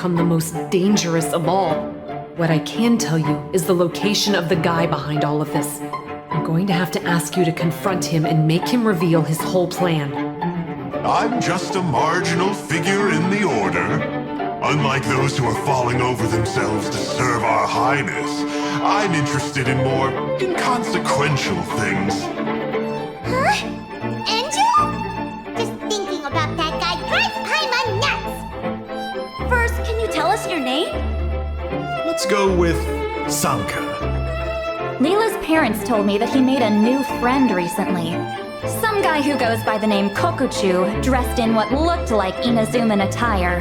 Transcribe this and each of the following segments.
become the most dangerous of all. What I can tell you is the location of the guy behind all of this. I'm going to have to ask you to confront him and make him reveal his whole plan. I'm just a marginal figure in the Order. Unlike those who are falling over themselves to serve our Highness, I'm interested in more inconsequential things. Huh? Enjo? Just thinking about that guy drives Paimon nuts! First, can you tell us your name? Let's go with Sanka. Leela's parents told me that he made a new friend recently. Some guy who goes by the name Kokuchu, dressed in what looked like Inazuman attire.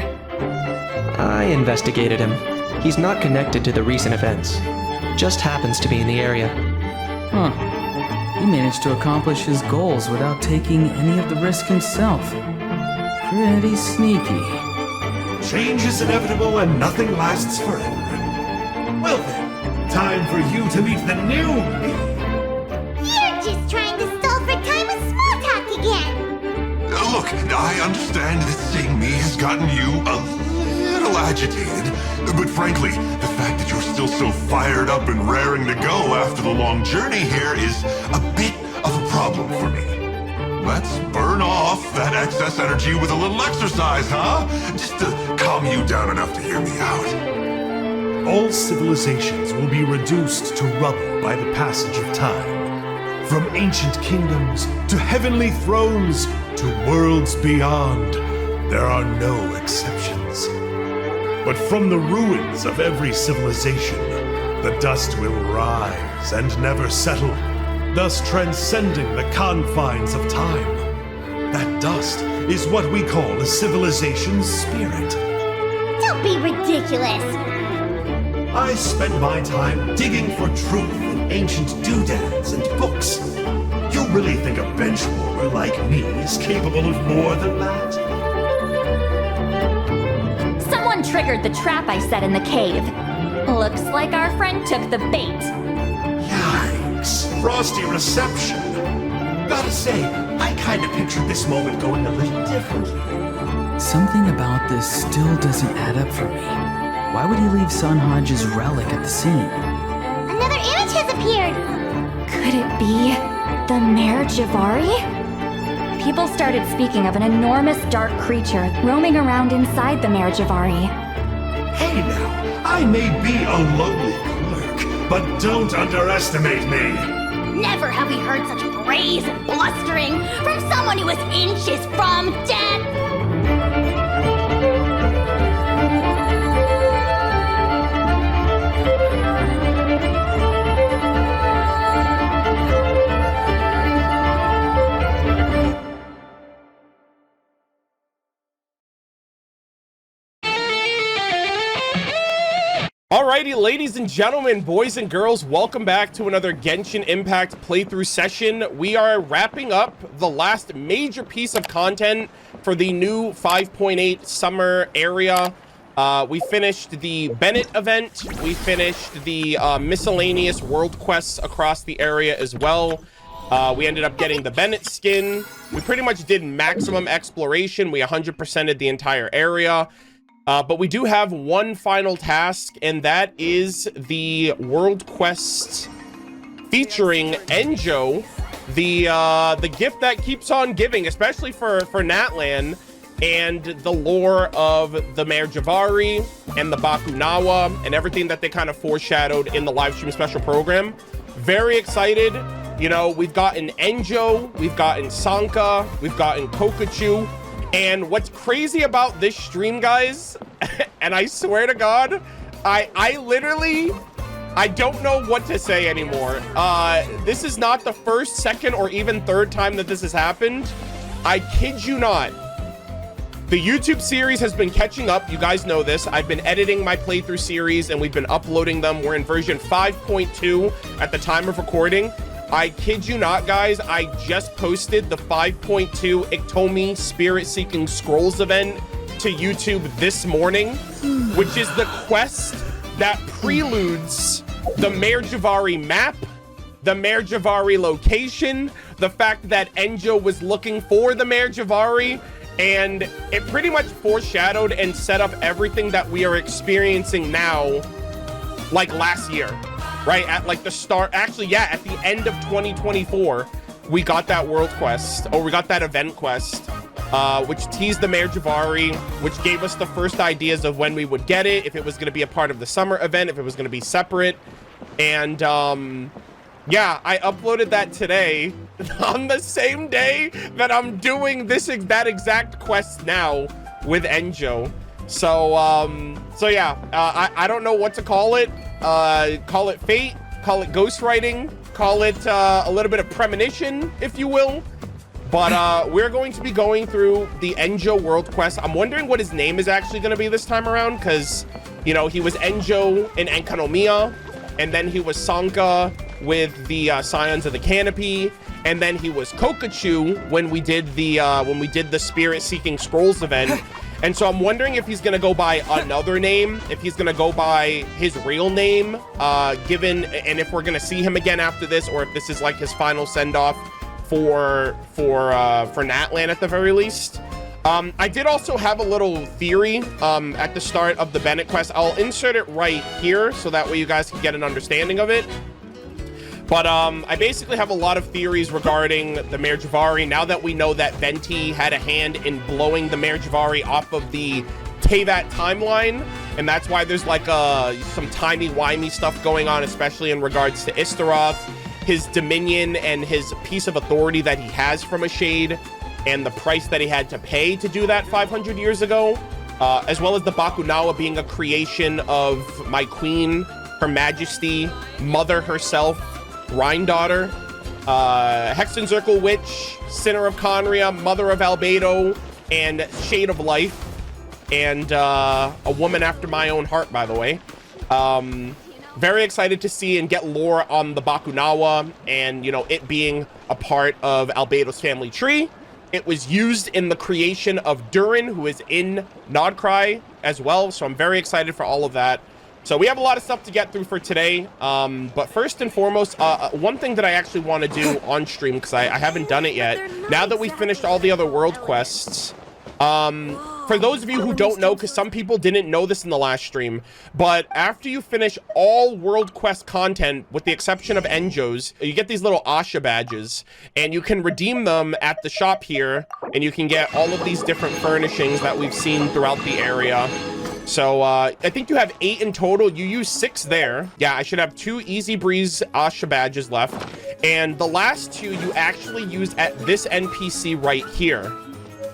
I investigated him. He's not connected to the recent events. Just happens to be in the area. Huh. He managed to accomplish his goals without taking any of the risk himself. Pretty sneaky. Change is inevitable and nothing lasts forever. Well then, time for you to meet the new me. You're just trying to stall for time with small talk again! Look, I understand that seeing me has gotten you a little agitated, but frankly, the fact that you're still so fired up and raring to go after the long journey here is a bit of a problem for me. Let's burn off that excess energy with a little exercise, huh? Just to calm you down enough to hear me out. All civilizations will be reduced to rubble by the passage of time. From ancient kingdoms to heavenly thrones to worlds beyond, there are no exceptions. But from the ruins of every civilization, the dust will rise and never settle, thus transcending the confines of time. That dust is what we call a civilization's spirit. Don't be ridiculous! I spend my time digging for truth in ancient doodads and books. You really think a benchwarmer like me is capable of more than that? Someone triggered the trap I set in the cave. Looks like our friend took the bait. Yikes. Frosty reception. Gotta say, I kinda pictured this moment going a little differently. Something about this still doesn't add up for me. Why would he leave Sanhage's relic at the scene? Another image has appeared! Could it be the Mare Jivari? People started speaking of an enormous dark creature roaming around inside the Mare Jivari. Hey now, I may be a lowly clerk, but don't underestimate me. Never have we heard such praise and blustering from someone who was inches from death! Alrighty, ladies and gentlemen, boys and girls, welcome back to another Genshin Impact playthrough session. We are wrapping up the last major piece of content for the new 5.8 summer area. We finished the Bennett event. We finished the miscellaneous world quests across the area as well. We ended up getting the Bennett skin. We pretty much did maximum exploration. We 100%ed the entire area. But we do have one final task, and that is the world quest featuring Enjo, the gift that keeps on giving, especially for Natlan, and the lore of the Mare Jivari and the Bakunawa and everything that they kind of foreshadowed in the live stream special program. Very excited. You know, we've gotten Enjo, we've gotten Sanka, we've gotten Kokuchu. And what's crazy about this stream, guys, and I swear to God, I literally don't know what to say anymore. This is not the first, second, or even third time that this has happened. I kid you not. The YouTube series has been catching up. You guys know this. I've been editing my playthrough series, and we've been uploading them. We're in version 5.2 at the time of recording. I kid you not, guys, I just posted the 5.2 Iktomi Spirit Seeking Scrolls event to YouTube this morning, which is the quest that preludes the Mare Jivari map, the Mare Jivari location, the fact that Enjo was looking for the Mare Jivari, And it pretty much foreshadowed and set up everything that we are experiencing now, like last year, right? At like the start, actually, yeah, at the end of 2024, we got that world quest, or we got that event quest, which teased the Mare Jivari, which gave us the first ideas of when we would get it, if it was going to be a part of the summer event, if it was going to be separate. And yeah, I uploaded that today on the same day that I'm doing that exact quest now with Enjo. So yeah, I don't know what to call it. Call it fate, call it ghostwriting, call it a little bit of premonition, if you will. But we're going to be going through the Enjo world quest. I'm wondering what his name is actually going to be this time around, because, you know, he was Enjo in Enkanomiya, and then he was Sanka with the Scions of the Canopy, and then he was Kokachu when we did the Spirit Seeking Scrolls event. And so I'm wondering if he's gonna go by another name, if he's gonna go by his real name, and if we're gonna see him again after this, or if this is like his final send-off for Natlan at the very least. I did also have a little theory at the start of the Bennett quest. I'll insert it right here so that way you guys can get an understanding of it. But I basically have a lot of theories regarding the Mare Jivari now that we know that Venti had a hand in blowing the Mare Jivari off of the Teyvat timeline. And that's why there's like some timey-wimey stuff going on, especially in regards to Istaroth, his dominion and his piece of authority that he has from a shade, and the price that he had to pay to do that 500 years ago, as well as the Bakunawa being a creation of my queen, her majesty, mother herself, Rhine daughter, Hexenzirkel Witch, Sinner of Conria, Mother of Albedo, and Shade of Life, and a woman after my own heart, by the way. Very excited to see and get lore on the Bakunawa, and, you know, it being a part of Albedo's family tree. It was used in the creation of Durin, who is in Nodcry as well, so I'm very excited for all of that. So we have a lot of stuff to get through for today, but first and foremost, one thing that I actually want to do on stream, because I haven't done it yet, now that we finished all the other world quests, for those of you who don't know, because some people didn't know this in the last stream, but after you finish all world quest content, with the exception of Enjo's, you get these little Asha badges, and you can redeem them at the shop here, and you can get all of these different furnishings that we've seen throughout the area. So I think you have 8 in total. You use 6 there. Yeah, I should have 2 Easy Breeze Asha badges left, and the last 2 you actually use at this NPC right here.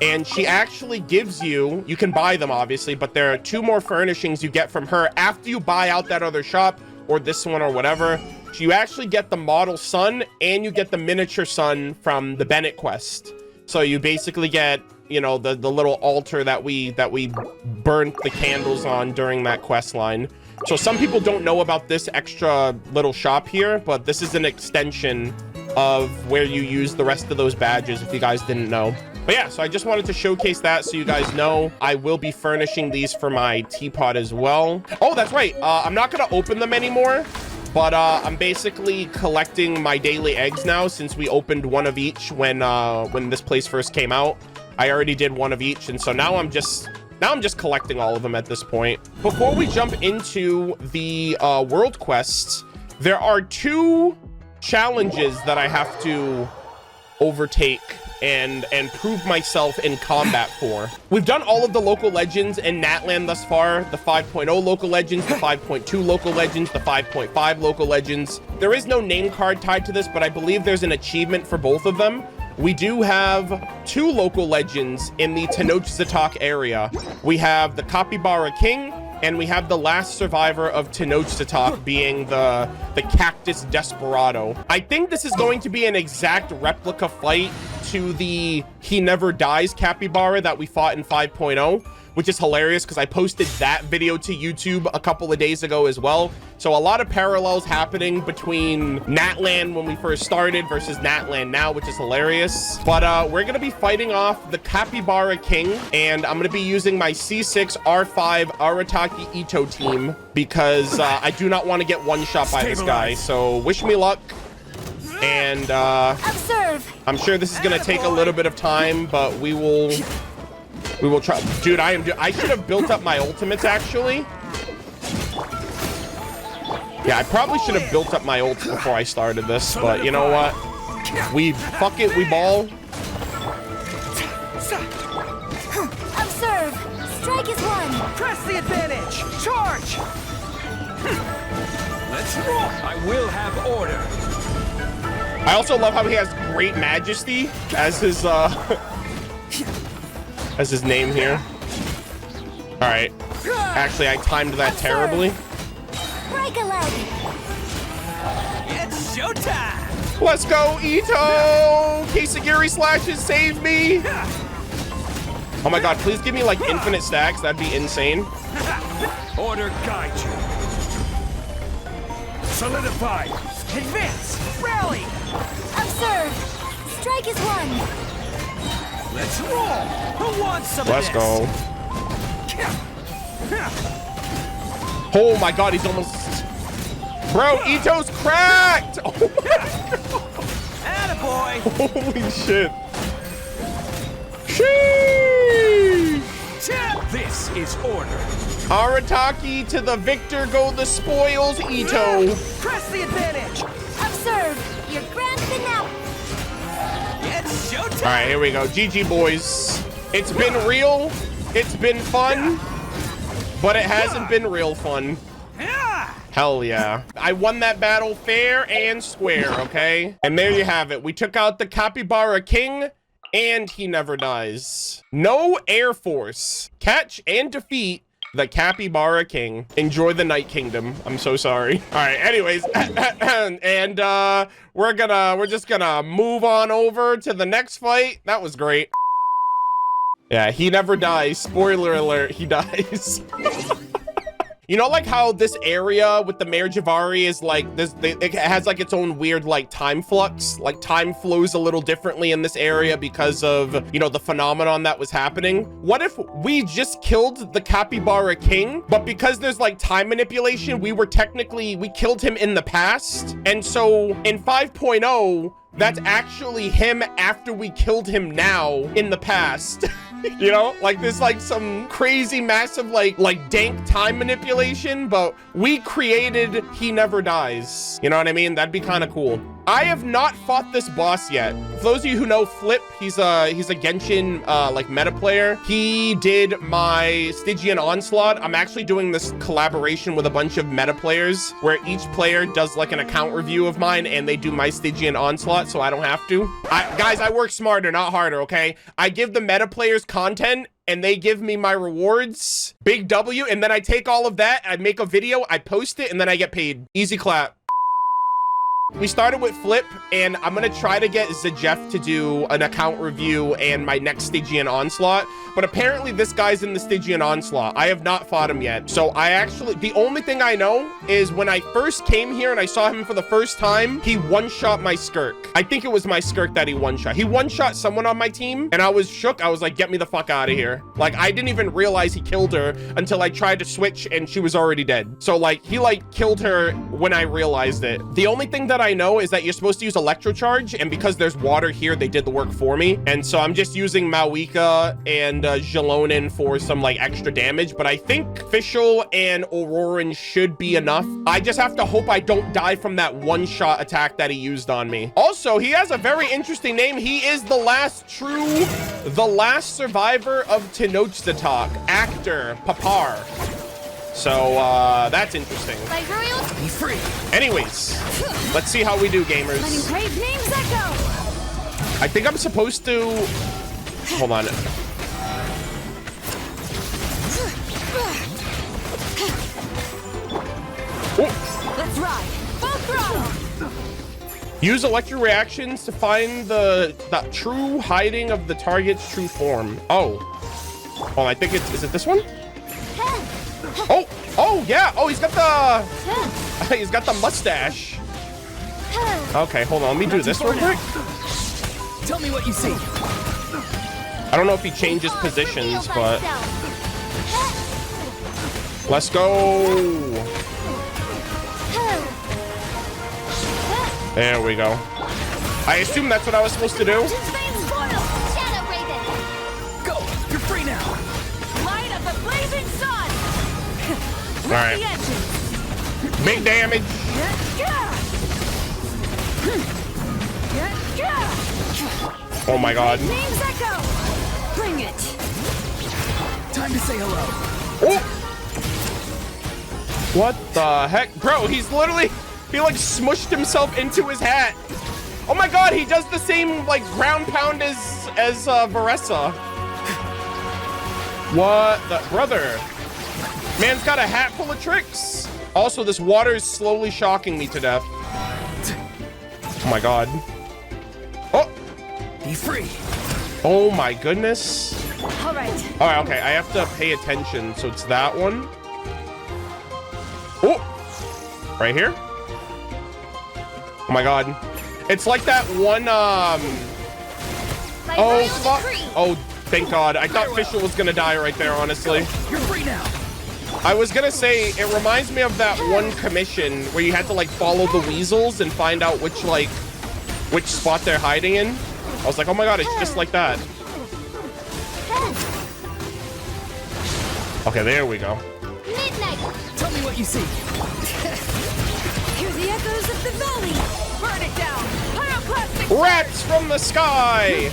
And she actually gives you can buy them obviously, but there are 2 more furnishings you get from her after you buy out that other shop, or this one or whatever. So you actually get the model sun, and you get the miniature sun from the Bennett quest. So you basically get, you know, the little altar that we burnt the candles on during that quest line. So some people don't know about this extra little shop here, but this is an extension of where you use the rest of those badges, if you guys didn't know. But yeah, so I just wanted to showcase that so you guys know. I will be furnishing these for my teapot as well. Oh, that's right. I'm not going to open them anymore, but I'm basically collecting my daily eggs now, since we opened 1 of each when this place first came out. I already did 1 of each, and so now I'm just collecting all of them at this point. Before we jump into the world quests, there are 2 challenges that I have to overtake and prove myself in combat for. We've done all of the local legends in Natlan thus far, the 5.0 local legends, the 5.2 local legends, the 5.5 local legends. There is no name card tied to this, but I believe there's an achievement for both of them. We do have 2 local legends in the Tenochtzitoc area. We have the Capybara King, and we have the last survivor of Tenochtzitoc being the Cactus Desperado. I think this is going to be an exact replica fight to the He Never Dies Capybara that we fought in 5.0, which is hilarious because I posted that video to YouTube a couple of days ago as well. So a lot of parallels happening between Natlan when we first started versus Natlan now, which is hilarious. But we're going to be fighting off the Capybara King, and I'm going to be using my C6 R5 Arataki Ito team because I do not want to get one-shot by this guy. So wish me luck. And I'm sure this is going to take a little bit of time, but we will We will try. Dude, I should have built up my ultimates, actually. Yeah, I probably should have built up my ult before I started this, but you know what? Fuck it, we ball. Observe. Strike is one. Press the advantage. Charge. Let's roll. I will have order. I also love how he has Great Majesty as his as his name here. All right. Actually, I timed that terribly. Break a leg. It's showtime. Let's go, Ito! Kisagiri slashes, save me! Oh my god, please give me like infinite stacks. That'd be insane. Order guide you. Solidify. Advance. Rally. Observe. Strike is one. Let's roll. Who wants some Let's of this? go. Oh my god, he's almost... Bro, Ito's cracked! Oh my god. Attaboy. Holy shit. Sheesh! This is order. Arataki to the victor go the spoils, Ito. Press the advantage. Observe. Your grand finale. It's showtime. All right, here we go. GG, boys. It's been real. It's been fun. But it hasn't been real fun. Hell yeah. I won that battle fair and square, okay? And there you have it. We took out the Capybara King, and he never dies. No Air Force. Catch and defeat the Capybara King. Enjoy the Night Kingdom. I'm so sorry. All right, anyways. And we're just gonna move on over to the next fight. That was great. Yeah, he never dies. Spoiler alert, he dies. You know, like how this area with the Mare Jivari is like this, it has like its own weird like time flux, like time flows a little differently in this area because of, you know, the phenomenon that was happening. What if we just killed the Capybara King, but because there's like time manipulation, we killed him in the past. And so in 5.0, that's actually him after we killed him now in the past. You know, like there's like some crazy massive like dank time manipulation, but we created he never dies. You know what I mean? That'd be kind of cool. I have not fought this boss yet. For those of you who know Flip, he's a Genshin like meta player. He did my Stygian Onslaught. I'm actually doing this collaboration with a bunch of meta players where each player does like an account review of mine and they do my Stygian Onslaught so I don't have to. Guys, I work smarter, not harder, okay? I give the meta players content and they give me my rewards. Big W. And then I take all of that, I make a video, I post it, and then I get paid. Easy clap. We started with Flip, and I'm gonna try to get Zajef to do an account review and my next Stygian Onslaught, but apparently this guy's in the Stygian Onslaught. I have not fought him yet. So the only thing I know is when I first came here and I saw him for the first time, he one-shot my Skirk. I think it was my Skirk that he one-shot. He one-shot someone on my team, and I was shook. I was like, get me the fuck out of here. Like, I didn't even realize he killed her until I tried to switch and she was already dead. So like, he like killed her when I realized it. The only thing that I know is that you're supposed to use Electrocharge, and because there's water here, they did the work for me. And so I'm just using Mawika and Jalonin for some like extra damage, but I think Fischl and Auroran should be enough. I just have to hope I don't die from that one-shot attack that he used on me. Also, he has a very interesting name. He is the last survivor of Tenochtzitoc, actor Papar. So, that's interesting. Be free. Anyways, let's see how we do, gamers. Letting great names echo. I think I'm supposed to... Hold on. Ooh. Let's ride. Full throttle. Use electric reactions to find the true hiding of the target's true form. Oh. Oh, I think it's... Is it this one? Oh, yeah. Oh, he's got the mustache. Okay, hold on. Let me do this real quick. Tell me what you see. I don't know if he changes positions, but let's go. There we go. I assume that's what I was supposed to do. Shadow Raven. Go. You're free now. right. Big damage. Oh my god. Bring it. Time to say hello. Oh. What the heck? Bro, he's literally, he like smushed himself into his hat. Oh my god, he does the same like ground pound as Varessa. What the brother? Man's got a hat full of tricks. Also, this water is slowly shocking me to death. Oh my god. Oh! Be free. Oh my goodness. All right. Alright, okay, I have to pay attention. So it's that one. Oh! Right here? Oh my god. It's like that one, oh, fuck. Oh, thank god. I thought Fischl was gonna die right there, honestly. You're free now. I was gonna say, it reminds me of that one commission where you had to like follow the weasels and find out which spot they're hiding in. I was like, oh my god, it's just like that. Okay, there we go. Midnight. Tell me what you see. Hear the echoes of the valley. Burn it down. Pyroclastic. Rats from the sky!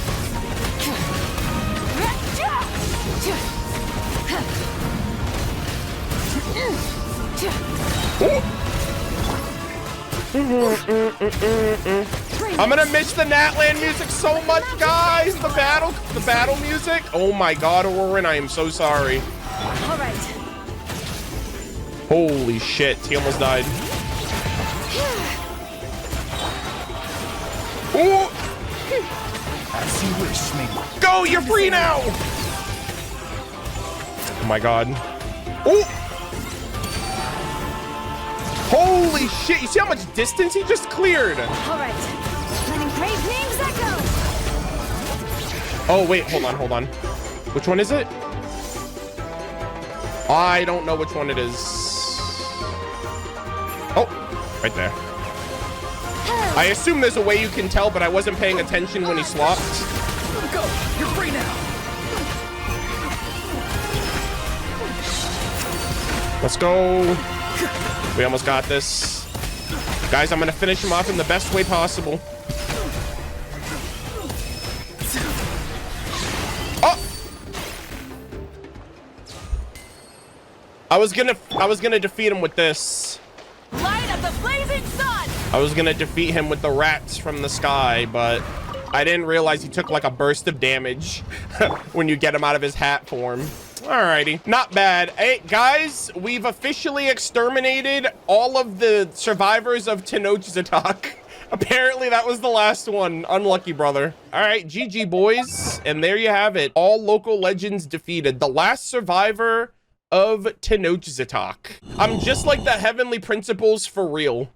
I'm gonna miss the Natland music so much, guys. The battle music. Oh my god, Aurorin, I am so sorry. All right. Holy shit, he almost died. Ooh. As you wish, me. Go, you're free now. Oh my god. Ooh. Holy shit, you see how much distance he just cleared? All right. Letting great names echo. Oh, wait, hold on. Which one is it? I don't know which one it is. Oh, right there. I assume there's a way you can tell, but I wasn't paying attention when he swapped. Go, you're free now. Let's go. We almost got this. Guys, I'm gonna finish him off in the best way possible. Oh! I was gonna defeat him with this. Light of the blazing sun. I was gonna defeat him with the rats from the sky, but I didn't realize he took like a burst of damage when you get him out of his hat form. Alrighty, not bad. Hey, guys, we've officially exterminated all of the survivors of Tenochtzitoc. Apparently, that was the last one. Unlucky, brother. All right, GG, boys. And there you have it. All local legends defeated. The last survivor of Tenochtzitoc. I'm just like the Heavenly Principles for real.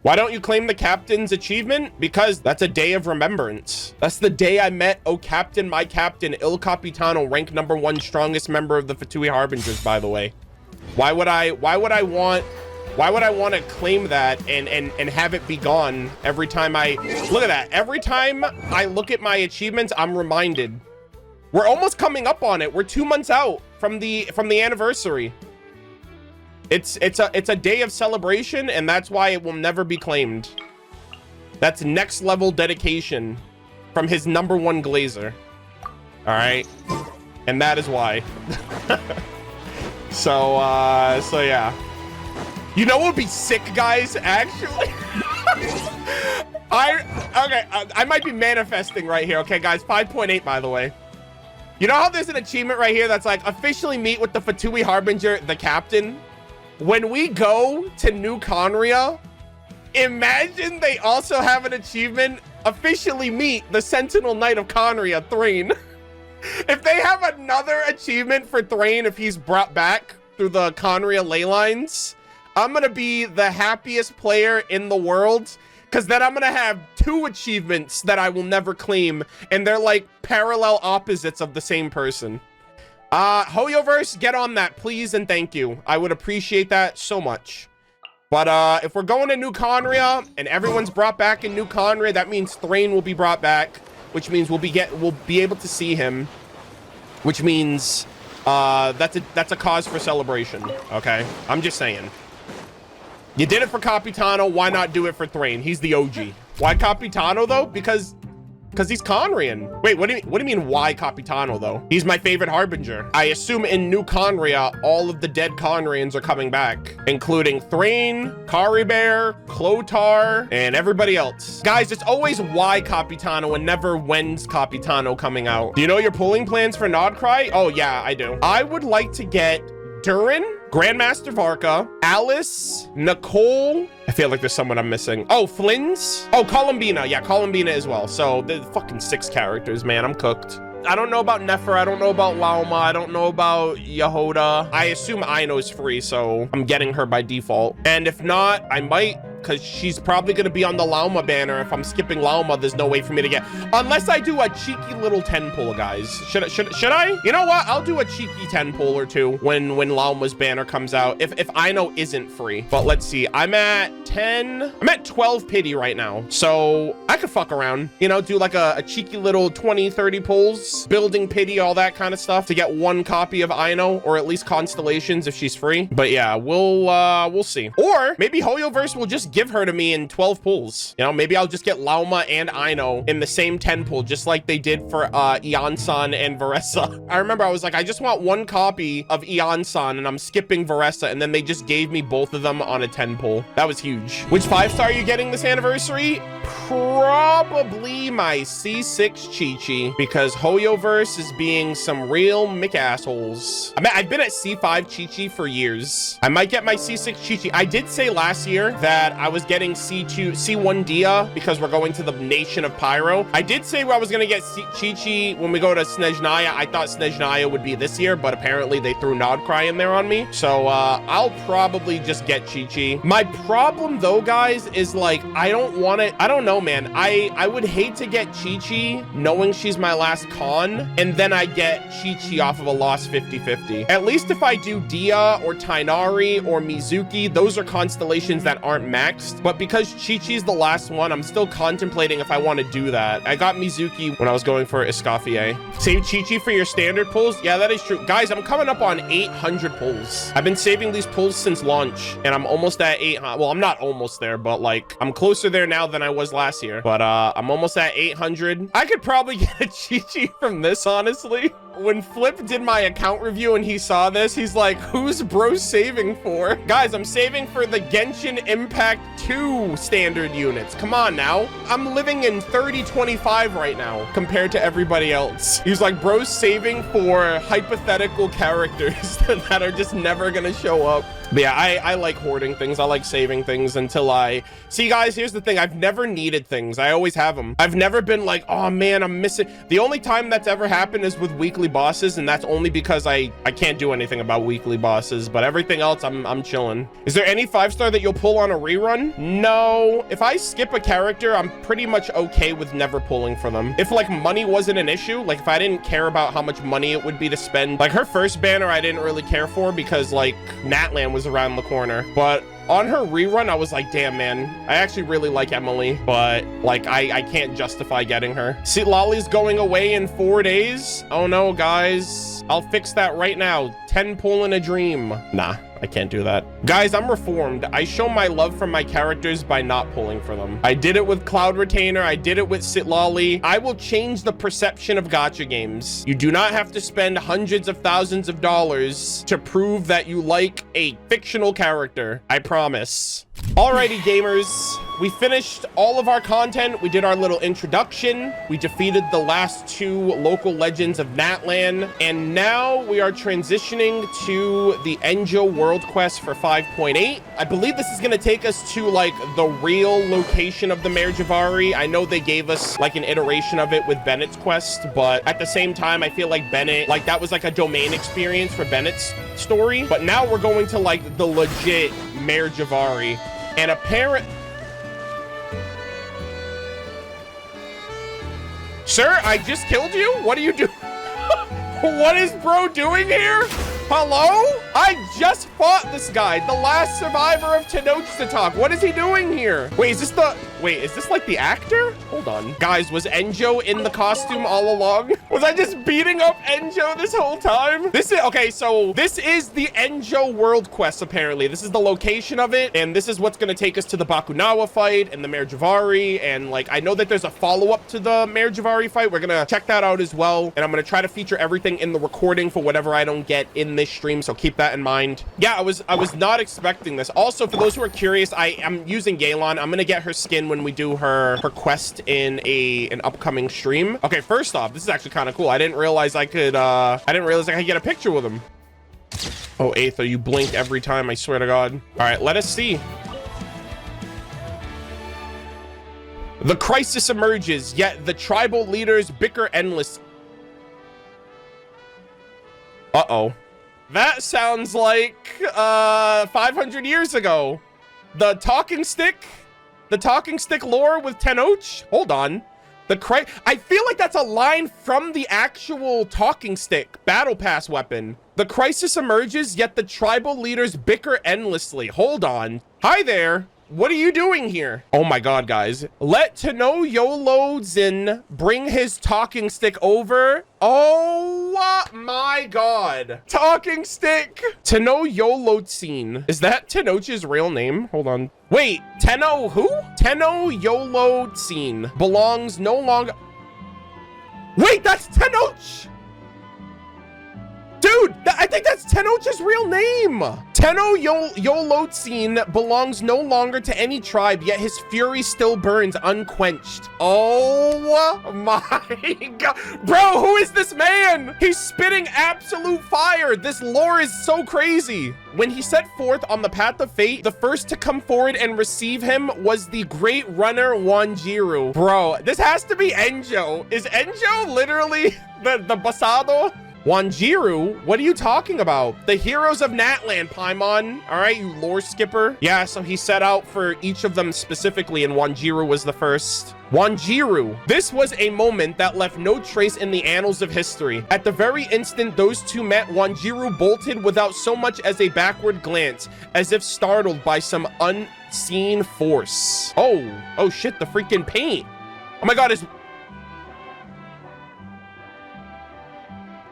Why don't you claim the captain's achievement? Because that's a day of remembrance. That's the day I met, oh captain, my captain, Il Capitano, rank #1 strongest member of the Fatui Harbingers, by the way. Why would I want to claim that and have it be gone every time I look at that? Every time I look at my achievements, I'm reminded. We're almost coming up on it. We're 2 months out from the anniversary. It's a day of celebration, and that's why it will never be claimed. That's next level dedication from his #1 glazer. All right, and that is why. So yeah. You know what would be sick, guys? Actually, I might be manifesting right here. Okay, guys, 5.8 by the way. You know how there's an achievement right here that's like officially meet with the Fatui Harbinger, the captain. When we go to New Conria, imagine they also have an achievement, officially meet the Sentinel Knight of Conria, Thrain. If they have another achievement for Thrain, if he's brought back through the Conria ley lines, I'm gonna be the happiest player in the world, because then I'm gonna have 2 achievements that I will never claim, and they're like parallel opposites of the same person. Hoyoverse, get on that, please, and thank you. I would appreciate that so much. But if we're going to New Conria and everyone's brought back in New Conria, that means Thrain will be brought back, which means we'll be able to see him, which means that's a cause for celebration, okay? I'm just saying. You did it for Capitano, why not do it for Thrain? He's the OG. Why Capitano, though? Because he's Conrian. Wait, what do you mean why Capitano, though? He's my favorite Harbinger. I assume in New Conria, all of the dead Conrians are coming back, including Thrain, Caribert, Clotar, and everybody else. Guys, it's always why Capitano and never when's Capitano coming out. Do you know your pulling plans for Nodcry? Oh, yeah, I do. I would like to get Durin, Grandmaster Varka, Alice, Nicole. I feel like there's someone I'm missing. Oh, Flynn's. Oh, Columbina. Yeah, Columbina as well. So the fucking 6 characters, man. I'm cooked. I don't know about Nefer. I don't know about Lauma. I don't know about Yehoda. I assume Aino's free, so I'm getting her by default. And if not, I might, because she's probably going to be on the Lauma banner. If I'm skipping Lauma, there's no way for me to get, unless I do a cheeky little 10 pull, guys. Should I? You know what? I'll do a cheeky 10 pull or 2 when Lauma's banner comes out, if Aino isn't free. But let's see. I'm at 12 pity right now. So I could fuck around, you know, do like a cheeky little 20, 30 pulls, building pity, all that kind of stuff to get 1 copy of Aino, or at least Constellations if she's free. But yeah, we'll see. Or maybe Hoyoverse will just give her to me in 12 pulls. You know, maybe I'll just get Lauma and Aino in the same 10 pull, just like they did for Eon-san and Varessa. I remember I was like, I just want 1 copy of Eon-san and I'm skipping Varessa, and then they just gave me both of them on a 10 pull. That was huge. Which 5-star are you getting this anniversary? Probably my C6 Chi-Chi, because Hoyoverse is being some real McAssholes. I mean, I've been at C5 Chi-Chi for years. I might get my C6 Chi-Chi. I did say last year that I was getting C1 Dia because we're going to the Nation of Pyro. I did say I was going to get Chi-Chi when we go to Snezhnaya. I thought Snezhnaya would be this year, but apparently they threw Nodcry in there on me. So I'll probably just get Chi-Chi. My problem though, guys, is like, I don't want it. I don't know, man. I would hate to get Chi-Chi knowing she's my last con, and then I get Chi-Chi off of a lost 50-50. At least if I do Dia or Tainari or Mizuki, those are constellations that aren't maxed. But because Chi-Chi's the last one, I'm still contemplating if I want to do that. I got Mizuki when I was going for Escoffier. Save Chi-Chi for your standard pulls? Yeah, that is true. Guys, I'm coming up on 800 pulls. I've been saving these pulls since launch, and I'm almost at 800. Well, I'm not almost there, but like, I'm closer there now than I was last year. But I'm almost at 800. I could probably get a Chi-Chi from this, honestly. When Flip did my account review and he saw this, he's like, who's bro saving for? Guys, I'm saving for the Genshin Impact 2 standard units. Come on now. I'm living in 3025 right now compared to everybody else. He's like, bro's saving for hypothetical characters that are just never gonna show up. But yeah, I like hoarding things. I like saving things until I... See, guys, here's the thing. I've never needed things. I always have them. I've never been like, oh, man, I'm missing... The only time that's ever happened is with weekly bosses, and that's only because I can't do anything about weekly bosses. But everything else, I'm chilling. Is there any 5-star that you'll pull on a rerun? No. If I skip a character, I'm pretty much okay with never pulling for them. If, like, money wasn't an issue, like, if I didn't care about how much money it would be to spend... Like, her first banner I didn't really care for because, like, Natlan was around the corner, but on her rerun I was like, damn, man, I actually really like Emily, but like I can't justify getting her. Citlali's going away in 4 days. Oh no, guys, I'll fix that right now. 10 pull in a dream. Nah, I can't do that. Guys, I'm reformed. I show my love for my characters by not pulling for them. I did it with Cloud Retainer. I did it with Citlali. I will change the perception of gacha games. You do not have to spend hundreds of thousands of dollars to prove that you like a fictional character. I promise. Alrighty, gamers. We finished all of our content. We did our little introduction. We defeated the last 2 local legends of Natlan. And now we are transitioning to the Enjo world quest for 5.8. I believe this is going to take us to like the real location of the Mare Jivari. I know they gave us like an iteration of it with Bennett's quest, but at the same time, I feel like Bennett, like that was like a domain experience for Bennett's story. But now we're going to like the legit Mare Jivari. And Sir, I just killed you? What are you doing? What is bro doing here? Hello? I just fought this guy, the last survivor of Tenochtzitoc. What is he doing here? Wait, is this like the actor? Hold on. Guys, was Enjo in the costume all along? Was I just beating up Enjo this whole time? Okay, so this is the Enjo world quest, apparently. This is the location of it, and this is what's gonna take us to the Bakunawa fight and the Mare Jivari, and like, I know that there's a follow-up to the Mare Jivari fight. We're gonna check that out as well, and I'm gonna try to feature everything in the recording for whatever I don't get in this stream, so keep that in mind. Yeah, I was not expecting this. Also, for those who are curious, I am using Galen. I'm gonna get her skin when we do her quest in an upcoming stream. Okay, first off, this is actually kind of cool. I didn't realize I could get a picture with him. Oh, Aether, you blink every time, I swear to God. All right, let us see. The crisis emerges, yet the tribal leaders bicker endless. Uh-oh. That sounds like 500 years ago. The talking stick lore with Tenoch. Hold on. I feel like that's a line from the actual talking stick battle pass weapon. The crisis emerges, yet the tribal leaders bicker endlessly. Hold on. Hi there. What are you doing here? Oh my God, guys. Let Tenochtzitoc bring his talking stick over. Oh my God. Talking stick. Tenochtzitoc. Is that Tenoch's real name? Hold on. Wait, Tenno who? Tenochtzitoc belongs no longer. Wait, that's Tenoch. Dude, I think that's Tenoch's real name. Tenochtzitoc belongs no longer to any tribe, yet his fury still burns unquenched. Oh my God. Bro, who is this man? He's spitting absolute fire. This lore is so crazy. When he set forth on the path of fate, the first to come forward and receive him was the great runner Wanjiru. Bro, this has to be Enjo. Is Enjo literally the Basado? Wanjiru? What are you talking about? The heroes of Natlan, Paimon. All right, you lore skipper. Yeah, so he set out for each of them specifically, and Wanjiru was the first. Wanjiru. This was a moment that left no trace in the annals of history. At the very instant those two met, Wanjiru bolted without so much as a backward glance, as if startled by some unseen force. Oh shit, the freaking paint. Oh my God,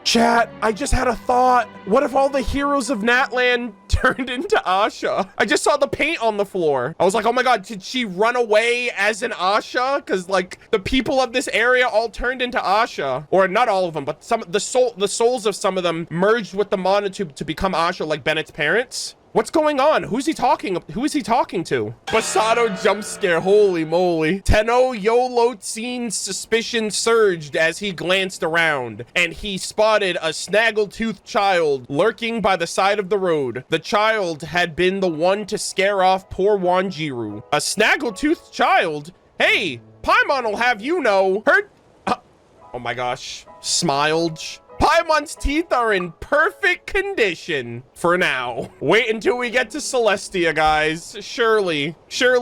Chat, I just had a thought. What if all the heroes of Natlan turned into Asha? I just saw the paint on the floor. I was like, oh my God, did she run away as an Asha? Because like the people of this area all turned into Asha. Or not all of them, but the souls of some of them merged with the monotube to become Asha, like Bennett's parents. What's going on? Who is he talking to? Basado jump scare, holy moly. Tenochtzitoc's suspicion surged as he glanced around, and he spotted a snaggle-toothed child lurking by the side of the road. The child had been the one to scare off poor Wanjiru. A snaggle-toothed child? Hey, Paimon will have you know. Oh my gosh. Smiled. Paimon's teeth are in perfect condition for now. Wait until we get to Celestia, guys. Surely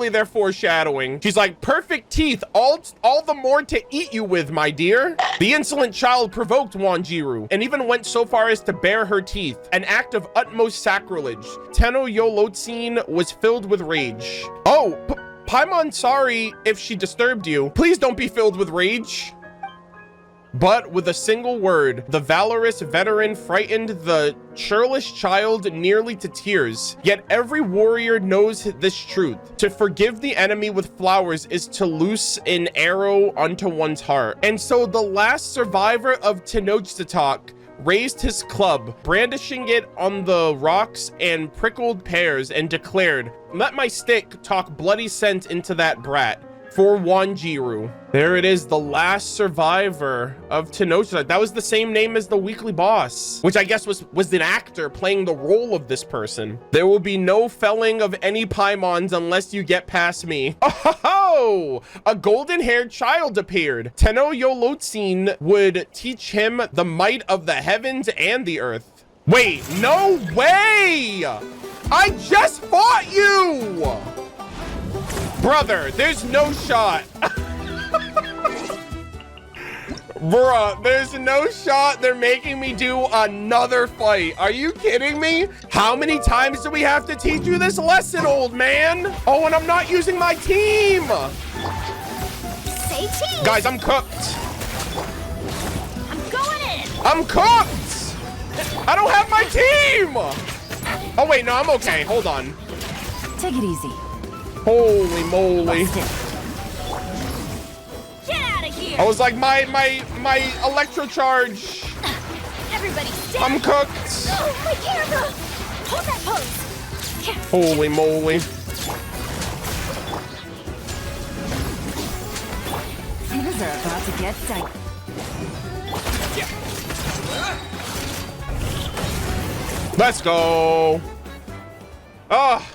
they're foreshadowing. She's like, perfect teeth, all the more to eat you with, my dear. The insolent child provoked Wanjiru and even went so far as to bare her teeth, an act of utmost sacrilege. Tenochtzitoc was filled with rage. Oh, Paimon, sorry if she disturbed you. Please don't be filled with rage. But with a single word, the valorous veteran frightened the churlish child nearly to tears. Yet every warrior knows this truth. To forgive the enemy with flowers is to loose an arrow unto one's heart. And so the last survivor of Tenochtzitoc raised his club, brandishing it on the rocks and prickled pears, and declared, "Let my stick talk bloody sense into that brat." For Wanjiru. There it is, the last survivor of Tenochtzitoc. That was the same name as the weekly boss, which I guess was an actor playing the role of this person. There will be no felling of any Paimons unless you get past me. Oh, a golden-haired child appeared. Tenochtzitoc would teach him the might of the heavens and the earth. Wait, no way! I just fought you! Brother, there's no shot. Bruh, there's no shot they're making me do another fight. Are you kidding me? How many times do we have to teach you this lesson, old man? Oh, and I'm not using my team. Say cheese. Guys, I'm cooked. I'm going in. I'm cooked. I don't have my team. Oh, wait, no, I'm okay. Hold on. Take it easy. Holy moly. Get out of here. I was like, my electrocharge. Everybody stay. I'm cooked. Oh, my camera. Hold that pose. Here. Holy moly. Things are about to get tight. Let's go. Oh,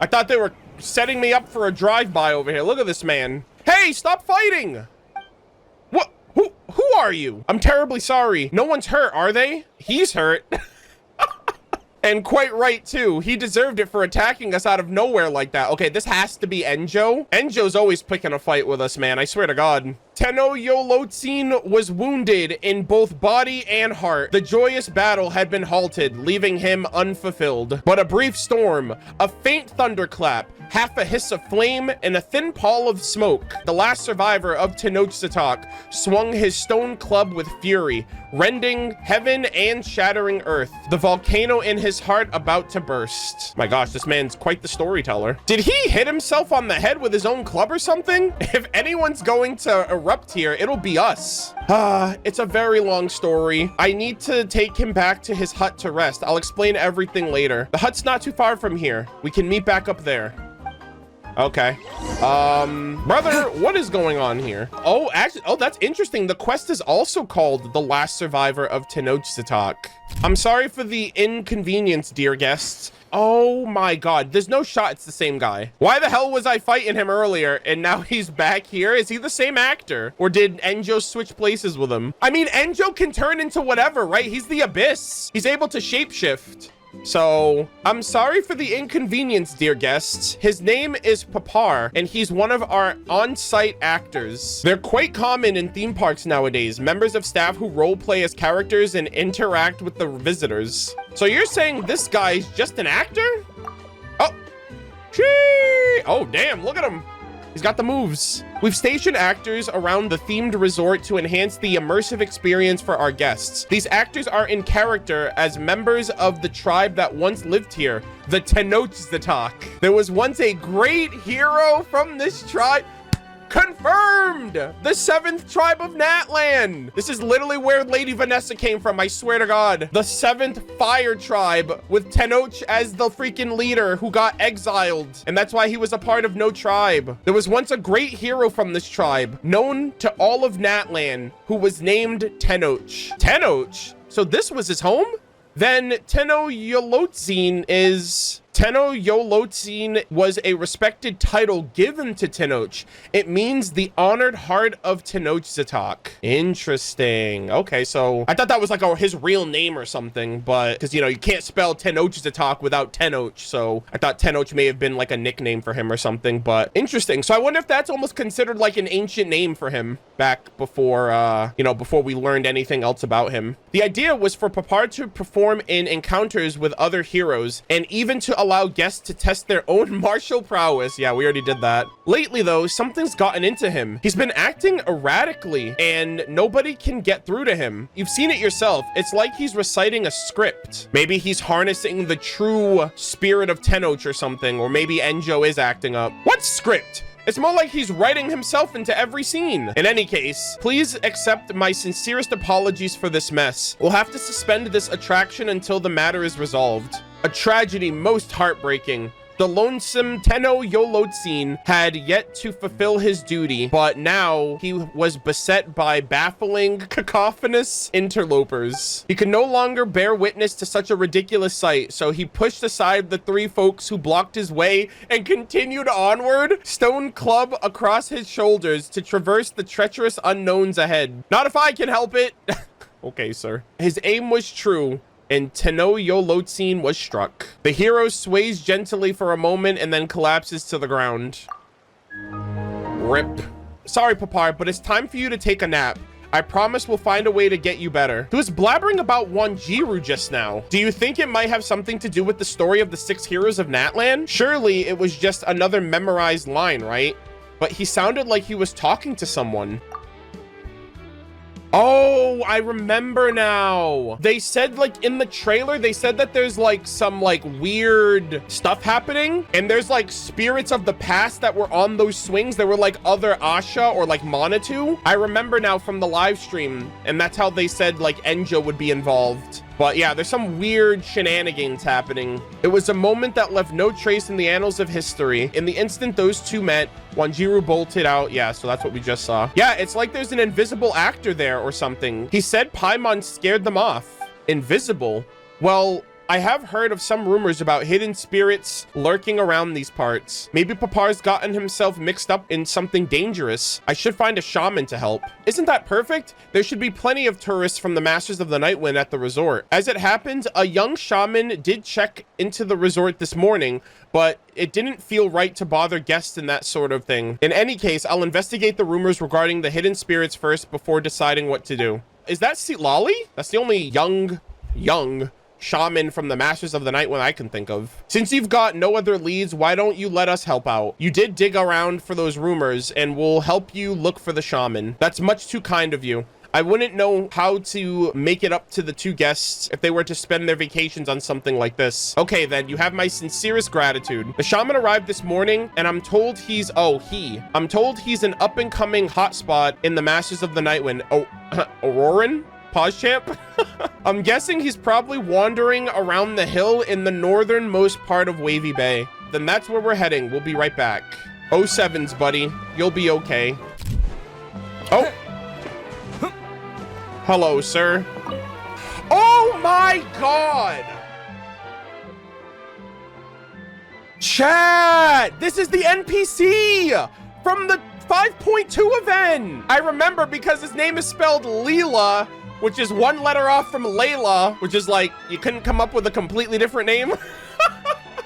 I thought they were setting me up for a drive-by over here. Look at this man. Hey, stop fighting. What? Who are you? I'm terribly sorry. No one's hurt, are they? He's hurt. And quite right, too. He deserved it for attacking us out of nowhere like that. Okay, this has to be Enjo. Enjo's always picking a fight with us, man. I swear to God. Tenochtzitoc was wounded in both body and heart. The joyous battle had been halted, leaving him unfulfilled. But a brief storm, a faint thunderclap, half a hiss of flame, and a thin pall of smoke. The last survivor of Tenochtzitoc swung his stone club with fury, rending heaven and shattering earth. The volcano in his heart about to burst. My gosh, this man's quite the storyteller. Did he hit himself on the head with his own club or something? If anyone's going to erupt here, it'll be us. It's a very long story. I need to take him back to his hut to rest. I'll explain everything later. The hut's not too far from here. We can meet back up there. Okay. Brother, what is going on here? Oh, actually, oh, that's interesting. The quest is also called The Last Survivor of Tenochtzitoc. I'm sorry for the inconvenience, dear guests. Oh my God, there's no shot it's the same guy. Why the hell was I fighting him earlier and now he's back here? Is he the same actor? Or did Enjo switch places with him? I mean, Enjo can turn into whatever, right? He's the Abyss. He's able to shapeshift. So, I'm sorry for the inconvenience, dear guests. His name is Papar, and he's one of our on-site actors. They're quite common in theme parks nowadays, members of staff who roleplay as characters and interact with the visitors. So you're saying this guy's just an actor? Oh, gee! Oh, damn, look at him. He's got the moves. We've stationed actors around the themed resort to enhance the immersive experience for our guests. These actors are in character as members of the tribe that once lived here, the Tenochtzitoc. There was once a great hero from this tribe. Confirmed! The 7th tribe of Natlan. This is literally where Lady Vanessa came from, I swear to God. The 7th fire tribe with Tenoch as the freaking leader who got exiled. And that's why he was a part of no tribe. There was once a great hero from this tribe, known to all of Natlan, who was named Tenoch. Tenoch? So this was his home? Then Tenochtzitoc was a respected title given to Tenoch. It means the honored heart of Tenochtzitoc. Interesting. Okay, so I thought that was like his real name or something, but because, you know, you can't spell Tenochtzitoc without Tenoch, so I thought Tenoch may have been like a nickname for him or something, but interesting. So I wonder if that's almost considered like an ancient name for him back before, you know, before we learned anything else about him. The idea was for Papar to perform in encounters with other heroes and even to allow guests to test their own martial prowess. Yeah, we already did that. Lately, though, something's gotten into him. He's been acting erratically, and nobody can get through to him. You've seen it yourself. It's like he's reciting a script. Maybe he's harnessing the true spirit of Tenoch or something, or maybe Enjo is acting up. What script? It's more like he's writing himself into every scene. In any case, please accept my sincerest apologies for this mess. We'll have to suspend this attraction until the matter is resolved. A tragedy most heartbreaking. The lonesome Tenochtzitoc had yet to fulfill his duty, but now he was beset by baffling, cacophonous interlopers. He could no longer bear witness to such a ridiculous sight, so he pushed aside the 3 folks who blocked his way and continued onward, stone club across his shoulders to traverse the treacherous unknowns ahead. Not if I can help it. Okay, sir. His aim was true, and Tenochtzitoc was struck. The hero sways gently for a moment and then collapses to the ground. Rip. Sorry, Papar, but it's time for you to take a nap. I promise we'll find a way to get you better. He was blabbering about Wanjiru just now. Do you think it might have something to do with the story of the 6 heroes of Natlan? Surely it was just another memorized line, right? But he sounded like he was talking to someone. Oh, I remember now. They said, like, in the trailer, they said that there's like some like weird stuff happening, and there's like spirits of the past that were on those swings. There were like other Asha or like Monatu. I remember now from the live stream, and that's how they said like Enjo would be involved. But yeah, there's some weird shenanigans happening. It was a moment that left no trace in the annals of history. In the instant those two met, Wanjiru bolted out. Yeah, so that's what we just saw. Yeah, it's like there's an invisible actor there or something. He said Paimon scared them off. Invisible? Well, I have heard of some rumors about hidden spirits lurking around these parts. Maybe Papar's gotten himself mixed up in something dangerous. I should find a shaman to help. Isn't that perfect? There should be plenty of tourists from the Masters of the Nightwind at the resort. As it happens, a young shaman did check into the resort this morning, but it didn't feel right to bother guests and that sort of thing. In any case, I'll investigate the rumors regarding the hidden spirits first before deciding what to do. Is that Citlali? That's the only young shaman from the Masters of the Night one I can think of. Since you've got no other leads, why don't you let us help out? You did dig around for those rumors, and we'll help you look for the shaman. That's much too kind of you. I wouldn't know how to make it up to the two guests if they were to spend their vacations on something like this. Okay, then, you have my sincerest gratitude. The shaman arrived this morning, and I'm told he's I'm told he's an up-and-coming hotspot in the Masters of the Nightwind. Oh, Auroran? Pause champ? I'm guessing he's probably wandering around the hill in the northernmost part of Wavy Bay. Then that's where we're heading. We'll be right back. 07s, buddy. You'll be okay. Oh. Hello, sir. Oh my god! Chat! This is the NPC from the 5.2 event! I remember because his name is spelled Leela, which is one letter off from Layla, which is like, you couldn't come up with a completely different name?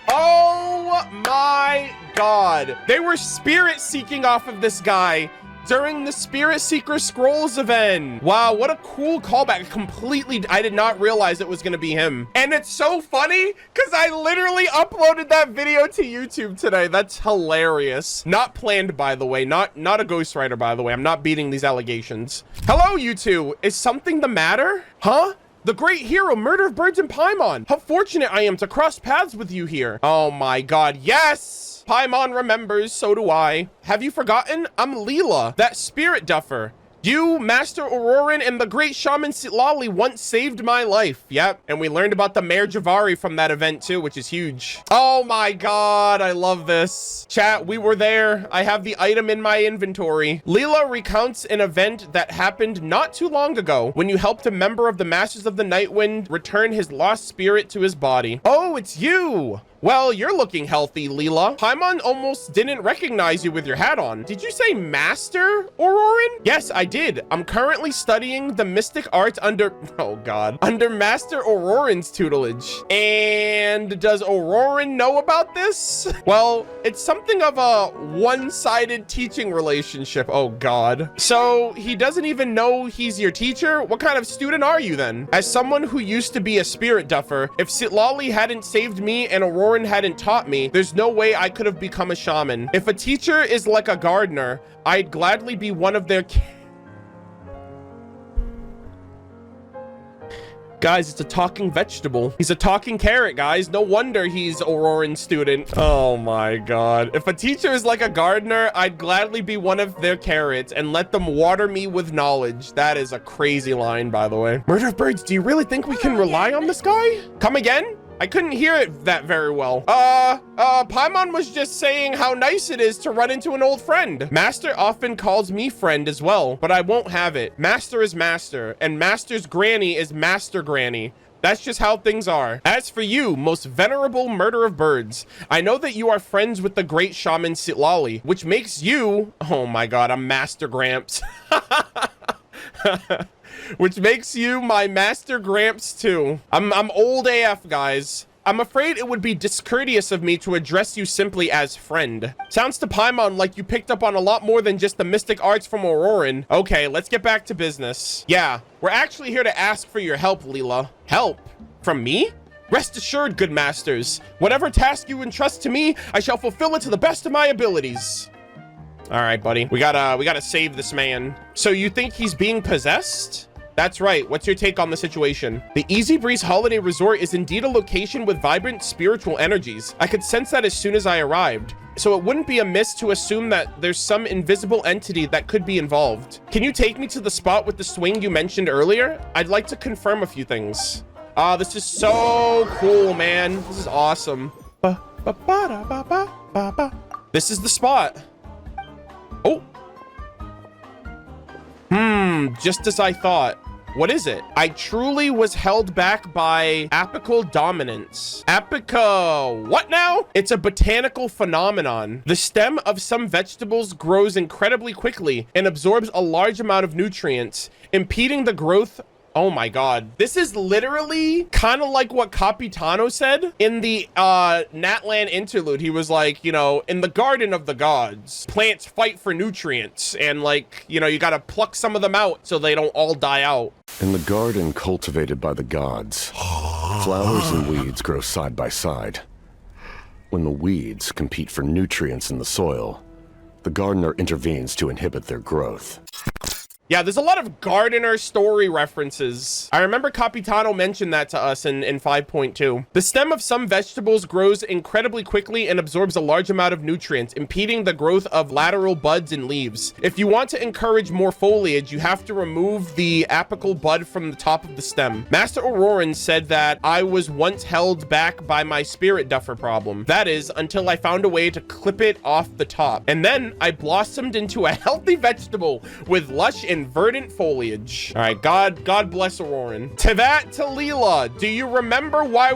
Oh my god. They were spirit seeking off of this guy during the Spirit Seeker Scrolls event. Wow, what a cool callback. Completely, I did not realize it was gonna be him. And it's so funny, because I literally uploaded that video to YouTube today. That's hilarious. Not planned, by the way. Not a ghostwriter, by the way. I'm not beating these allegations. Hello, you two. Is something the matter? Huh? The great hero, MurderofBirds and Paimon. How fortunate I am to cross paths with you here. Oh my god, yes! Paimon remembers, so do I. Have you forgotten? I'm Leela, that spirit duffer. You, Master Auroran, and the great shaman Citlali once saved my life. Yep, and we learned about the Mare Jivari from that event too, which is huge. Oh my god, I love this. Chat, we were there. I have the item in my inventory. Leela recounts an event that happened not too long ago when you helped a member of the Masters of the Nightwind return his lost spirit to his body. Oh, it's you. Well, you're looking healthy, Leela. Paimon almost didn't recognize you with your hat on. Did you say Master Auroran? Yes, I did. I'm currently studying the mystic arts under Master Auroran's tutelage. And does Auroran know about this? Well, it's something of a one-sided teaching relationship. Oh god. So he doesn't even know he's your teacher? What kind of student are you then? As someone who used to be a spirit duffer, if Citlali hadn't saved me and Auroran hadn't taught me, there's no way I could have become a shaman. If a teacher is like a gardener, I'd gladly be one of their Guys, it's a talking vegetable. He's a talking carrot, guys. No wonder he's Auroran's student. Oh my god. If a teacher is like a gardener, I'd gladly be one of their carrots and let them water me with knowledge. That is a crazy line, by the way. MurderofBirds, do you really think we can rely on this guy? Come again? I couldn't hear it that very well. Paimon was just saying how nice it is to run into an old friend. Master often calls me friend as well, but I won't have it. Master is master, and Master's granny is Master Granny. That's just how things are. As for you, most venerable MurderofBirds, I know that you are friends with the great shaman Citlali, which makes you, oh my god, I'm Master Gramps. Which makes you my Master Gramps too. I'm old AF, guys. I'm afraid it would be discourteous of me to address you simply as friend. Sounds to Paimon like you picked up on a lot more than just the mystic arts from Auroran. Okay, let's get back to business. Yeah, we're actually here to ask for your help, Leela. Help? From me? Rest assured, good masters. Whatever task you entrust to me, I shall fulfill it to the best of my abilities. All right, buddy. We gotta save this man. So you think he's being possessed? That's right. What's your take on the situation? The Easy Breeze Holiday Resort is indeed a location with vibrant spiritual energies. I could sense that as soon as I arrived. So it wouldn't be amiss to assume that there's some invisible entity that could be involved. Can you take me to the spot with the swing you mentioned earlier? I'd like to confirm a few things. This is so cool, man. This is awesome. This is the spot. Oh. Just as I thought. What is it? I truly was held back by apical dominance. What now? It's a botanical phenomenon. The stem of some vegetables grows incredibly quickly and absorbs a large amount of nutrients, impeding the growth. Oh my god. This is literally kind of like what Capitano said in the Natlan interlude. He was like, you know, in the garden of the gods, plants fight for nutrients and, like, you know, you gotta pluck some of them out so they don't all die out. In the garden cultivated by the gods, flowers and weeds grow side by side. When the weeds compete for nutrients in the soil, the gardener intervenes to inhibit their growth. Yeah, there's a lot of gardener story references. I remember Capitano mentioned that to us in 5.2. The stem of some vegetables grows incredibly quickly and absorbs a large amount of nutrients, impeding the growth of lateral buds and leaves. If you want to encourage more foliage, you have to remove the apical bud from the top of the stem. Master Auroran said that I was once held back by my spirit duffer problem. That is, until I found a way to clip it off the top. And then I blossomed into a healthy vegetable with lush and verdant foliage. All right, God bless Auroran. Tevat to Leela, do you remember why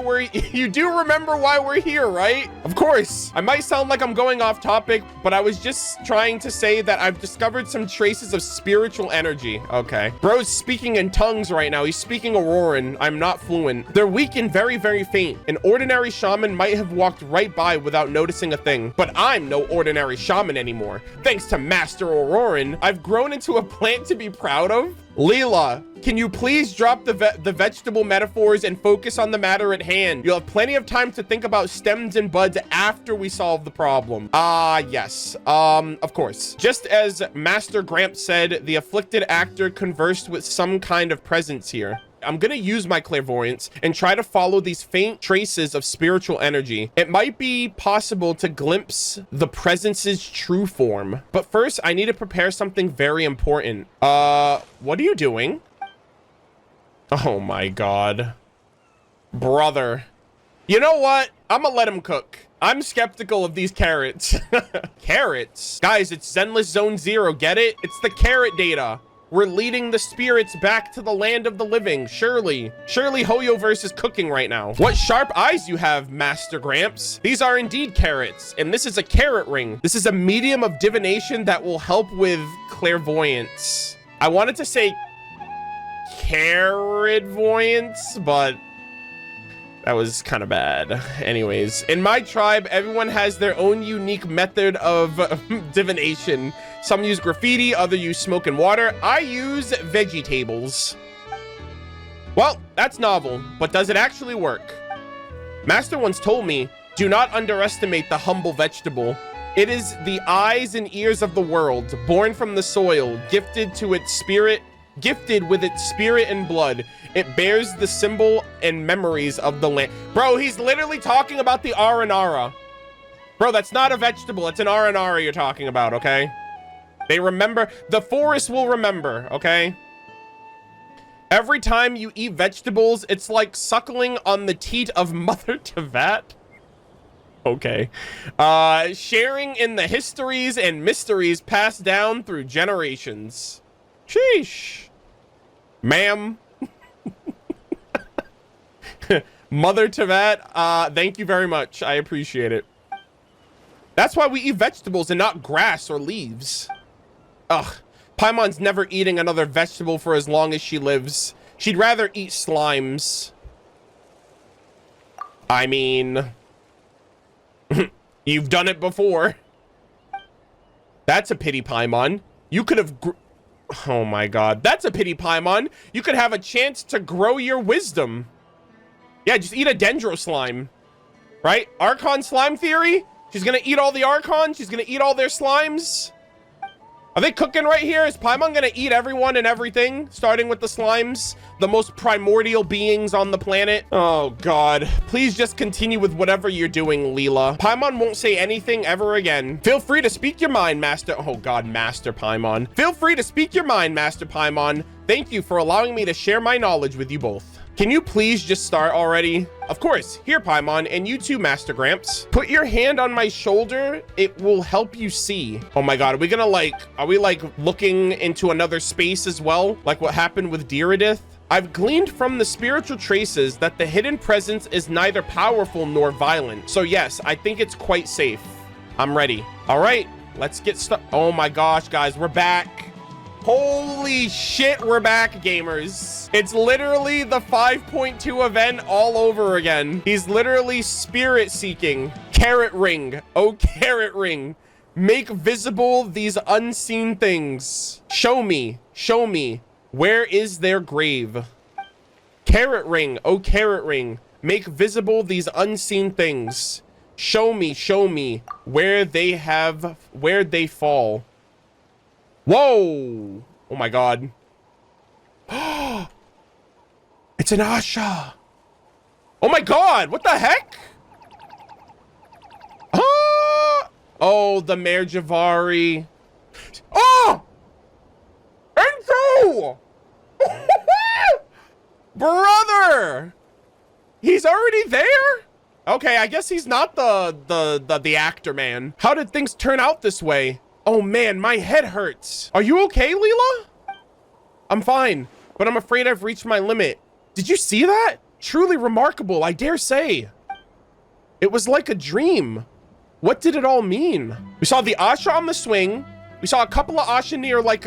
you do remember why we're here, right? Of course. I might sound like I'm going off topic, but I was just trying to say that I've discovered some traces of spiritual energy. Okay. Bro's speaking in tongues right now. He's speaking Auroran. I'm not fluent. They're weak and very, very faint. An ordinary shaman might have walked right by without noticing a thing, but I'm no ordinary shaman anymore. Thanks to Master Auroran, I've grown into a plant to be proud of. Leela, can you please drop the vegetable metaphors and focus on the matter at hand? You'll have plenty of time to think about stems and buds after we solve the problem. Yes. Of course. Just as Master Gramps said, the afflicted actor conversed with some kind of presence here. I'm gonna use my clairvoyance and try to follow these faint traces of spiritual energy. It might be possible to glimpse the presence's true form. But first, I need to prepare something very important. What are you doing? Oh my god. Brother. You know what? I'm gonna let him cook. I'm skeptical of these carrots. Carrots? Guys, it's Zenless Zone 0, get it? It's the carrot data. We're leading the spirits back to the land of the living. Surely Hoyoverse is cooking right now. What sharp eyes you have, Master Gramps. These are indeed carrots, and this is a carrot ring. This is a medium of divination that will help with clairvoyance. I wanted to say carrotvoyance, but that was kind of bad. Anyways, in my tribe, everyone has their own unique method of divination. Some use graffiti, others use smoke and water. I use veggie tables. Well, that's novel, but does it actually work? Master once told me, do not underestimate the humble vegetable. It is the eyes and ears of the world, born from the soil, gifted with its spirit and blood. It bears the symbol and memories of the land. Bro, he's literally talking about the Aranara. Bro, that's not a vegetable. It's an Aranara you're talking about, okay? They remember. The forest will remember, okay? Every time you eat vegetables, it's like suckling on the teat of Mother Tevat. Okay. Sharing in the histories and mysteries passed down through generations. Sheesh. Ma'am. Mother Tevat, thank you very much. I appreciate it. That's why we eat vegetables and not grass or leaves. Ugh. Paimon's never eating another vegetable for as long as she lives. She'd rather eat slimes. I mean, you've done it before. That's a pity, Paimon. You could have... Oh my god. That's a pity, Paimon. You could have a chance to grow your wisdom. Yeah, just eat a Dendro slime. Right? Archon slime theory? She's gonna eat all the Archons. She's gonna eat all their slimes. Are they cooking right here? Is Paimon gonna eat everyone and everything? Starting with the slimes? The most primordial beings on the planet? Oh god. Please just continue with whatever you're doing, Leela. Paimon won't say anything ever again. Feel free to speak your mind, Master... Oh god, Master Paimon. Feel free to speak your mind, Master Paimon. Thank you for allowing me to share my knowledge with you both. Can you please just start already? Of course. Here, Paimon, and you too, Master Gramps. Put your hand on my shoulder. It will help you see. Oh my god, are we looking into another space as well? Like what happened with Diridith? I've gleaned from the spiritual traces that the hidden presence is neither powerful nor violent. So yes, I think it's quite safe. I'm ready. All right, let's get started. Oh my gosh, guys, we're back. Holy shit, we're back, gamers. It's literally the 5.2 event all over again. He's literally spirit seeking. Carrot ring. Oh, carrot ring. Make visible these unseen things. Show me. Show me. Where is their grave? Carrot ring. Oh, carrot ring. Make visible these unseen things. Show me where they fall. Whoa! Oh my god. It's an Asha! Oh my god! What the heck? Oh, the Mare Jivari. Oh! Enjo! Brother! He's already there? Okay, I guess he's not the actor man. How did things turn out this way? Oh man, my head hurts. Are you okay, Leela? I'm fine, but I'm afraid I've reached my limit. Did you see that? Truly remarkable, I dare say. It was like a dream. What did it all mean? We saw the Asha on the swing. We saw a couple of Asha near like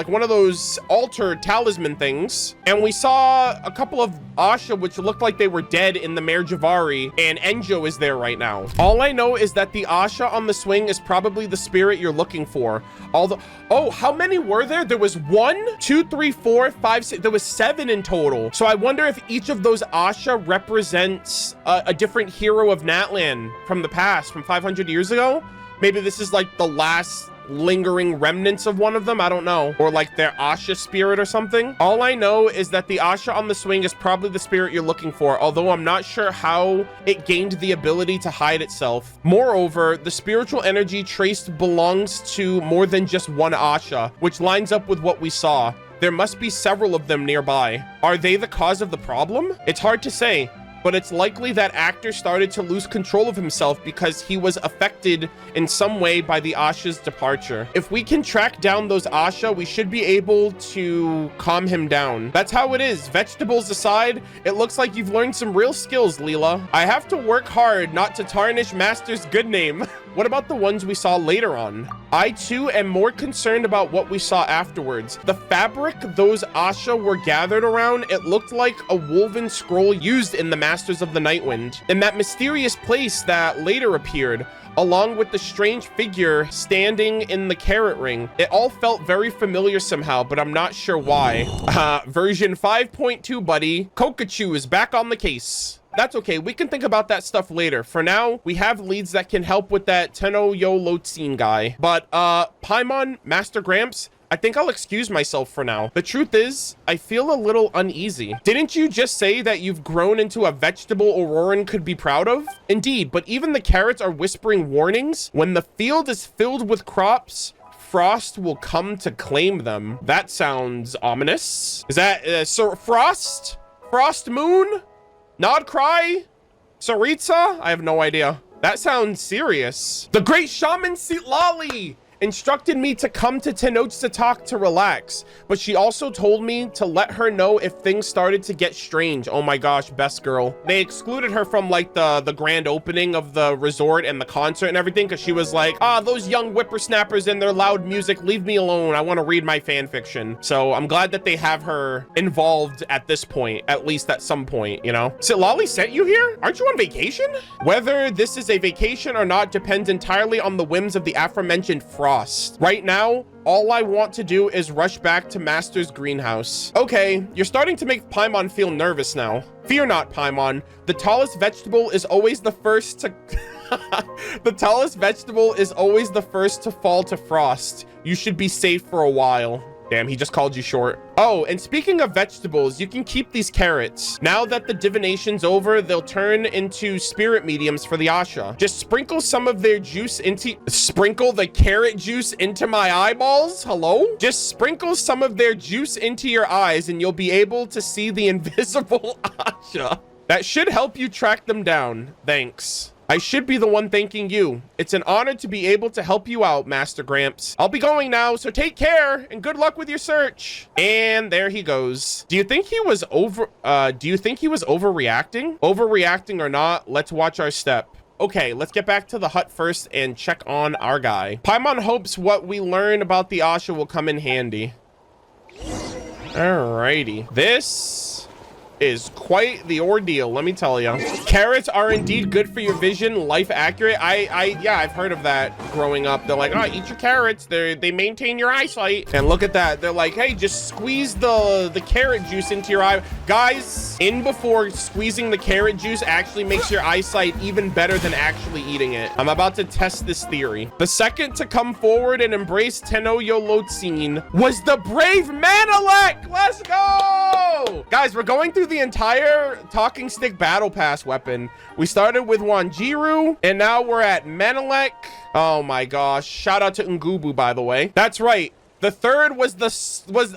one of those altar talisman things. And we saw a couple of Asha which looked like they were dead in the Mare Jivari, and Enjo is there right now. All I know is that the Asha on the swing is probably the spirit you're looking for. Oh, how many were there? There was 1, 2, 3, 4, 5, 6. There was 7 in total. So I wonder if each of those Asha represents a different hero of Natlan from the past, from 500 years ago. Maybe this is like the last lingering remnants of one of them. I don't know. Or like their Asha spirit or something. All I know is that the Asha on the swing is probably the spirit you're looking for, although I'm not sure how it gained the ability to hide itself. Moreover, the spiritual energy traced belongs to more than just one Asha, which lines up with what we saw. There must be several of them nearby. Are they the cause of the problem? It's hard to say, but it's likely that actor started to lose control of himself because he was affected in some way by the Asha's departure. If we can track down those Asha, we should be able to calm him down. That's how it is. Vegetables aside, it looks like you've learned some real skills, Leela. I have to work hard not to tarnish Master's good name. What about the ones we saw later on? I too am more concerned about what we saw afterwards. The fabric those Asha were gathered around, it looked like a woven scroll used in the Masters of the Nightwind. In that mysterious place that later appeared, along with the strange figure standing in the carrot ring. It all felt very familiar somehow, but I'm not sure why. Version 5.2, buddy. Kokachu is back on the case. That's okay, we can think about that stuff later. For now, we have leads that can help with that Tenochtzitoc guy. But, Paimon, Master Gramps, I think I'll excuse myself for now. The truth is, I feel a little uneasy. Didn't you just say that you've grown into a vegetable Auroran could be proud of? Indeed, but even the carrots are whispering warnings. When the field is filled with crops, Frost will come to claim them. That sounds ominous. Is that, so Frost? Frost Moon? Nod Cry? Saritsa? I have no idea. That sounds serious. The great shaman Citlali instructed me to come to Tenochtzitoc to relax, but she also told me to let her know if things started to get strange. Oh my gosh, best girl. They excluded her from like the grand opening of the resort and the concert and everything because she was like, those young whippersnappers and their loud music, leave me alone. I want to read my fan fiction. So I'm glad that they have her involved at this point, at least at some point, you know? Citlali sent you here? Aren't you on vacation? Whether this is a vacation or not depends entirely on the whims of the aforementioned Frost. Right now, all I want to do is rush back to Master's greenhouse. Okay, you're starting to make Paimon feel nervous now. Fear not, Paimon. The tallest vegetable is always the first to... The tallest vegetable is always the first to fall to frost. You should be safe for a while. Damn, he just called you short. Oh, and speaking of vegetables, you can keep these carrots. Now that the divination's over, they'll turn into spirit mediums for the Asha. Just sprinkle some of their juice into... Sprinkle the carrot juice into my eyeballs? Hello? Just sprinkle some of their juice into your eyes and you'll be able to see the invisible Asha. That should help you track them down. Thanks. I should be the one thanking you. It's an honor to be able to help you out, Master Gramps. I'll be going now, so take care and good luck with your search. And there he goes. Do you think he was overreacting? Overreacting or not, let's watch our step. Okay, let's get back to the hut first and check on our guy. Paimon hopes what we learn about the Asha will come in handy. Alrighty. This is quite the ordeal, let me tell you. Carrots are indeed good for your vision, life accurate. Yeah, I've heard of that growing up. They're like, eat your carrots. They maintain your eyesight. And look at that. They're like, hey, just squeeze the carrot juice into your eye. Guys, in before squeezing the carrot juice actually makes your eyesight even better than actually eating it. I'm about to test this theory. The second to come forward and embrace Tenochtzitoc was the brave Manalek. Let's go! Guys, we're going through the entire talking stick battle pass weapon. We started with Wanjiru and now we're at Manalek. Oh my gosh, shout out to Ngubu, by the way. That's right, the third was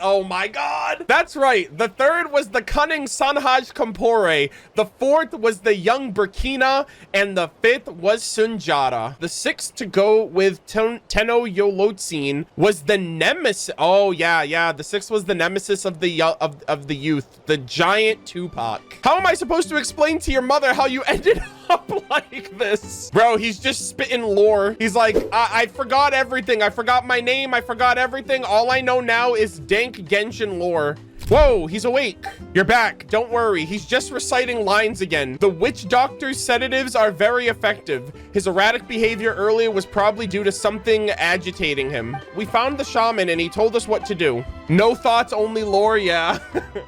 oh my god, that's right, the third was the cunning Sanhaj Kampore, the fourth was the young Burkina, and the fifth was Sunjata. The sixth to go with Tenochtzitoc was the nemesis. Oh yeah, the sixth was the nemesis of the youth, the giant Tupac. How am I supposed to explain to your mother how you ended up like this? Bro, he's just spitting lore. He's like, I forgot everything. I forgot my name. I forgot everything. All I know now is dank Genshin lore. Whoa, he's awake. You're back. Don't worry. He's just reciting lines again. The witch doctor's sedatives are very effective. His erratic behavior earlier was probably due to something agitating him. We found the shaman and he told us what to do. No thoughts, only lore, yeah.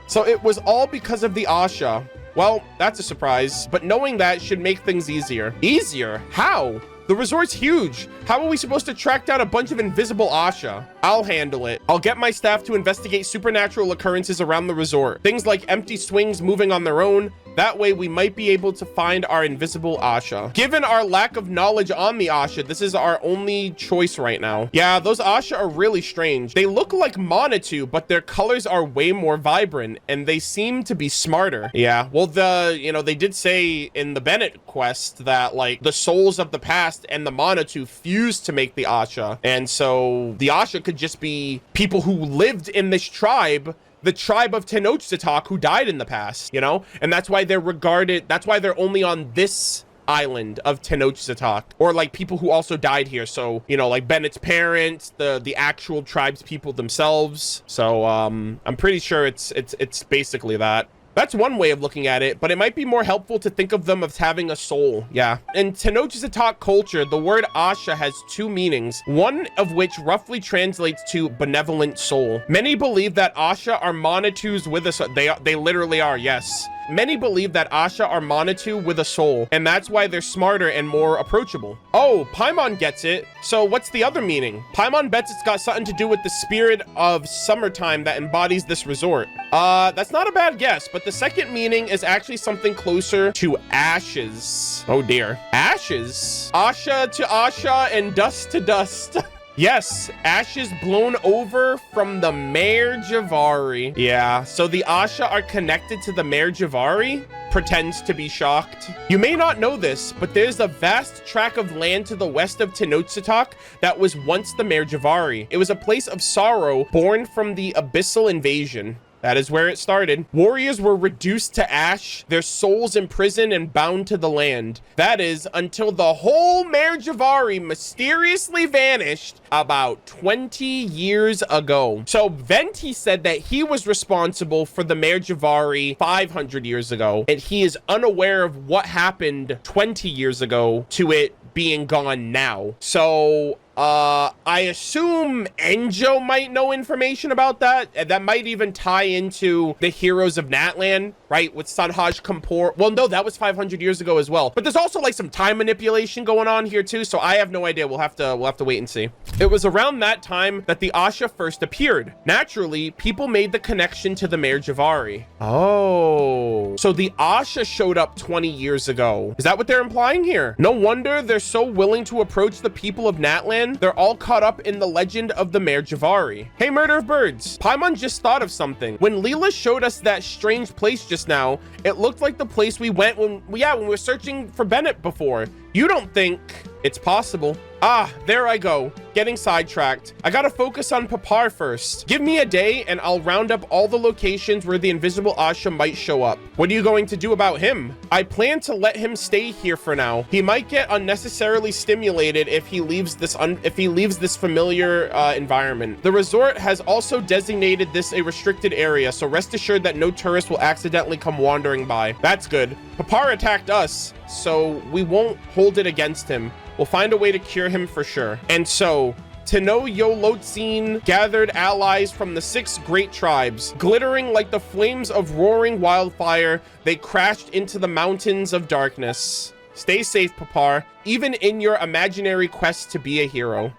So it was all because of the Asha. Well, that's a surprise, but knowing that should make things easier. Easier? How? The resort's huge. How are we supposed to track down a bunch of invisible Asha? I'll handle it. I'll get my staff to investigate supernatural occurrences around the resort. Things like empty swings moving on their own. That way we might be able to find our invisible Asha. Given our lack of knowledge on the Asha, this is our only choice right now. Yeah, those Asha are really strange. They look like Monitu, but their colors are way more vibrant and they seem to be smarter. Yeah, well, they did say in the Bennett quest that like the souls of the past and the Monitu fused to make the Asha. And so the Asha could just be people who lived in this tribe, the tribe of Tenochtzitoc, who died in the past, you know? And that's why they're regarded, that's why they're only on this island of Tenochtzitoc, or like people who also died here. So, you know, like Bennett's parents, the actual tribes people themselves. So I'm pretty sure it's basically that. That's one way of looking at it, but it might be more helpful to think of them as having a soul. Yeah. In Tenochtzitoc culture, the word Asha has two meanings, one of which roughly translates to benevolent soul. Many believe that Asha are Monitu's with us. They literally are, yes. Many believe that Asha are Monitu with a soul, and that's why they're smarter and more approachable. Oh, Paimon gets it. So what's the other meaning? Paimon bets it's got something to do with the spirit of summertime that embodies this resort. That's not a bad guess, but the second meaning is actually something closer to ashes. Oh dear. Ashes? Asha to Asha and dust to dust. Yes, ashes blown over from the Mare Jivari. Yeah, so the Asha are connected to the Mare Jivari? pretends to be shocked. You may not know this, but there's a vast tract of land to the west of Tenochtzitoc that was once the Mare Jivari. It was a place of sorrow born from the abyssal invasion. That is where it started. Warriors were reduced to ash, their souls imprisoned and bound to the land. That is until the whole Mare Jivari mysteriously vanished about 20 years ago. So Venti said that he was responsible for the Mare Jivari 500 years ago, and he is unaware of what happened 20 years ago to it being gone now. So I assume Enjo might know information about that, and that might even tie into the Heroes of Natlan, right? With Sanhaj Kapoor. Well, no, that was 500 years ago as well. But there's also like some time manipulation going on here too, so I have no idea. We'll have to wait and see. It was around that time that the Asha first appeared. Naturally, people made the connection to the Mare Jivari. Oh, so the Asha showed up 20 years ago. Is that what they're implying here? No wonder they're so willing to approach the people of Natlan. They're all caught up in the legend of the Mare Jivari. Hey, Murder of Birds. Paimon just thought of something. When Leela showed us that strange place just now, it looked like the place we went when we were searching for Bennett before. You don't think it's possible? Ah, there I go, getting sidetracked. I gotta focus on Papar first. Give me a day and I'll round up all the locations where the invisible Asha might show up. What are you going to do about him? I plan to let him stay here for now. He might get unnecessarily stimulated if he leaves this familiar environment. The resort has also designated this a restricted area, so rest assured that no tourist will accidentally come wandering by. That's good. Papar attacked us, so we won't hold it against him. We'll find a way to cure him for sure. And so, Tenochtzitoc gathered allies from the 6 great tribes. Glittering like the flames of roaring wildfire, they crashed into the mountains of darkness. Stay safe, Papar, even in your imaginary quest to be a hero.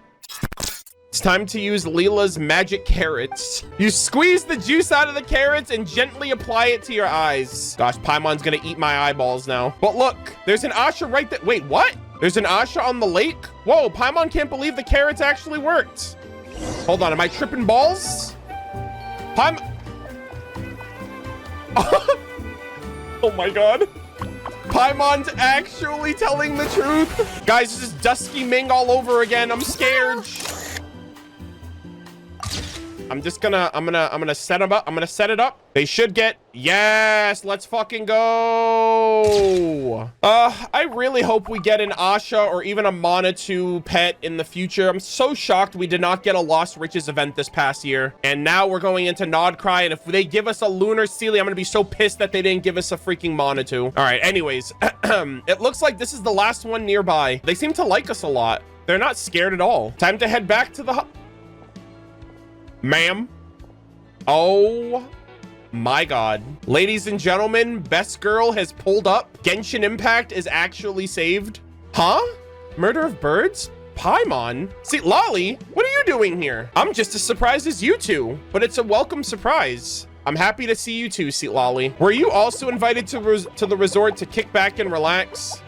It's time to use Leela's magic carrots. You squeeze the juice out of the carrots and gently apply it to your eyes. Gosh, Paimon's gonna eat my eyeballs now. But look, there's an Asha right there. Wait, what? There's an Asha on the lake? Whoa, Paimon can't believe the carrots actually worked. Hold on, am I tripping balls? Oh my god. Paimon's actually telling the truth. Guys, this is Dusky Ming all over again. I'm scared. I'm gonna set them up. I'm gonna set it up. They should get, yes, let's fucking go. I really hope we get an Asha or even a Mana 2 pet in the future. I'm so shocked we did not get a Lost Riches event this past year. And now we're going into Nodcry, and if they give us a Lunar Sealy, I'm gonna be so pissed that they didn't give us a freaking Mana 2. All right, anyways, it looks like this is the last one nearby. They seem to like us a lot. They're not scared at all. Time to head back to the Ma'am. Oh my god. Ladies and gentlemen, Best Girl has pulled up. Genshin Impact is actually saved. Huh? Murder of Birds? Paimon? Citlali? What are you doing here? I'm just as surprised as you two, but it's a welcome surprise. I'm happy to see you two, Citlali. Were you also invited to the resort to kick back and relax?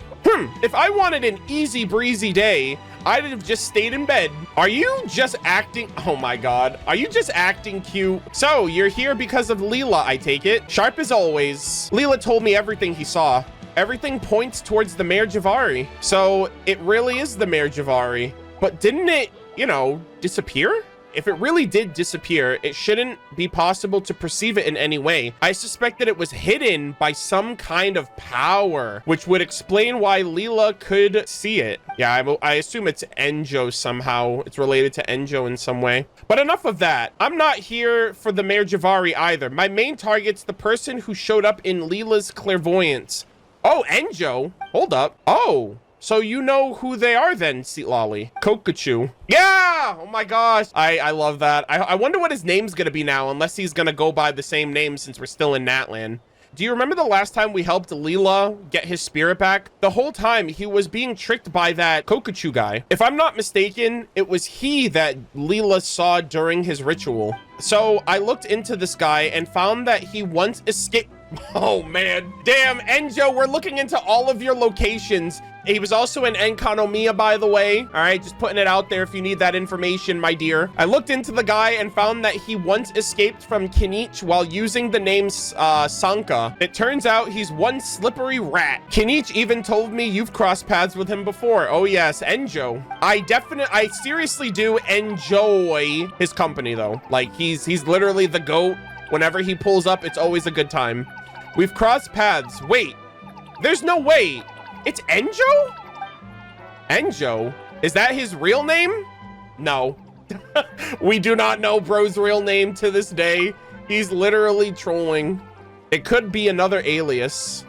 If I wanted an easy breezy day, I'd have just stayed in bed. Are you just acting? Oh my god. Are you just acting cute? So, you're here because of Leela, I take it. Sharp as always. Leela told me everything he saw. Everything points towards the Mare Jivari. So, it really is the Mare Jivari. But didn't it, you know, disappear? If it really did disappear, it shouldn't be possible to perceive it in any way. I suspect that it was hidden by some kind of power, which would explain why Leela could see it. Yeah, I assume it's Enjo somehow. It's related to Enjo in some way. But enough of that. I'm not here for the Mare Jivari either. My main target's the person who showed up in Leela's clairvoyance. Oh, Enjo? Hold up. Oh. So you know who they are then, Citlali. Kokuchu. Yeah! Oh my gosh. I love that. I wonder what his name's gonna be now, unless he's gonna go by the same name since we're still in Natlan. Do you remember the last time we helped Leela get his spirit back? The whole time he was being tricked by that Kokuchu guy. If I'm not mistaken, it was he that Leela saw during his ritual. So I looked into this guy and found that he once escaped. Oh man, damn, Enjo, we're looking into all of your locations. He was also in Enkanomiya, by the way. All right, just putting it out there if you need that information, my dear. I looked into the guy and found that he once escaped from Kinich while using the name Sanka. It turns out he's one slippery rat. Kinich even told me you've crossed paths with him before. Oh yes, Enjo. I seriously do enjoy his company though. Like he's literally the GOAT. Whenever he pulls up, it's always a good time. We've crossed paths. Wait, there's no way. It's Enjo? Enjo? Is that his real name? No. We do not know bro's real name to this day. He's literally trolling. It could be another alias.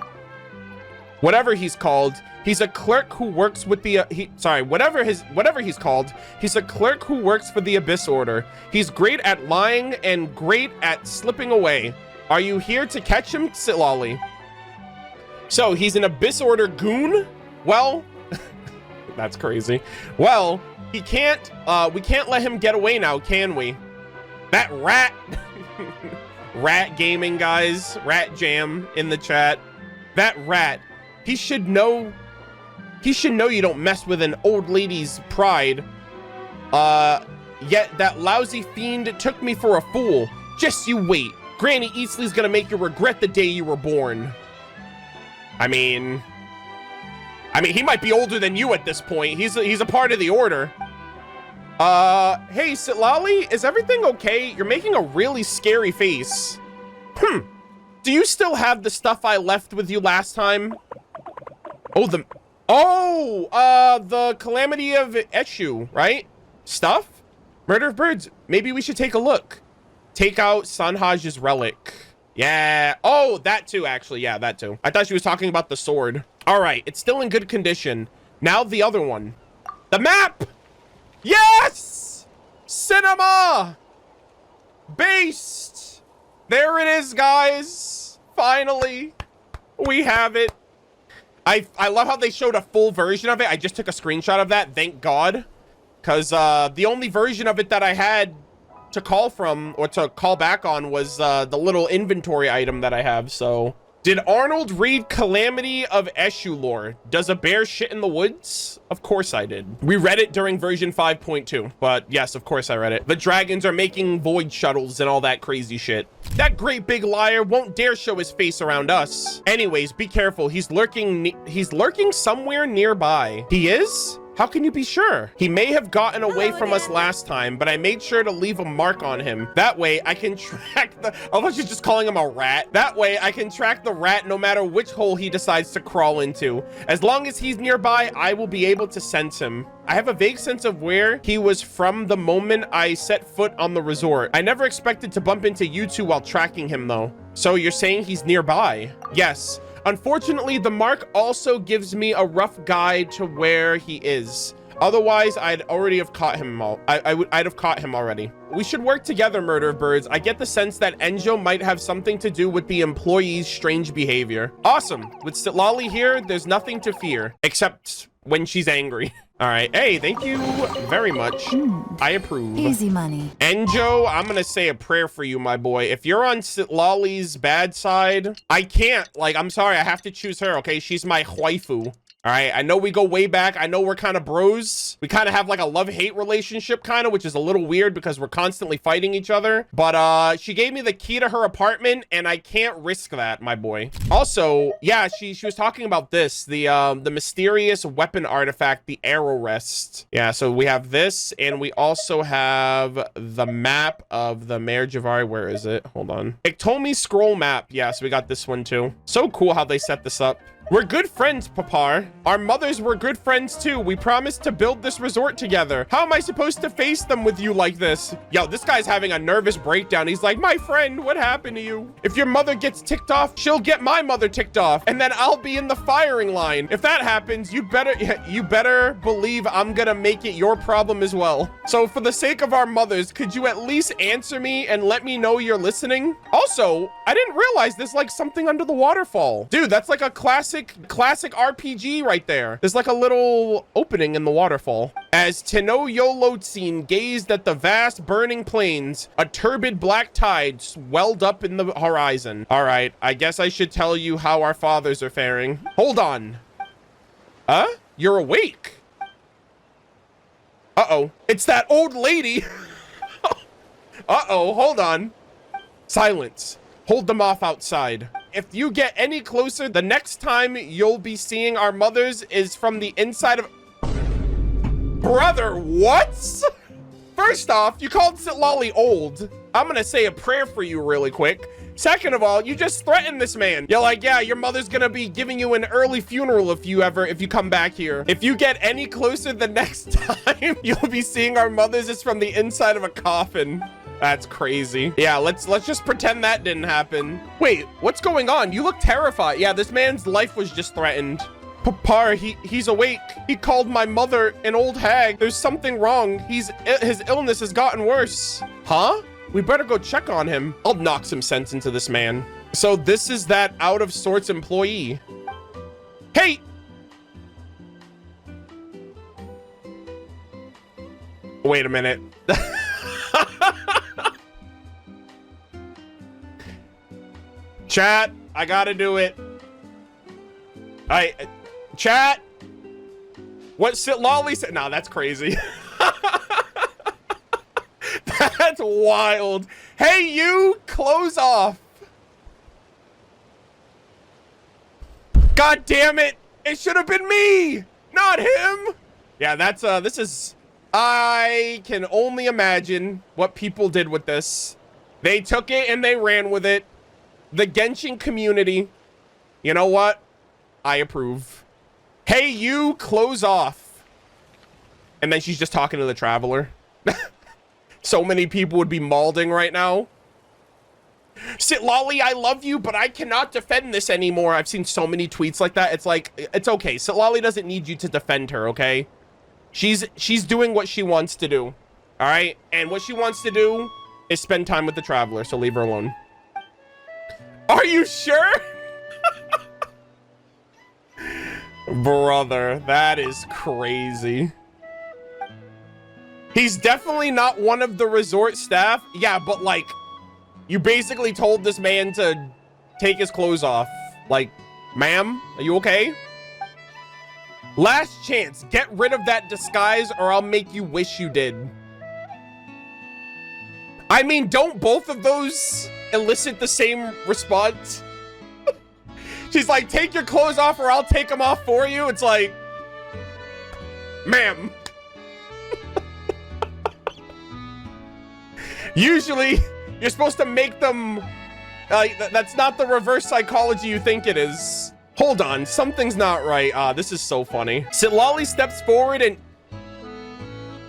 Whatever he's called, he's a clerk who works with the whatever he's called, he's a clerk who works for the Abyss Order. He's great at lying and great at slipping away. Are you here to catch him, Citlali? So he's an Abyss Order goon? Well, that's crazy. Well, we can't let him get away now, can we? That rat. Rat gaming, guys. Rat jam in the chat. That rat. He should know you don't mess with an old lady's pride. Yet that lousy fiend took me for a fool. Just you wait. Granny Eastleigh's gonna make you regret the day you were born. I mean, he might be older than you at this point. He's a part of the order. Hey, Citlali, is everything okay? You're making a really scary face. Do you still have the stuff I left with you last time? The Calamity of Eshu, right? Stuff? Murder of Birds. Maybe we should take a look. Take out Sanhaj's relic. Yeah. Oh, that too, actually. Yeah, that too. I thought she was talking about the sword. All right. It's still in good condition. Now the other one. The map! Yes! Cinema! Based! There it is, guys. Finally. We have it. I love how they showed a full version of it. I just took a screenshot of that. Thank God. Because the only version of it that I had to call from or to call back on was the little inventory item that I have. So did Arnold read Calamity of Eshu lore? Does a bear shit in the woods? Of course I did. We read it during version 5.2, but yes, of course I read it. The dragons are making void shuttles and all that crazy shit. That great big liar won't dare show his face around us. Anyways, be careful. He's lurking somewhere nearby. He is? How can you be sure? He may have gotten away from us last time, but I made sure to leave a mark on him. That way I can track the... I was just calling him a rat. That way I can track the rat no matter which hole he decides to crawl into. As long as he's nearby, I will be able to sense him. I have a vague sense of where he was from the moment I set foot on the resort. I never expected to bump into you two while tracking him though. So you're saying he's nearby? Yes. Unfortunately, the mark also gives me a rough guide to where he is. Otherwise, I'd already have caught him. I'd have caught him already. We should work together, Murder of Birds. I get the sense that Enjo might have something to do with the employee's strange behavior. Awesome. With Citlali here, there's nothing to fear, except when she's angry. All right. Hey, thank you very much. I approve. Easy money. Enjo, I'm going to say a prayer for you, my boy. If you're on Citlali's bad side, I can't. Like, I'm sorry. I have to choose her, okay? She's my waifu. All right, I know we go way back. I know we're kind of bros. We kind of have like a love-hate relationship kind of, which is a little weird because we're constantly fighting each other. But she gave me the key to her apartment and I can't risk that, my boy. Also, yeah, she was talking about this, the mysterious weapon artifact, the arrow rest. Yeah, so we have this and we also have the map of the Mare Jivari. Where is it? Hold on. Iktomi scroll map. Yeah, so we got this one too. So cool how they set this up. We're good friends, Papar. Our mothers were good friends too. We promised to build this resort together. How am I supposed to face them with you like this? Yo, this guy's having a nervous breakdown. He's like, my friend, what happened to you? If your mother gets ticked off, she'll get my mother ticked off. And then I'll be in the firing line. If that happens, you better believe I'm gonna make it your problem as well. So for the sake of our mothers, could you at least answer me and let me know you're listening? Also, I didn't realize there's like something under the waterfall. Dude, that's like a classic RPG right there. There's like a little opening in the waterfall. As Tenochtzitoc gazed at the vast burning plains, a turbid black tide swelled up in the horizon. All right, I guess I should tell you how our fathers are faring. Hold on. Huh? You're awake. Uh-oh. It's that old lady. Uh-oh, hold on. Silence. Hold them off outside. If you get any closer, the next time you'll be seeing our mothers is from the inside of... Brother, what? First off, you called Citlali old. I'm gonna say a prayer for you really quick. Second of all, you just threatened this man. You're like, yeah, your mother's gonna be giving you an early funeral if you come back here. If you get any closer the next time, you'll be seeing our mothers is from the inside of a coffin. That's crazy. Yeah, let's just pretend that didn't happen. Wait, what's going on? You look terrified. Yeah, this man's life was just threatened. Papa, he's awake. He called my mother an old hag. There's something wrong. His illness has gotten worse. Huh? We better go check on him. I'll knock some sense into this man. So this is that out of sorts employee. Hey! Wait a minute. Chat, I gotta do it. Chat, what Citlali said? Nah, that's crazy. That's wild. Hey, you, close off. God damn it. It should have been me, not him. Yeah, that's, this is, I can only imagine what people did with this. They took it and they ran with it. The Genshin community, you know what? I approve. Hey, you, close off. And then she's just talking to the traveler. So many people would be mauling right now. Citlali, I love you, but I cannot defend this anymore. I've seen so many tweets like that. It's like, it's okay. Citlali doesn't need you to defend her, okay? She's doing what she wants to do. All right? And what she wants to do is spend time with the traveler, so leave her alone. Are you sure? Brother, that is crazy. He's definitely not one of the resort staff. Yeah, but like, you basically told this man to take his clothes off. Like, ma'am, are you okay? Last chance, get rid of that disguise or I'll make you wish you did. I mean, don't both of those elicit the same response? She's like, take your clothes off or I'll take them off for you. It's like, ma'am. Usually, you're supposed to make them, that's not the reverse psychology you think it is. Hold on, something's not right. This is so funny. Citlali steps forward and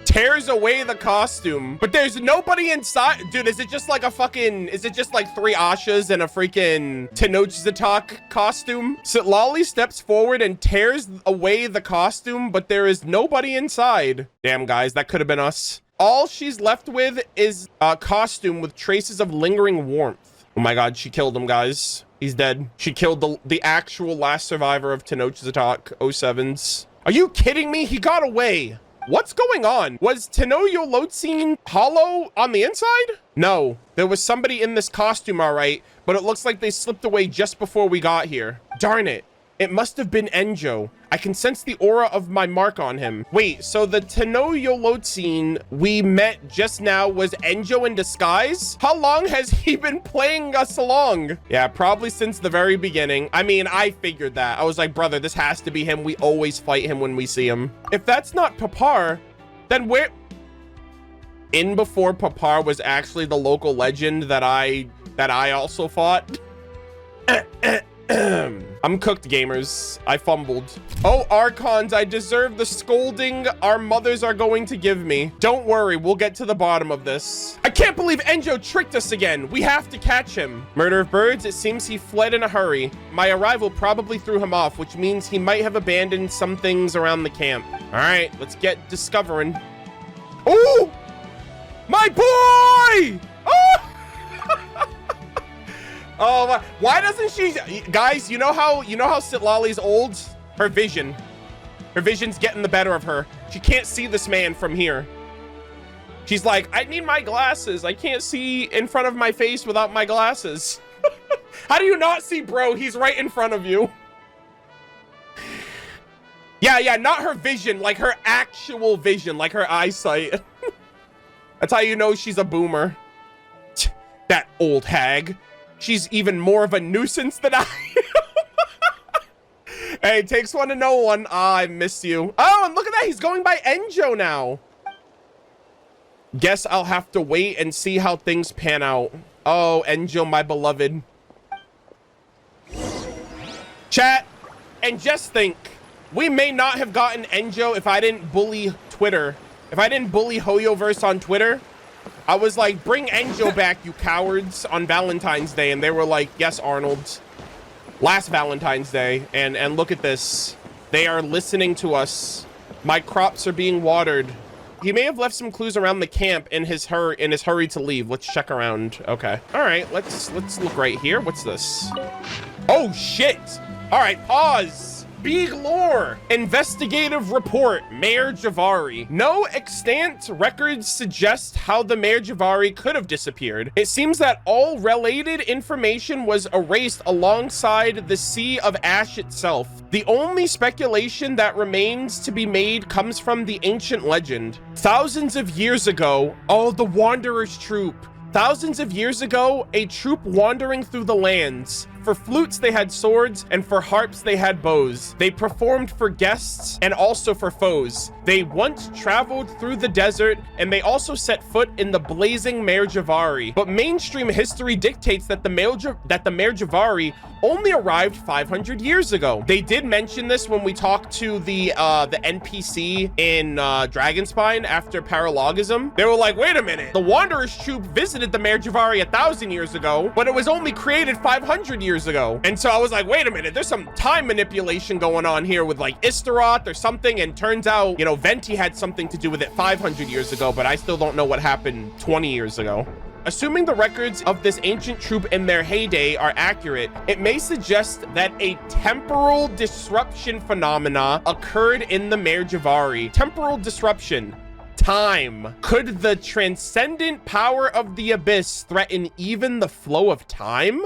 tears away the costume, but there's nobody inside. Dude, is it just like a fucking, is it just like 3 Ashas and a freaking Tenochtzitoc costume? Citlali steps forward and tears away the costume, but there is nobody inside. Damn, guys, that could have been us. All she's left with is a costume with traces of lingering warmth. Oh my god, she killed him, guys. He's dead. She killed the actual last survivor of Tenochtzitoc 07s. Are you kidding me? He got away. What's going on? Was Tenochtzitoc hollow on the inside? No, there was somebody in this costume, all right, but it looks like they slipped away just before we got here. Darn it. It must have been Enjo. I can sense the aura of my mark on him. Wait, so the Tenochtzitoc we met just now was Enjo in disguise? How long has he been playing us along? Yeah, probably since the very beginning. I mean, I figured that. I was like, brother, this has to be him. We always fight him when we see him. If that's not Papar, then where... In Before Papar was actually the local legend that I also fought. I'm cooked, gamers. I fumbled. Oh, Archons, I deserve the scolding our mothers are going to give me. Don't worry, we'll get to the bottom of this. I can't believe Enjo tricked us again. We have to catch him. Murder-of-Birds, it seems he fled in a hurry. My arrival probably threw him off, which means he might have abandoned some things around the camp. All right, let's get discovering. Oh, my boy! Oh! Oh, why doesn't she, guys, you know how Citlali's old? Her vision's getting the better of her. She can't see this man from here. She's like, I need my glasses. I can't see in front of my face without my glasses. How do you not see, bro? He's right in front of you. Yeah, not her vision, like her actual vision, like her eyesight. That's how you know she's a boomer. That old hag. She's even more of a nuisance than I am. Hey, it takes one to know one. Ah, I miss you. Oh, and look at that. He's going by Enjo now. Guess I'll have to wait and see how things pan out. Oh, Enjo, my beloved. Chat, and just think, we may not have gotten Enjo if I didn't bully Twitter. If I didn't bully Hoyoverse on Twitter. I was like, bring Enjo back, you cowards, on Valentine's Day. And they were like, yes, Arnold. Last Valentine's Day. And look at this. They are listening to us. My crops are being watered. He may have left some clues around the camp in his hurry to leave. Let's check around. Okay. All right, let's look right here. What's this? Oh, shit. All right, pause. Big lore. Investigative report, Mare Jivari. No extant records suggest how the Mare Jivari could have disappeared. It seems that all related information was erased alongside the Sea of Ash itself. The only speculation that remains to be made comes from the ancient legend. Thousands of years ago, the Wanderer's troop. Thousands of years ago, a troop wandering through the lands. For flutes, they had swords, and for harps, they had bows. They performed for guests and also for foes. They once traveled through the desert, and they also set foot in the blazing Mare Jivari. But mainstream history dictates that the Mare Jivari only arrived 500 years ago. They did mention this when we talked to the NPC in Dragonspine after paralogism. They were like, wait a minute, the Wanderer's troop visited the Mare Jivari 1,000 years ago, but it was only created 500 years ago. And so I was like, wait a minute, there's some time manipulation going on here with like Istaroth or something. And turns out, you know, Venti had something to do with it 500 years ago, but I still don't know what happened 20 years ago. Assuming the records of this ancient troop in their heyday are accurate, it may suggest that a temporal disruption phenomena occurred in the Mare Jivari. Temporal disruption. Time. Could the transcendent power of the abyss threaten even the flow of time?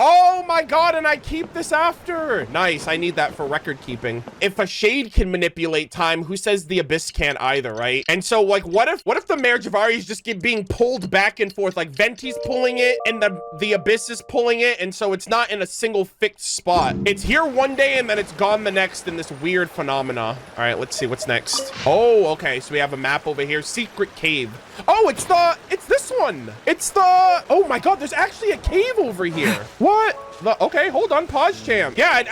Oh my god, and I keep this after. Nice, I need that for record keeping. If a shade can manipulate time, who says the abyss can't either, right? And so, like, what if the Mare Jivari is just being pulled back and forth? Like, Venti's pulling it, and the abyss is pulling it, and so it's not in a single fixed spot. It's here one day, and then it's gone the next in this weird phenomena. All right, let's see what's next. Oh, okay, so we have a map over here. Secret cave. Oh, it's this one. It's the, oh my god, there's actually a cave over here. What? Okay, hold on, pause champ. Yeah,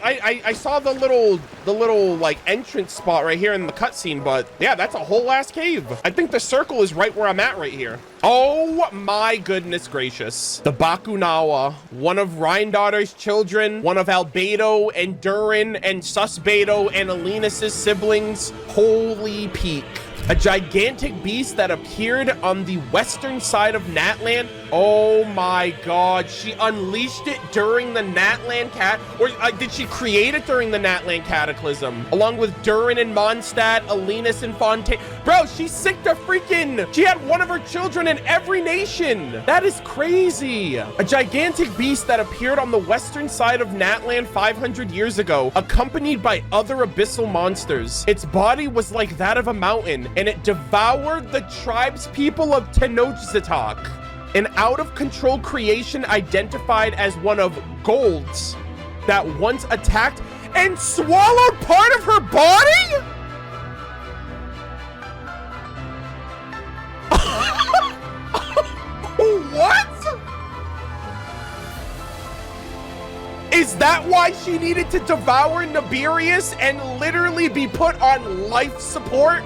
I saw the little like entrance spot right here in the cutscene, but yeah, that's a whole ass cave. I think the circle is right where I'm at right here. Oh my goodness gracious. The Bakunawa, one of Rhindaughter's children, one of Albedo and Durin and Susbedo and Alenus' siblings. Holy peak. A gigantic beast that appeared on the western side of Natlan. Oh my god, she unleashed it during the Natlan did she create it during the Natlan Cataclysm? Along with Durin and Mondstadt, Alenus and Fontaine. Bro, she sick to freaking, she had one of her children in every nation. That is crazy. A gigantic beast that appeared on the western side of Natlan 500 years ago, accompanied by other abyssal monsters. Its body was like that of a mountain, and it devoured the tribespeople of Tenochtzitoc, an out-of-control creation identified as one of Gold's that once attacked and swallowed part of her body? What? Is that why she needed to devour Nibirius and literally be put on life support?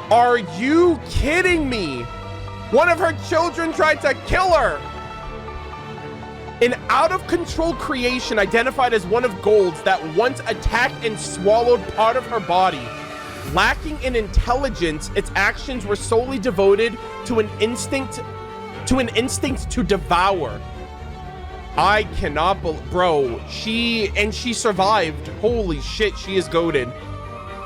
Are you kidding me? One of her children tried to kill her. An out-of-control creation identified as one of Gold's that once attacked and swallowed part of her body. Lacking in intelligence, its actions were solely devoted to an instinct to devour. I cannot believe, bro, she survived. Holy shit, she is goated.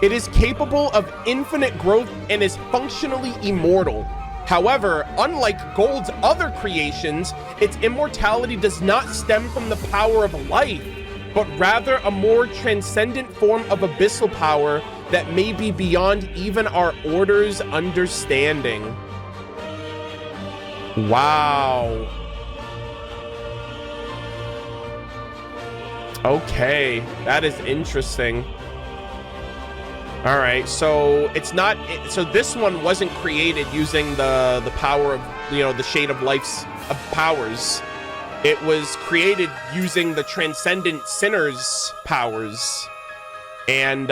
It is capable of infinite growth and is functionally immortal. However, unlike Gold's other creations, its immortality does not stem from the power of life. but rather a more transcendent form of abyssal power that may be beyond even our order's understanding. Wow. Okay, that is interesting. All right, so it's not, so this one wasn't created using the power of, you know, the Shade of Life's powers. It was created using the Transcendent Sinner's powers. And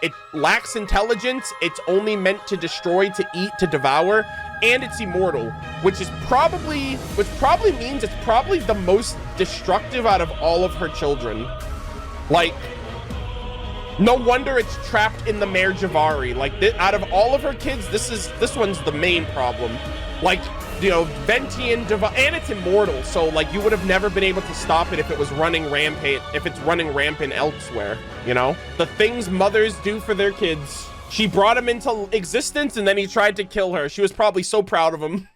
it lacks intelligence. It's only meant to destroy, to eat, to devour, and it's immortal, which probably means it's probably the most destructive out of all of her children. Like, no wonder it's trapped in the Mare Jivari. Like, out of all of her kids, this one's the main problem. Like, you know, Venti and it's immortal, so like you would have never been able to stop it if it was running rampant, if it's running rampant elsewhere, you know? The things mothers do for their kids. She brought him into existence and then he tried to kill her. She was probably so proud of him.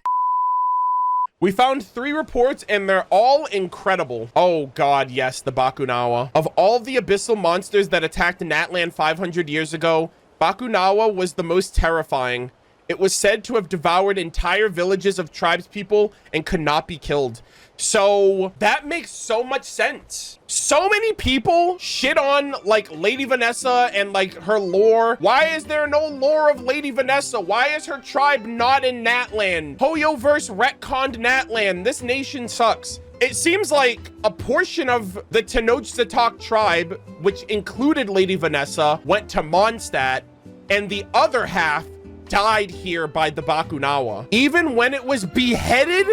We found 3 reports and they're all incredible. Oh god, yes, the Bakunawa. Of all the abyssal monsters that attacked Natlan 500 years ago, Bakunawa was the most terrifying. It was said to have devoured entire villages of tribespeople and could not be killed. So that makes so much sense. So many people shit on like Lady Vanessa and like her lore. Why is there no lore of Lady Vanessa? Why is her tribe not in Natlan? Hoyoverse retconned Natlan. This nation sucks. It seems like a portion of the Tenochtzitoc tribe, which included Lady Vanessa, went to Mondstadt, and the other half died here by the Bakunawa. Even when it was beheaded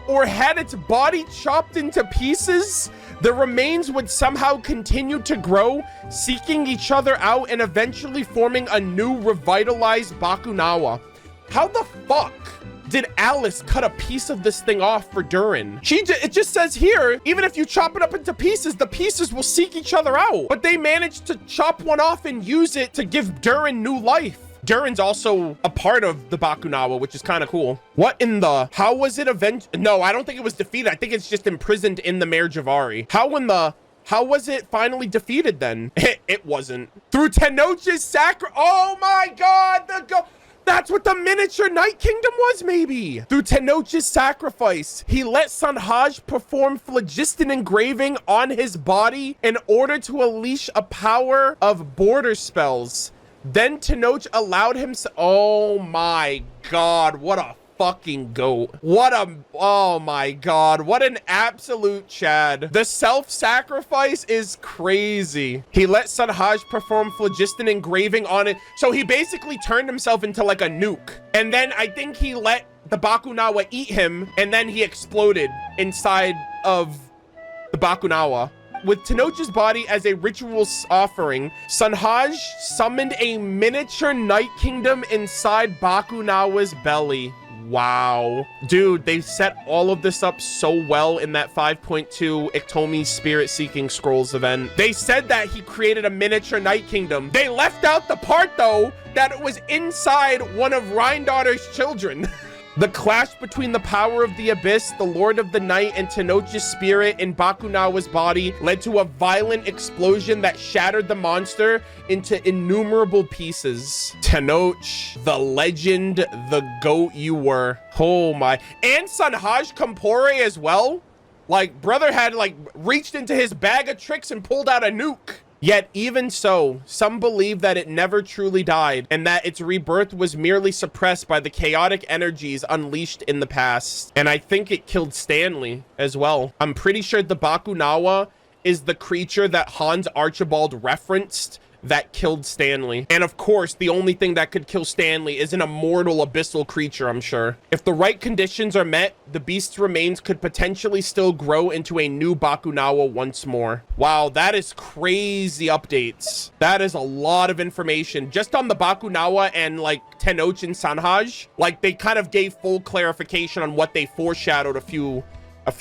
or had its body chopped into pieces, the remains would somehow continue to grow, seeking each other out and eventually forming a new revitalized Bakunawa. How the fuck did Alice cut a piece of this thing off for Durin? It just says here, even if you chop it up into pieces, the pieces will seek each other out. But they managed to chop one off and use it to give Durin new life. Durin's also a part of the Bakunawa, which is kind of cool. What in the, how was it no, I don't think it was defeated. I think it's just imprisoned in the Mare Jivari. How was it finally defeated then? It wasn't. Through Tenoch's oh my god, that's what the miniature Night Kingdom was, maybe. Through Tenoch's sacrifice, he let Sanhaj perform phlogiston engraving on his body in order to unleash a power of border spells. Then Tenoch allowed him, oh my god, what a fucking goat. Oh my god, what an absolute Chad. The self-sacrifice is crazy. He let Sanhaj perform phlogiston engraving on it. So he basically turned himself into like a nuke. And then I think he let the Bakunawa eat him and then he exploded inside of the Bakunawa. With Tenoch's body as a ritual offering, Sanhaj summoned a miniature Night Kingdom inside Bakunawa's belly. Wow. Dude, they set all of this up so well in that 5.2 Iktomi Spirit Seeking Scrolls event. They said that he created a miniature Night Kingdom. They left out the part, though, that it was inside one of Rhindaughter's children. The clash between the power of the Abyss, the Lord of the Night, and Tenoch's spirit in Bakunawa's body led to a violent explosion that shattered the monster into innumerable pieces. Tenoch, the legend, the goat you were. Oh my. And Sanhaj Kampore as well. Like, brother had like reached into his bag of tricks and pulled out a nuke. Yet even so, some believe that it never truly died and that its rebirth was merely suppressed by the chaotic energies unleashed in the past. And I think it killed Stanley as well. I'm pretty sure the Bakunawa is the creature that Hans Archibald referenced that killed Stanley. And of course, the only thing that could kill Stanley is an immortal abyssal creature, I'm sure. If the right conditions are met, the beast's remains could potentially still grow into a new Bakunawa once more. Wow, that is crazy updates. That is a lot of information. Just on the Bakunawa and like Tenoch and Sanhaj, like they kind of gave full clarification on what they foreshadowed a few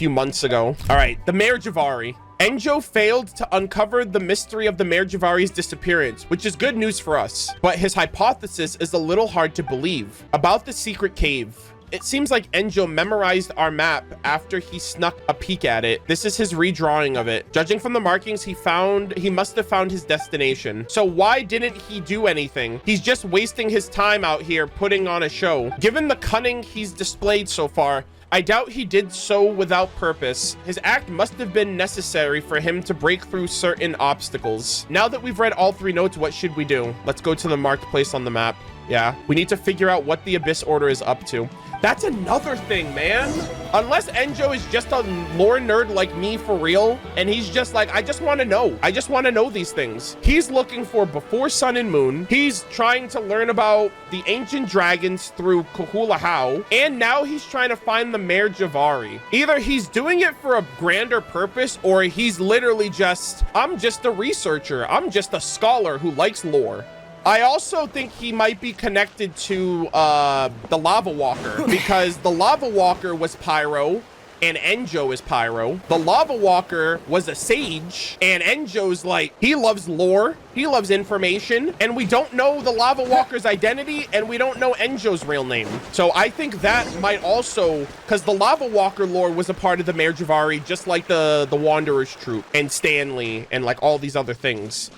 months ago. All right, the Mare Jivari. Enjo failed to uncover the mystery of the Mare Jivari's disappearance, which is good news for us. But his hypothesis is a little hard to believe. About the secret cave. it seems like Enjo memorized our map after he snuck a peek at it. This is his redrawing of it. Judging from the markings he must have found his destination. So why didn't he do anything? He's just wasting his time out here putting on a show. Given the cunning he's displayed so far, I doubt he did so without purpose. His act must have been necessary for him to break through certain obstacles. Now that we've read all 3 notes, what should we do? Let's go to the marked place on the map. Yeah, we need to figure out what the Abyss Order is up to. That's another thing, man. Unless Enjo is just a lore nerd like me for real, and he's just like, I just want to know. I just want to know these things. He's looking for Before Sun and Moon. He's trying to learn about the ancient dragons through Kahulahau, and now he's trying to find the Mare Jivari. Either he's doing it for a grander purpose, or he's literally just, I'm just a researcher. I'm just a scholar who likes lore. I also think he might be connected to the Lava Walker, because the Lava Walker was Pyro and Enjo is Pyro. The Lava Walker was a sage, and Enjo's like, he loves lore, he loves information, and we don't know the Lava Walker's identity, and we don't know Enjo's real name. So I think that might also, because the Lava Walker lore was a part of the Mare Jivari, just like the Wanderer's Troop and Stanley and like all these other things.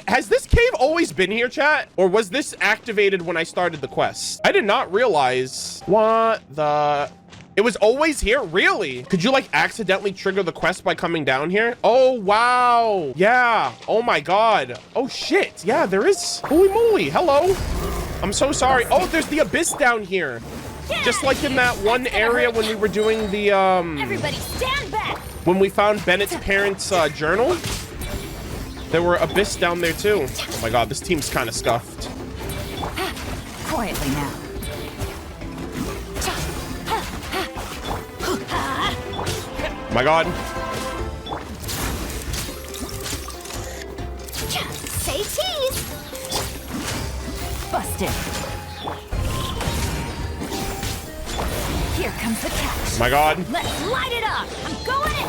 Has this cave always been here, chat? Or was this activated when I started the quest? I did not realize. What the... It was always here? Really? Could you like accidentally trigger the quest by coming down here? Oh, wow. Yeah. Oh my God. Oh shit. Yeah, there is. Holy moly. Hello. I'm so sorry. Oh, there's the Abyss down here. Just like in that one area when we were doing the, Everybody stand back. when we found Bennett's parents' journal. There were Abyss down there too. Oh my God, this team's kind of scuffed. Quietly now. Oh my God. Say cheese. Busted. Here comes the catch. Oh my God. Let's light it up. I'm going in.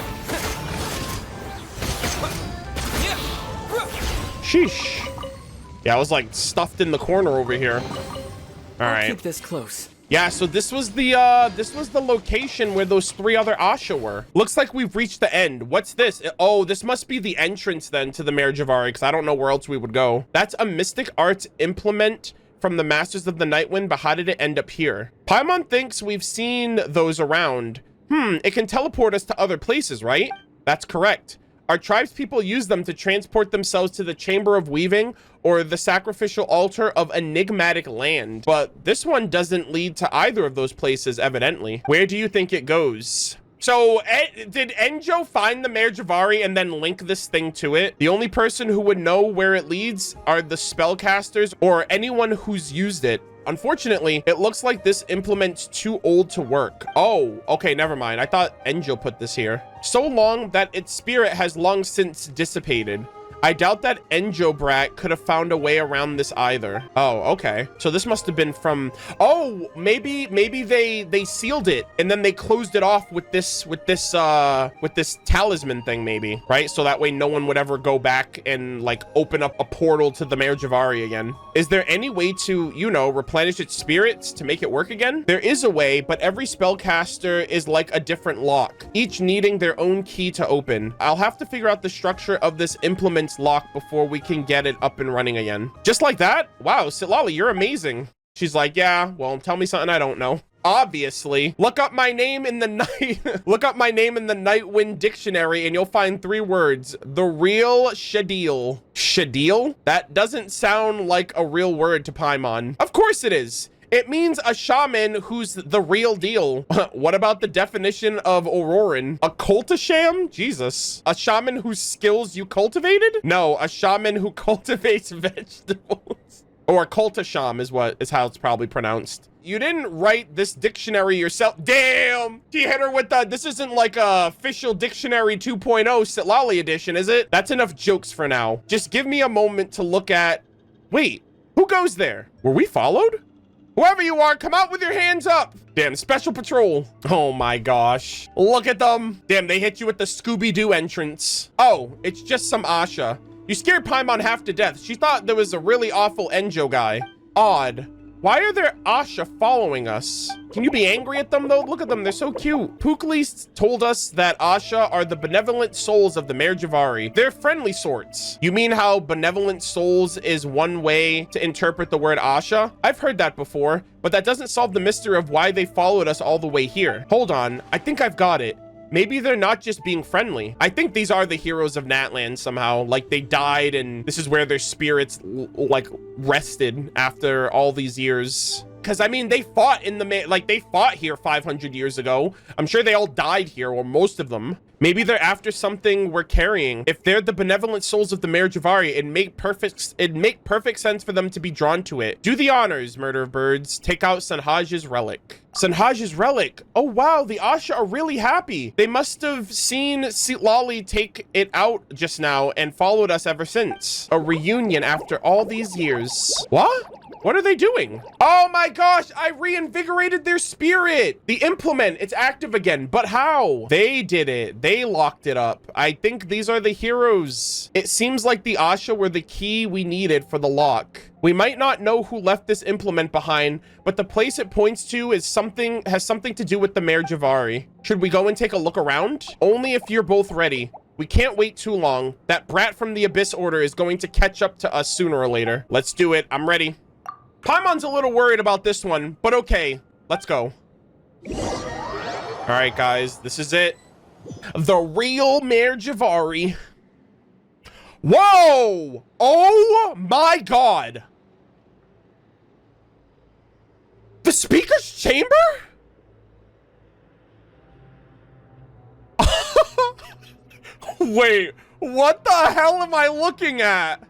Sheesh. Yeah, I was like stuffed in the corner over here. All right. Keep this close. Yeah, so this was the location where those 3 other Asha were. Looks like we've reached the end. What's this? Oh, this must be the entrance then to the Mare Jivari, because I don't know where else we would go. That's a mystic arts implement from the Masters of the Nightwind, but how did it end up here? Paimon thinks we've seen those around. It can teleport us to other places, right? That's correct. Our tribespeople use them to transport themselves to the Chamber of Weaving or the sacrificial altar of enigmatic land. But this one doesn't lead to either of those places, evidently. Where do you think it goes? So, did Enjo find the Mare Jivari and then link this thing to it? The only person who would know where it leads are the spellcasters or anyone who's used it. Unfortunately, it looks like this implement's too old to work. Oh, okay, never mind. I thought Enjo put this here. So long that its spirit has long since dissipated. I doubt that Enjo Brat could have found a way around this either. Oh, okay. So this must have been from... Oh, maybe they sealed it and then they closed it off with this talisman thing, maybe, right? So that way no one would ever go back and like open up a portal to the Mare Jivari again. Is there any way to, you know, replenish its spirits to make it work again? There is a way, but every spellcaster is like a different lock, each needing their own key to open. I'll have to figure out the structure of this implement's lock before we can get it up and running again. Just like that? Wow, Citlali, you're amazing. She's like, yeah, well, tell me something I don't know. Obviously. Look up my name in the Nightwind dictionary and you'll find 3 words. The real Shadil. Shadil? That doesn't sound like a real word to Paimon. Of course it is. It means a shaman who's the real deal. What about the definition of Auroran? A cultisham? Jesus. A shaman whose skills you cultivated? No, a shaman who cultivates vegetables. Or a cultisham is how it's probably pronounced. You didn't write this dictionary yourself. Damn! He hit her with the, this isn't like a official dictionary 2.0 Citlali edition, is it? That's enough jokes for now. Just give me a moment to look at... Wait, who goes there? Were we followed? Whoever you are, come out with your hands up. Damn, special patrol. Oh my gosh. Look at them. Damn, they hit you with the Scooby-Doo entrance. Oh, it's just some Asha. You scared Paimon half to death. She thought there was a really awful Enjo guy. Odd. Why are there Asha following us? Can you be angry at them, though? Look at them. They're so cute. Pukli told us that Asha are the benevolent souls of the Mare Jivari. They're friendly sorts. You mean how benevolent souls is one way to interpret the word Asha? I've heard that before, but that doesn't solve the mystery of why they followed us all the way here. Hold on. I think I've got it. Maybe they're not just being friendly. I think these are the heroes of Natlan somehow. Like, they died and this is where their spirits like rested after all these years. Because I mean, they fought in the they fought here 500 years ago. I'm sure they all died here, or most of them. Maybe they're after something we're carrying. If they're the benevolent souls of the Mare Jivari, it'd make perfect sense for them to be drawn to it. Do the honors, Murder of Birds. Take out Sanhaj's relic. Sanhaj's relic. Oh wow, the Asha are really happy. They must have seen Citlali take it out just now and followed us ever since. A reunion after all these years. What? What are they doing? Oh my gosh, I reinvigorated their spirit. The implement, it's active again, but how? They did it. They locked it up. I think these are the heroes. It seems like the Asha were the key we needed for the lock. We might not know who left this implement behind, but the place it points to has something to do with the Mare Jivari. Should we go and take a look around? Only if you're both ready. We can't wait too long. That brat from the Abyss Order is going to catch up to us sooner or later. Let's do it. I'm ready. Paimon's a little worried about this one, but okay, let's go. All right, guys, this is it. The real Mare Jivari. Whoa! Oh my God! The Speaker's Chamber? Wait, what the hell am I looking at?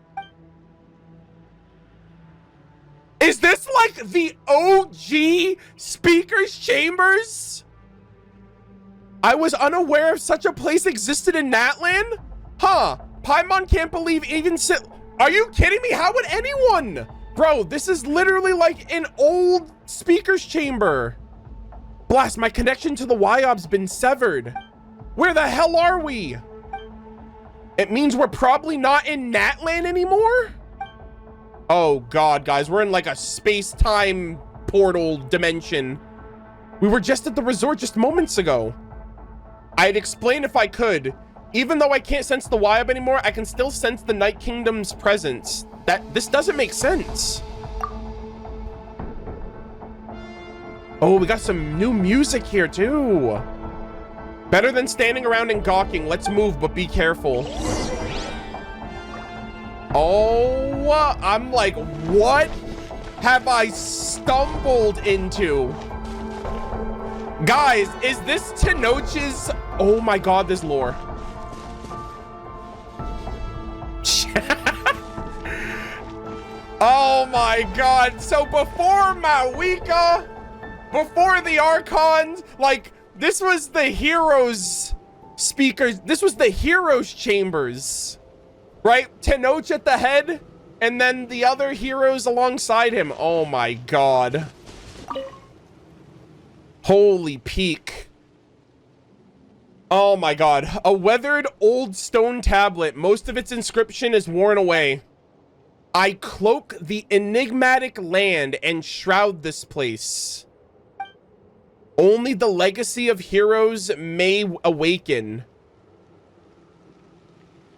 Is this like the OG Speaker's Chambers? I was unaware of such a place existed in Natlan? Huh, Paimon can't believe even Are you kidding me? How would anyone? Bro, this is literally like an old Speaker's Chamber. Blast, my connection to the Wyob's been severed. Where the hell are we? It means we're probably not in Natlan anymore? Oh God, guys, we're in like a space-time portal dimension. We were just at the resort just moments ago. I'd explain if I could. Even though I can't sense the Wyob anymore, I can still sense the Night Kingdom's presence. This doesn't make sense. Oh, we got some new music here too. Better than standing around and gawking. Let's move, but be careful. Oh, I'm like, what have I stumbled into? Guys, is this Tenoch's? Oh my God, this lore. Oh my God. So before Mawika, before the Archons, like this was the heroes speakers. This was the heroes chambers. Right? Tenoch at the head, and then the other heroes alongside him. Oh my God. Holy peak. Oh my God. A weathered old stone tablet. Most of its inscription is worn away. I cloak the enigmatic land and shroud this place. Only the legacy of heroes may awaken.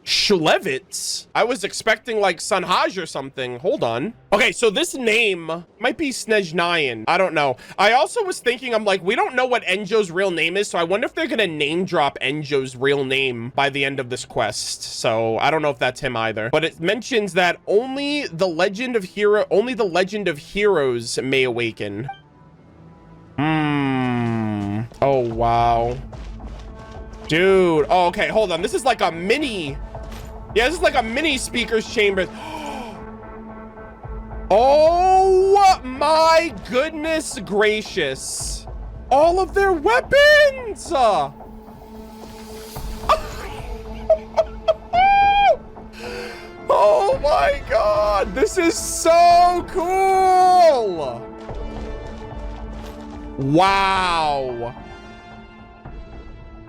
Shulevitz? I was expecting like Sanhaj or something. Hold on. Okay, so this name might be Snezhnayan. I don't know. I also was thinking, I'm like, we don't know what Enjo's real name is, so I wonder if they're gonna name drop Enjo's real name by the end of this quest. So I don't know if that's him either. But it mentions that only the legend of heroes may awaken. Oh wow. Dude. Oh, okay, hold on. This is like a mini. Yeah, this is like a mini Speaker's Chamber. Oh my goodness gracious. All of their weapons. Oh my God. This is so cool. Wow.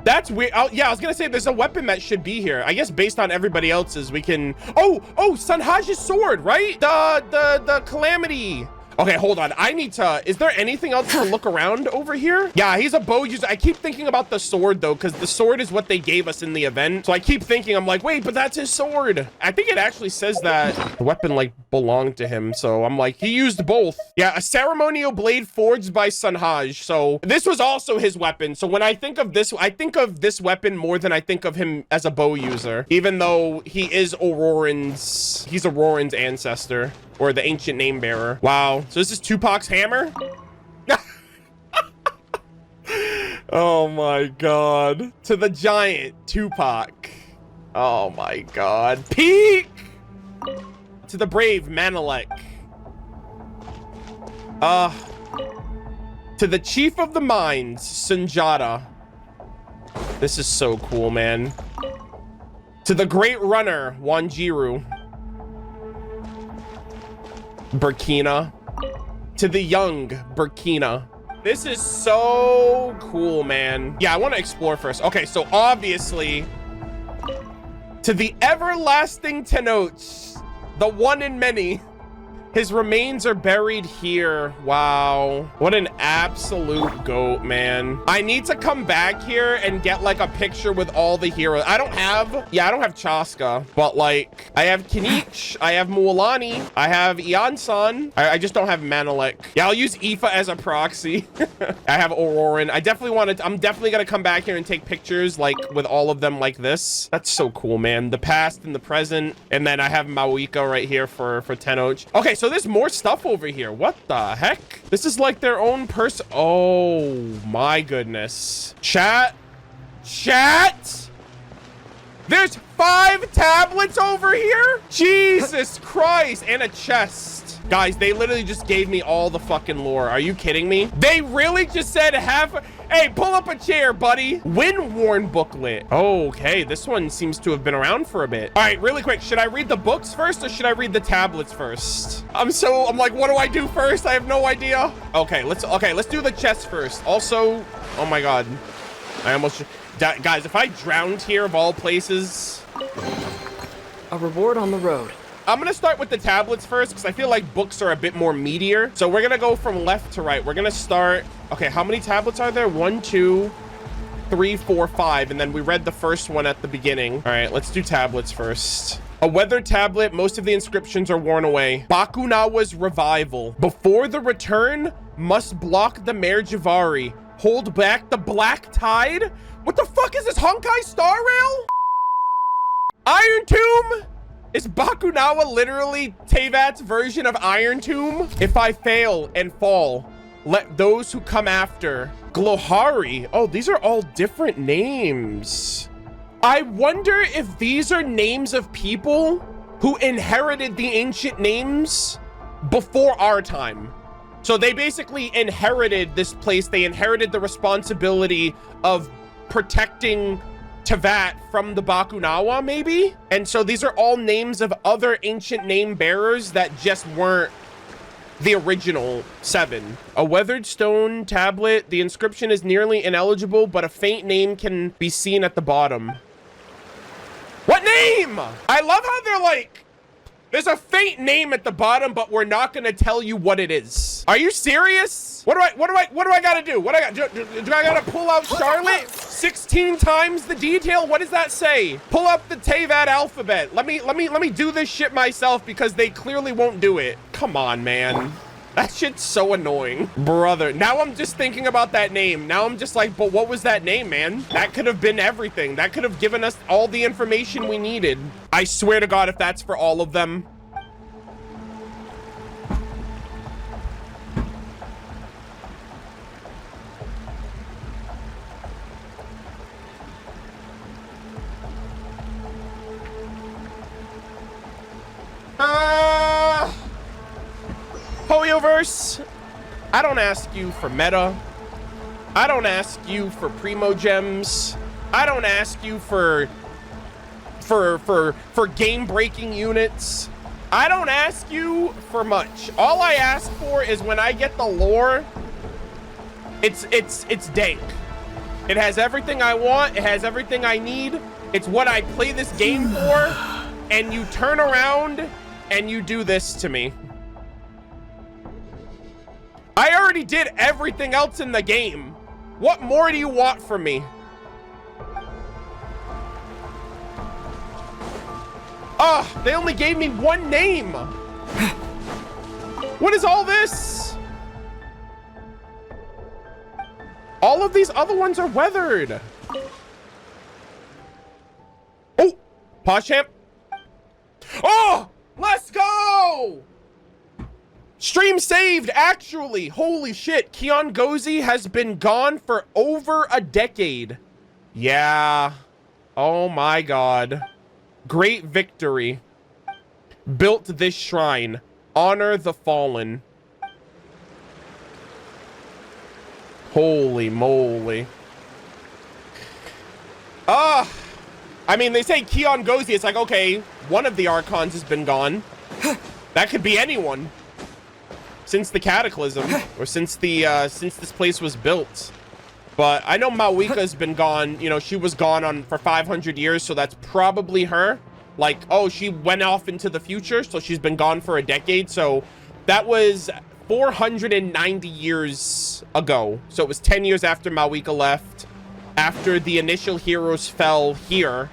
That's weird. Oh, yeah, I was gonna say there's a weapon that should be here. I guess based on everybody else's, we can. Oh, Sanhaj's sword, right? The calamity. Okay, hold on. I need to... Is there anything else to look around over here? Yeah, he's a bow user. I keep thinking about the sword, though, because the sword is what they gave us in the event. So I keep thinking, I'm like, wait, but that's his sword. I think it actually says that the weapon, like, belonged to him. So I'm like, he used both. Yeah, a ceremonial blade forged by Sunhaj. So this was also his weapon. So when I think of this weapon more than I think of him as a bow user, even though he is he's Auroran's ancestor, or the ancient name bearer. Wow. So this is Tupac's hammer? Oh my god. To the giant Tupac. Oh my god. Peak! To the brave Manalek. To the chief of the mines, Sunjata. This is so cool, man. To the great runner, Wanjiru. Burkina. To the young Burkina. This is so cool, man. Yeah, I want to explore first. Okay, so obviously, to the everlasting Tenoch, the one in many, his remains are buried here. Wow. What an absolute goat, man. I need to come back here and get like a picture with all the heroes. I don't have Chaska, but like I have Kinich, I have Mualani, I have Iansan. I just don't have Manalek. Yeah, I'll use Aoife as a proxy. I have Auroran. I'm definitely gonna come back here and take pictures like with all of them like this. That's so cool, man. The past and the present. And then I have Mawika right here for Tenoch. Okay, so there's more stuff over here. What the heck? This is like their own person. Oh my goodness. Chat. There's 5 tablets over here? Jesus Christ. And a chest. Guys, they literally just gave me all the fucking lore. Are you kidding me? They really just said hey, pull up a chair, buddy. Wind-worn booklet. Okay, this one seems to have been around for a bit. All right, really quick. Should I read the books first or should I read the tablets first? I'm like, what do I do first? I have no idea. Okay, let's do the chest first. Also, oh my God. Guys, if I drowned here of all places. A reward on the road. I'm gonna start with the tablets first because I feel like books are a bit more meatier. So we're gonna go from left to right. We're gonna start. Okay, how many tablets are there? 1, 2, 3, 4, 5. And then we read the first one at the beginning. All right, let's do tablets first. A weathered tablet. Most of the inscriptions are worn away. Bakunawa's revival. Before the return, must block the Mare Jivari. Hold back the black tide. What the fuck is this? Honkai Star Rail? Iron Tomb? Is Bakunawa literally Tevat's version of Iron Tomb? If I fail and fall, let those who come after. Glohari. Oh, these are all different names. I wonder if these are names of people who inherited the ancient names before our time. So they basically inherited this place. They inherited the responsibility of protecting Tevat from the Bakunawa, maybe? And so these are all names of other ancient name bearers that just weren't the original 7. A weathered stone tablet. The inscription is nearly ineligible, but a faint name can be seen at the bottom. What name? I love how they're like, there's a faint name at the bottom, but we're not gonna tell you what it is. Are you serious? What do I gotta do? Do I gotta pull out Charlotte 16 times the detail? What does that say? Pull up the Tevat alphabet. Let me do this shit myself because they clearly won't do it. Come on, man. That shit's so annoying. Brother, now I'm just thinking about that name. Now I'm just like, but what was that name, man? That could have been everything. That could have given us all the information we needed. I swear to God, if that's for all of them. Hoyoverse, I don't ask you for meta. I don't ask you for Primogems. I don't ask you for game-breaking units. I don't ask you for much. All I ask for is when I get the lore, it's dank. It has everything I want. It has everything I need. It's what I play this game for. And you turn around and you do this to me. I already did everything else in the game. What more do you want from me? Oh, they only gave me one name. What is all this? All of these other ones are weathered. Oh, Pawchamp. Oh, let's go. Stream saved, actually. Holy shit. Kiangozi has been gone for over a decade. Yeah. Oh my god. Great victory. Built this shrine. Honor the fallen. Holy moly. I mean, they say Kiangozi. It's like, okay, one of the Archons has been gone. That could be anyone. Since the Cataclysm, or since this place was built. But I know Mawika's been gone. You know, she was gone for 500 years, so that's probably her. Like, oh, she went off into the future, so she's been gone for a decade. So that was 490 years ago. So it was 10 years after Mawika left, after the initial heroes fell here.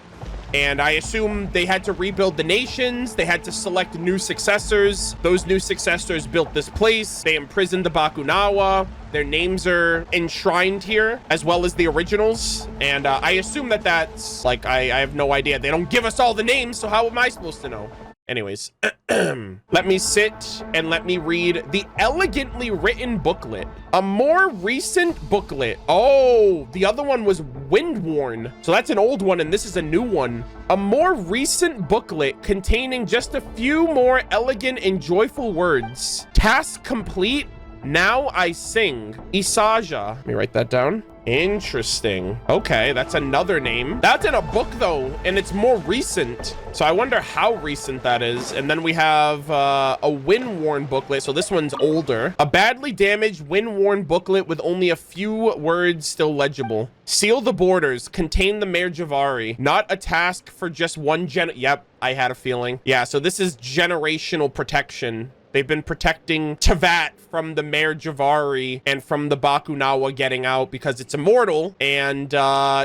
And I assume they had to rebuild the nations. They had to select new successors. Those new successors built this place. They imprisoned the Bakunawa. Their names are enshrined here, as well as the originals. And I assume that's, like, I have no idea. They don't give us all the names, so how am I supposed to know? Anyways, let me sit and let me read the elegantly written booklet. A more recent booklet. Oh, the other one was Windworn. So that's an old one, and this is a new one. A more recent booklet containing just a few more elegant and joyful words. Task complete. Now I sing. Isaja. Let me write that down. Interesting. Okay, that's another name. That's in a book though, and it's more recent. So I wonder how recent that is. And then we have a Windworn booklet. So this one's older. A badly damaged Windworn booklet with only a few words still legible. Seal the borders. Contain the Mare Jivari. Not a task for just one Yep, I had a feeling. Yeah, so this is generational protection. They've been protecting Teyvat from the Mare Jivari and from the Bakunawa getting out because it's immortal, and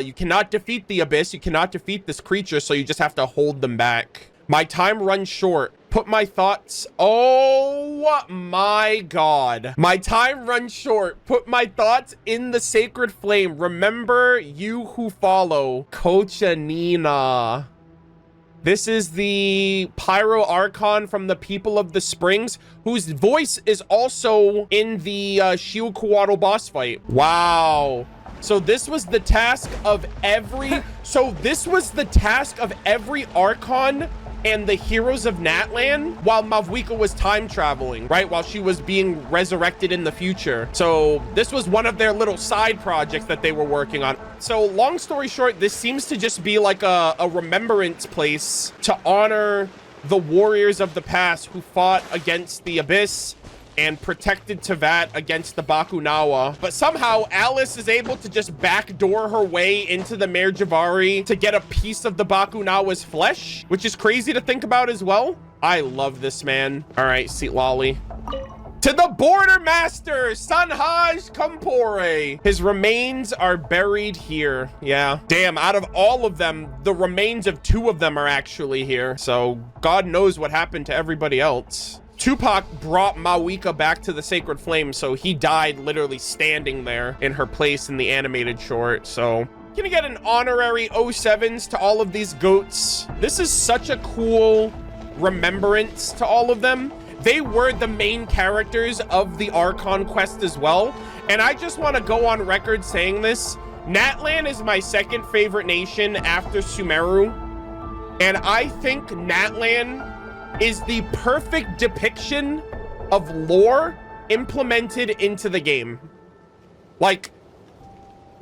you cannot defeat the Abyss. You cannot defeat this creature, so you just have to hold them back. My time runs short. Put my thoughts... Oh my god. My time runs short. Put my thoughts in the sacred flame. Remember you who follow. Kochanina. This is the Pyro Archon from the People of the Springs, whose voice is also in the Shiukuwado boss fight. Wow. So this was the task of every... So this was the task of every Archon and the heroes of Natlan while Mawika was time traveling, right? While she was being resurrected in the future. So this was one of their little side projects that they were working on. So long story short, this seems to just be like a remembrance place to honor the warriors of the past who fought against the Abyss and protected Teyvat against the Bakunawa. But somehow Alice is able to just backdoor her way into the Mare Jivari to get a piece of the Bakunawa's flesh, which is crazy to think about as well. I love this, man. All right, Citlali. To the Border Master, Sanhaj Kumpore. His remains are buried here. Yeah. Damn, out of all of them, the remains of 2 of them are actually here. So God knows what happened to everybody else. Tupac brought Mawika back to the Sacred Flame, so he died literally standing there in her place in the animated short. So gonna get an honorary 07s to all of these goats. This is such a cool remembrance to all of them. They were the main characters of the Archon quest as well. And I just want to go on record saying this. Natlan is my second favorite nation after Sumeru. And I think Natlan is the perfect depiction of lore implemented into the game. Like,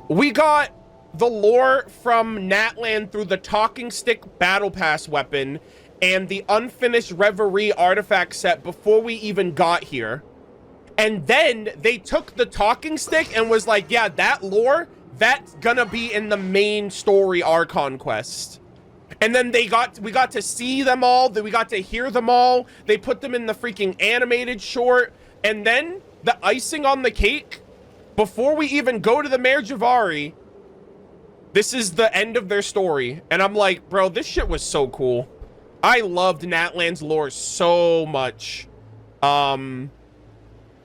we got the lore from Natlan through the Talking Stick Battle Pass weapon and the Unfinished Reverie artifact set before we even got here. And then they took the Talking Stick and was like, yeah, that lore, that's gonna be in the main story Archon quest. And then we got to see them all, we got to hear them all. They put them in the freaking animated short, And then the icing on the cake, before we even go to the Mare Jivari, this is the end of their story. And I'm like, bro, this shit was so cool. I loved Natlan's lore so much. And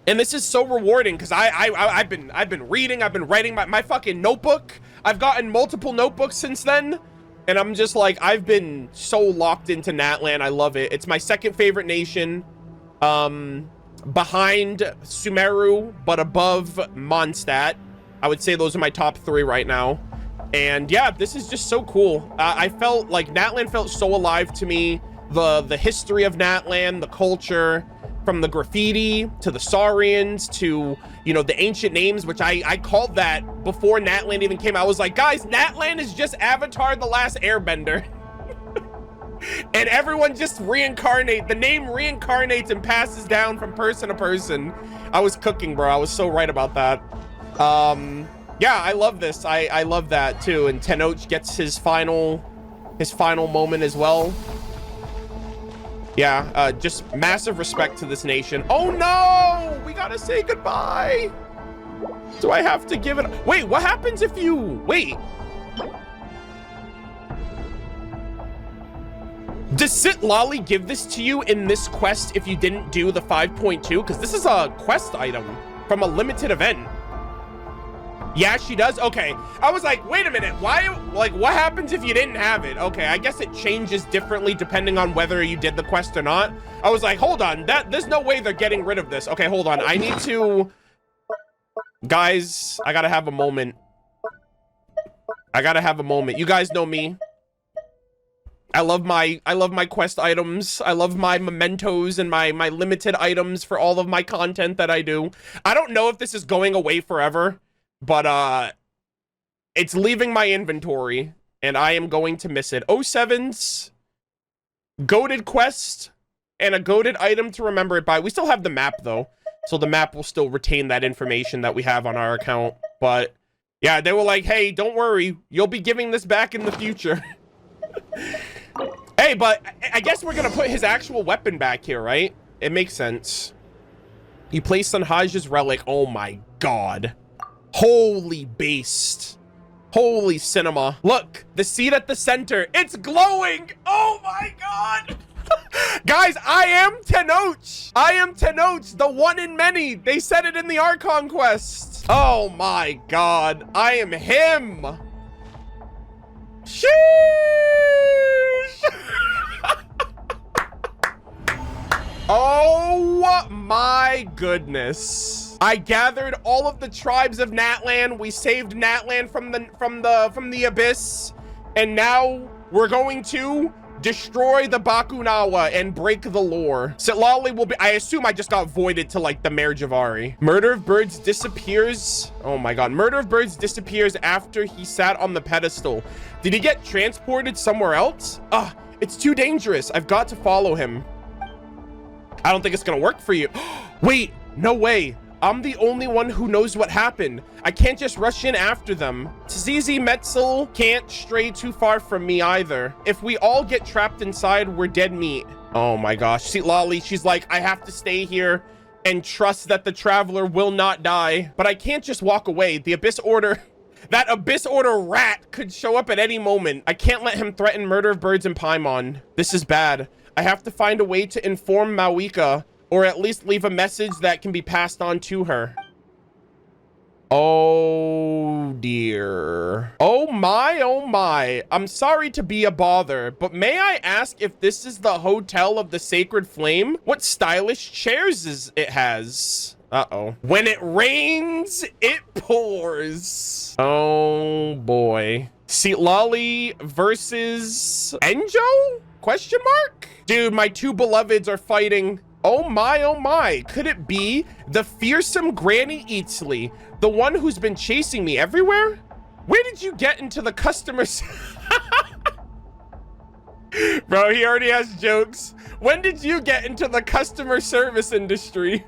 this is so rewarding because I've been reading, I've been writing my fucking notebook. I've gotten multiple notebooks since then. And I'm just like, I've been so locked into Natlan. I love it. It's my second favorite nation. Behind Sumeru, but above Mondstadt. I would say those are my top 3 right now. And yeah, this is just so cool. I felt like Natlan felt so alive to me. The history of Natlan, the culture, from the graffiti to the Saurians to, you know, the ancient names, which I called that before Natlan even came out. I was like, guys, Natlan is just Avatar the Last Airbender. And everyone just the name reincarnates and passes down from person to person. I was cooking, bro. I was so right about that. Yeah, I love this. I love that too. And Tenoch gets his final moment as well. Yeah, just massive respect to this nation. Oh no, we gotta say goodbye. Do I have to give it? Wait, what happens if you wait? Does Citlali give this to you in this quest if you didn't do the 5.2? Because this is a quest item from a limited event. Yeah, she does? Okay. I was like, wait a minute. Why? Like, what happens if you didn't have it? Okay, I guess it changes differently depending on whether you did the quest or not. I was like, hold on. There's no way they're getting rid of this. Okay, hold on. I need to... Guys, I gotta have a moment. I gotta have a moment. You guys know me. I love my quest items. I love my mementos and my limited items for all of my content that I do. I don't know if this is going away forever, but it's leaving my inventory and I am going to miss it. 07's goated quest and a goated item to remember it by. We still have the map though, so the map will still retain that information that we have on our account. But yeah, they were like, hey, don't worry, you'll be giving this back in the future. Hey, but I guess we're gonna put his actual weapon back here, right? It makes sense. You place Sanhaja's relic. Oh my god. Holy based. Holy cinema. Look, the seat at the center. It's glowing. Oh my god. Guys, I am Tenoch. I am Tenoch, the one in many. They said it in the Archon quest. Oh my god. I am him. Sheesh. Oh my goodness. I gathered all of the tribes of Natlan. We saved Natlan from the abyss. And now we're going to destroy the Bakunawa and break the lore. Citlali will be, I assume I just got voided to like the Mare Jivari. MurderofBirds disappears. Oh my god. MurderofBirds disappears after he sat on the pedestal. Did he get transported somewhere else? Ah, it's too dangerous. I've got to follow him. I don't think it's gonna work for you. Wait, no way. I'm the only one who knows what happened. I can't just rush in after them. Tzizi Metzel can't stray too far from me either. If we all get trapped inside, we're dead meat. Oh my gosh. Citlali, she's like, I have to stay here and trust that the traveler will not die. But I can't just walk away. The Abyss Order, that Abyss Order rat could show up at any moment. I can't let him threaten Murderofbirds and Paimon. This is bad. I have to find a way to inform Mawika, or at least leave a message that can be passed on to her. Oh dear. Oh my. I'm sorry to be a bother, but may I ask if this is the Hotel of the Sacred Flame? What stylish chairs it has? Uh-oh. When it rains, it pours. Oh boy. Citlali versus Enjo? Question mark? Dude, my two beloveds are fighting. Oh my. Could it be the fearsome Granny Eatsley, the one who's been chasing me everywhere? Where did you get into the customers? Bro, he already has jokes. When did you get into the customer service industry?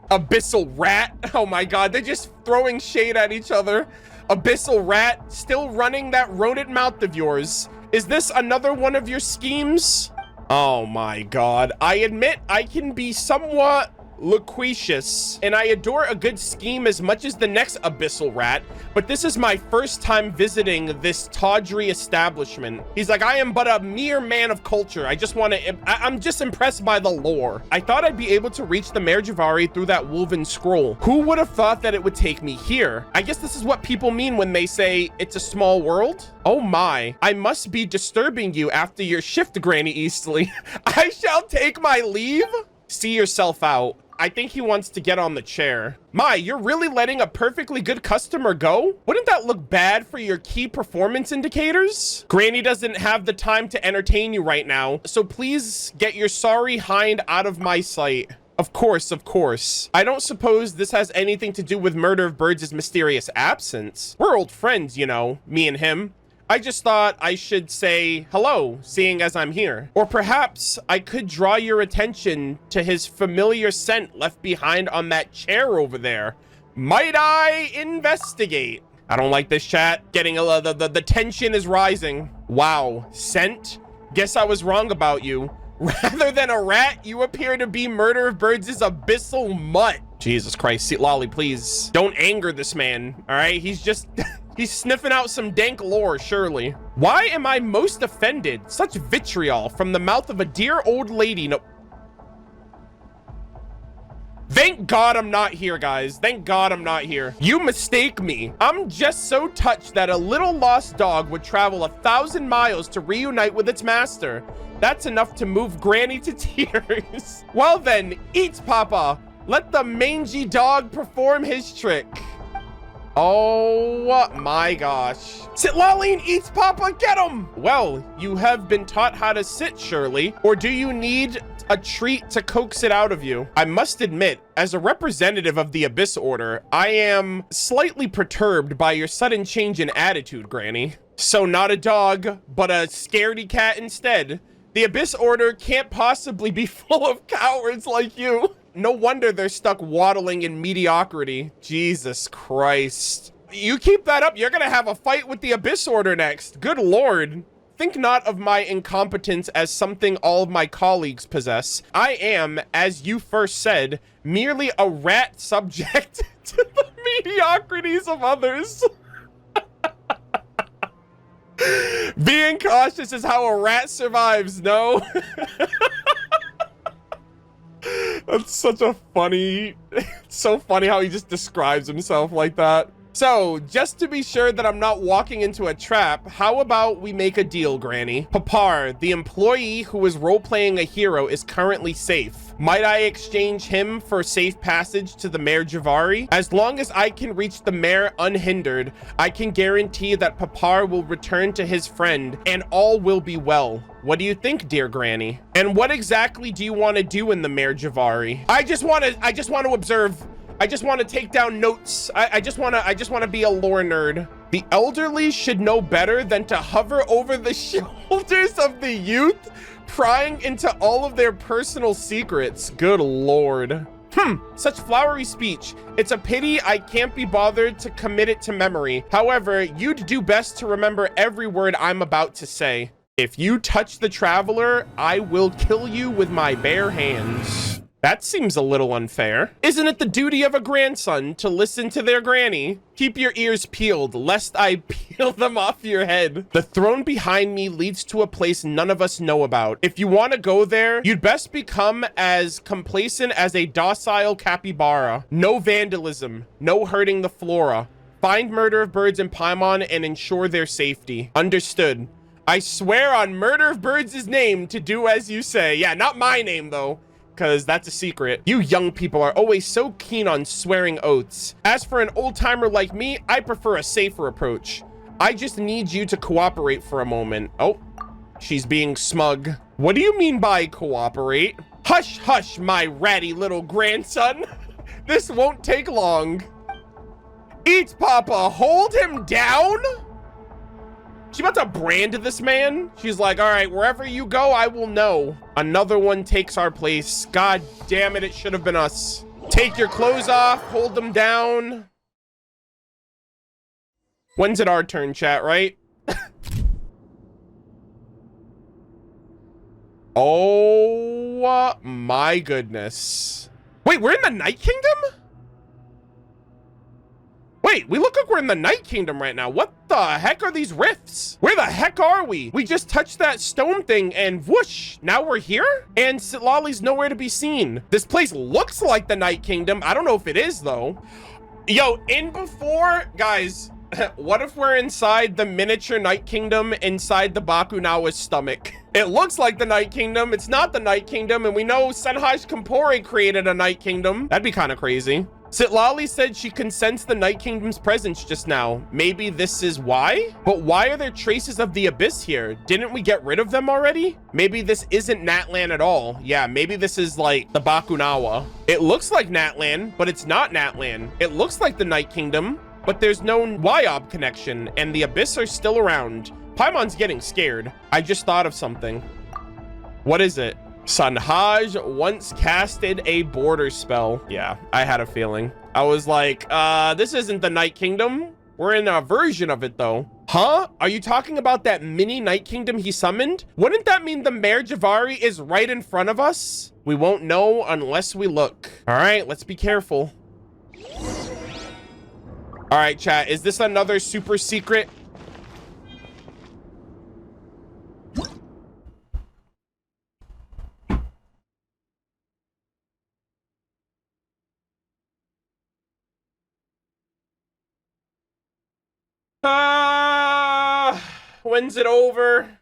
Abyssal rat. Oh my god, they're just throwing shade at each other. Abyssal rat, still running that rodent mouth of yours. Is this another one of your schemes? Oh my god. I admit I can be somewhat loquacious, and I adore a good scheme as much as the next abyssal rat, but this is my first time visiting this tawdry establishment. He's like, I am but a mere man of culture. I'm just impressed by the lore. I thought I'd be able to reach the Mare Jivari through that woven scroll. Who would have thought that it would take me here? I guess this is what people mean when they say it's a small world. Oh my, I must be disturbing you after your shift, Granny Eastly. I shall take my leave. See yourself out. I think he wants to get on the chair. My, you're really letting a perfectly good customer go? Wouldn't that look bad for your key performance indicators? Granny doesn't have the time to entertain you right now, so please get your sorry hind out of my sight. Of course, of course. I don't suppose this has anything to do with Murder-of-Birds' mysterious absence. We're old friends, you know, me and him. I just thought I should say hello, seeing as I'm here. Or perhaps I could draw your attention to his familiar scent left behind on that chair over there. Might I investigate? I don't like this chat. The tension is rising. Wow, scent? Guess I was wrong about you. Rather than a rat, you appear to be Murder-of-Birds' abyssal mutt. Jesus Christ, Citlali, please. Don't anger this man, all right? He's just... He's sniffing out some dank lore, surely. Why am I most offended? Such vitriol from the mouth of a dear old lady. No. Thank God I'm not here, guys. Thank God I'm not here. You mistake me. I'm just so touched that a little lost dog would travel 1,000 miles to reunite with its master. That's enough to move Granny to tears. Well then, eat, Papa. Let the mangy dog perform his trick. Oh my gosh. Citlali eats Papa, get him! Well, you have been taught how to sit, surely. Or do you need a treat to coax it out of you? I must admit, as a representative of the Abyss Order, I am slightly perturbed by your sudden change in attitude, Granny. So not a dog, but a scaredy cat instead. The Abyss Order can't possibly be full of cowards like you. No wonder they're stuck waddling in mediocrity. Jesus Christ. You keep that up, you're gonna have a fight with the Abyss Order next. Good Lord. Think not of my incompetence as something all of my colleagues possess. I am, as you first said, merely a rat subject to the mediocrities of others. Being cautious is how a rat survives, no? That's such a funny, it's so funny how he just describes himself like that. So, just to be sure that I'm not walking into a trap, how about we make a deal, Granny? Papar, the employee who is role-playing a hero, is currently safe. Might I exchange him for safe passage to the Mare Jivari? As long as I can reach the Mare unhindered, I can guarantee that Papar will return to his friend and all will be well. What do you think, dear Granny? And what exactly do you want to do in the Mare Jivari? I just want to observe. I just want to take down notes. I just want to be a lore nerd. The elderly should know better than to hover over the shoulders of the youth, prying into all of their personal secrets. Good Lord. Such flowery speech. It's a pity I can't be bothered to commit it to memory. However, you'd do best to remember every word I'm about to say. If you touch the traveler, I will kill you with my bare hands. That seems a little unfair. Isn't it the duty of a grandson to listen to their granny? Keep your ears peeled, lest I peel them off your head. The throne behind me leads to a place none of us know about. If you want to go there, you'd best become as complacent as a docile capybara. No vandalism, no hurting the flora. Find Murder-of-Birds in Paimon and ensure their safety. Understood. I swear on Murder-of-Birds' name to do as you say. Yeah, not my name, though, because that's a secret. You young people are always so keen on swearing oaths. As for an old-timer like me, I prefer a safer approach. I just need you to cooperate for a moment. Oh, she's being smug. What do you mean by cooperate? Hush, hush, my ratty little grandson. This won't take long. Eat, Papa, hold him down? She about to brand this man? She's like, all right, wherever you go, I will know. Another one takes our place. God damn it, it should have been us. Take your clothes off, hold them down. When's it our turn, chat, right? Oh my goodness. Wait, we're in the Night Kingdom? Wait, we look like we're in the Night Kingdom right now. What the heck are these rifts? Where the heck are we? We just touched that stone thing and whoosh, now we're here? And Citlali's nowhere to be seen. This place looks like the Night Kingdom. I don't know if it is though. Yo, in before, guys, what if we're inside the miniature Night Kingdom inside the Bakunawa's stomach? It looks like the Night Kingdom. It's not the Night Kingdom, and we know Senhaj Kampori created a Night Kingdom. That'd be kind of crazy. Citlali said she can sense the Night Kingdom's presence just now. Maybe this is why? But why are there traces of the Abyss here? Didn't we get rid of them already? Maybe this isn't Natlan at all. Yeah, maybe this is like the Bakunawa. It looks like Natlan, but it's not Natlan. It looks like the Night Kingdom, but there's no Wyob connection, and the Abyss are still around. Paimon's getting scared. I just thought of something. What is it? Senhaj once casted a border spell. Yeah, I had a feeling. I was like, this isn't the Night Kingdom. We're in a version of it though. Huh? Are you talking about that mini Night Kingdom he summoned? Wouldn't that mean the Mare Jivari is right in front of us? We won't know unless we look. All right, let's be careful. All right, chat, is this another super secret? When's it over?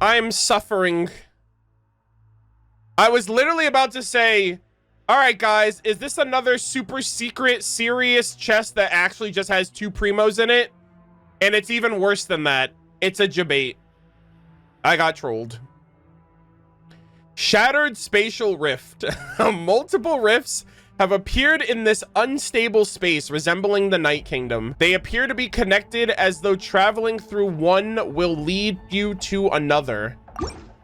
I'm suffering. I was literally about to say, all right, guys, is this another super secret, serious chest that actually just has 2 primos in it? And it's even worse than that. It's a debate. I got trolled. Shattered spatial rift. Multiple rifts have appeared in this unstable space resembling the Night Kingdom. They appear to be connected as though traveling through one will lead you to another.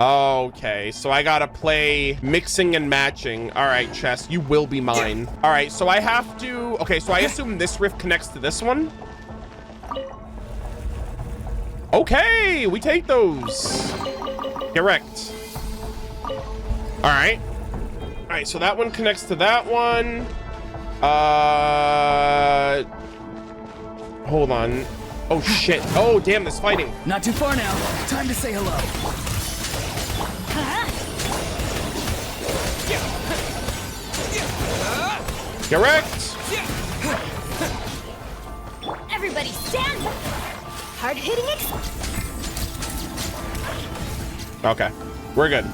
Okay, so I gotta play mixing and matching. All right, chess, you will be mine. All right, so I have to, okay, so I assume this rift connects to this one. Okay, we take those. Correct. All right. All right, so that one connects to that one. Hold on. Oh shit. Oh damn, there's fighting. Not too far now. Time to say hello. Correct. Everybody stand. Hard hitting it. Okay, we're good.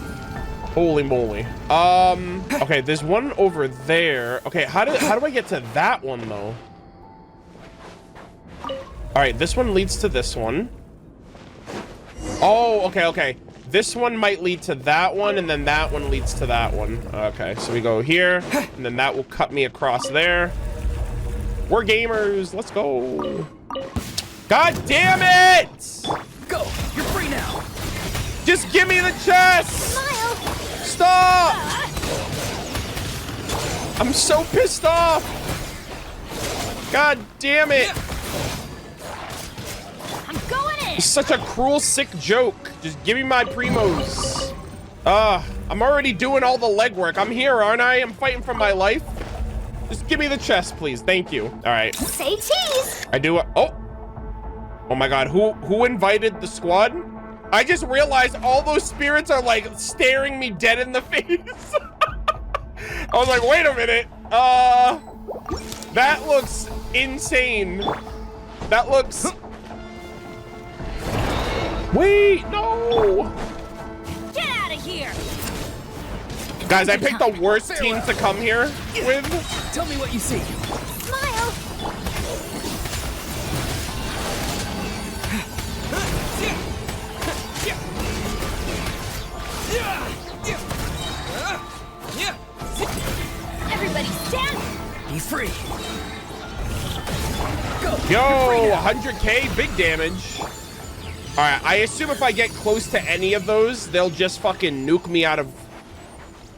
Holy moly. Okay, there's one over there. Okay, how do I get to that one though? All right, this one leads to this one. Oh, okay. This one might lead to that one, and then that one leads to that one. Okay, so we go here, and then that will cut me across there. We're gamers. Let's go. God damn it! Go. You're free now. Just give me the chest. Smile. Stop! I'm so pissed off. God damn it. I'm going in. It's such a cruel, sick joke. Just give me my primos. I'm already doing all the legwork. I'm here, aren't I? I'm fighting for my life. Just give me the chest, please. Thank you. All right. Say cheese. I do. Oh my God. Who invited the squad? I just realized all those spirits are like staring me dead in the face. I was like, wait a minute. That looks insane. That looks... Wait, no. Get out of here. Guys, I picked the worst team to come here with. Tell me what you see. Smile. Everybody stand. Be free. Go. Yo, 100K, big damage. All right, I assume if I get close to any of those, they'll just fucking nuke me out of...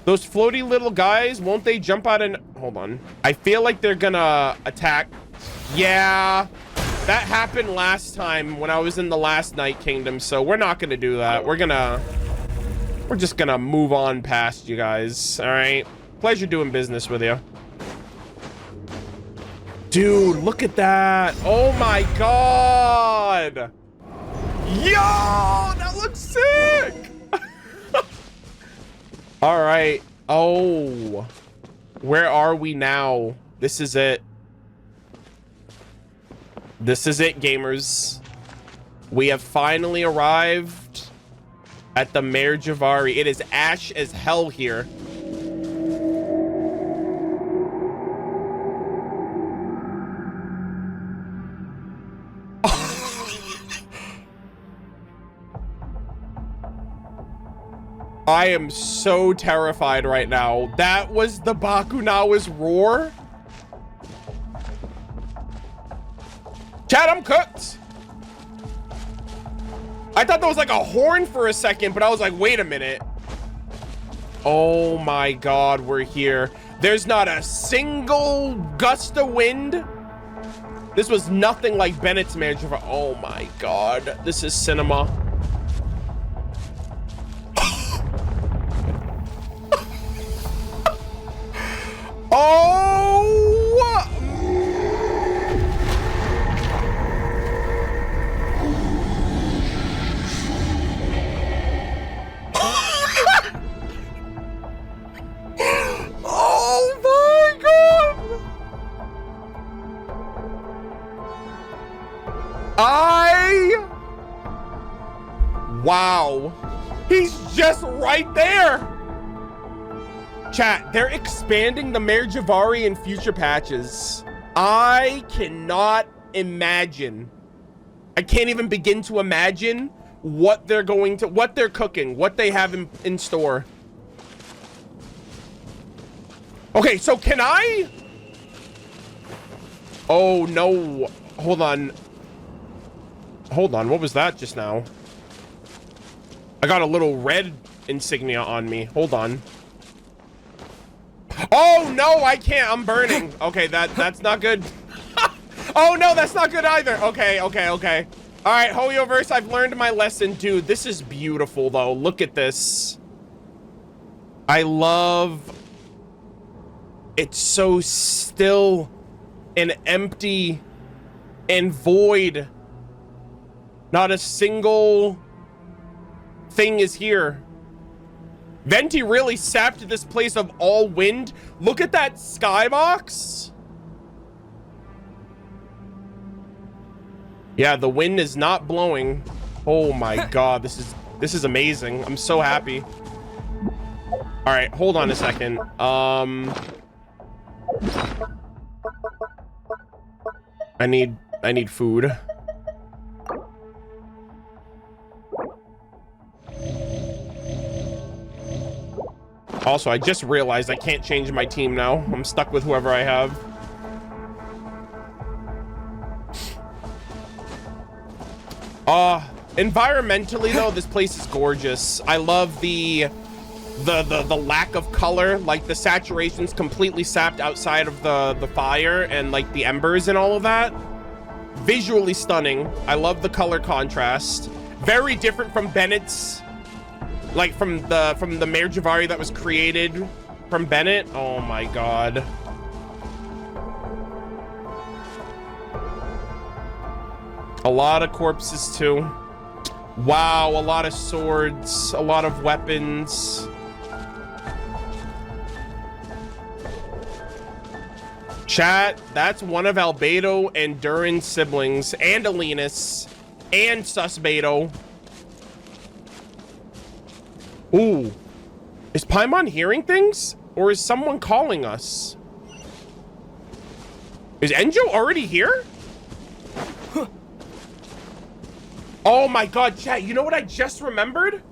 Those floaty little guys, won't they jump out and... Hold on. I feel like they're gonna attack. Yeah, that happened last time when I was in the last Night Kingdom, so we're not gonna do that. We're just gonna move on past you guys, all right? Pleasure doing business with you. Dude, look at that. Oh my god. Yo, that looks sick. All right. Oh, where are we now? This is it. This is it, gamers. We have finally arrived at the Mare Jivari. It is ash as hell here. I am so terrified right now. That was the Bakunawa's roar. Chat, I'm cooked. I thought that was like a horn for a second, but I was like, wait a minute. Oh my god, we're here. There's not a single gust of wind. This was nothing like Bennett's Mare Jivari. Oh my god, this is cinema. Oh! Oh my god! Wow. He's just right there. Chat, they're expanding the Mare Jivari in future patches. I cannot imagine. I can't even begin to imagine what they're cooking, what they have in store. Okay, so can I? Oh no, hold on. Hold on, what was that just now? I got a little red insignia on me. Hold on. Oh no, I can't. I'm burning. Okay, that's not good. Oh no, that's not good either. Okay. All right, Hoyoverse, I've learned my lesson. Dude, this is beautiful though. Look at this. I love. It's so still and empty and void. Not a single thing is here. Venti really sapped this place of all wind. Look at that skybox. Yeah, the wind is not blowing. Oh my god, this is amazing. I'm so happy. All right, hold on a second. I need food. Also, I just realized I can't change my team now. I'm stuck with whoever I have. Environmentally though, this place is gorgeous. I love the lack of color, like the saturation's completely sapped outside of the fire and like the embers and all of that. Visually stunning. I love the color contrast. Very different from Bennett's, like from the Mare Jivari that was created from Bennett. Oh my god. A lot of corpses too. Wow, a lot of swords, a lot of weapons. Chat, that's one of Albedo and Durin's siblings, and Alinus, and Susbedo. Ooh. Is Paimon hearing things? Or is someone calling us? Is Enjo already here? Oh my god, chat, you know what I just remembered?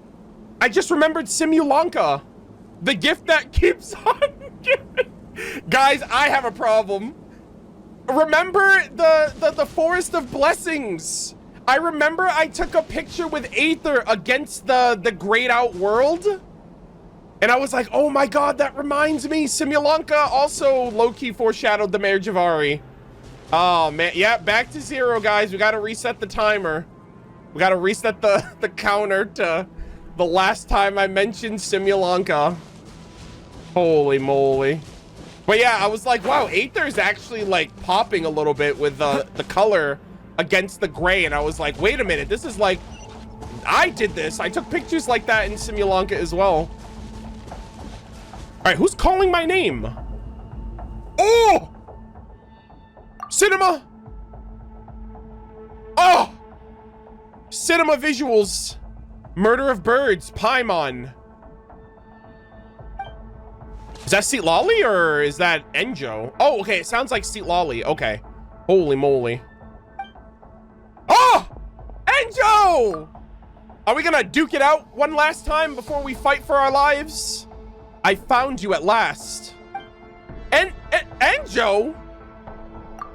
I just remembered Simulanka. The gift that keeps on giving. Guys, I have a problem. Remember the Forest of Blessings? I remember I took a picture with Aether against the grayed out world. And I was like, oh my god, that reminds me. Simulanka also low-key foreshadowed the Mare Jivari. Oh man, yeah, back to 0, guys. We gotta reset the timer. We gotta reset the counter to the last time I mentioned Simulanka. Holy moly. But yeah, I was like, wow, Aether's actually like popping a little bit with the color against the gray. And I was like, wait a minute, this is like, I did this. I took pictures like that in Simulanka as well. All right, who's calling my name? Oh! Cinema! Oh! Cinema visuals. Murder of Birds, Paimon. Is that Citlali or is that Enjo? Oh, okay, it sounds like Citlali. Okay. Holy moly. Oh! Enjo! Are we gonna duke it out one last time before we fight for our lives? I found you at last. Enjo?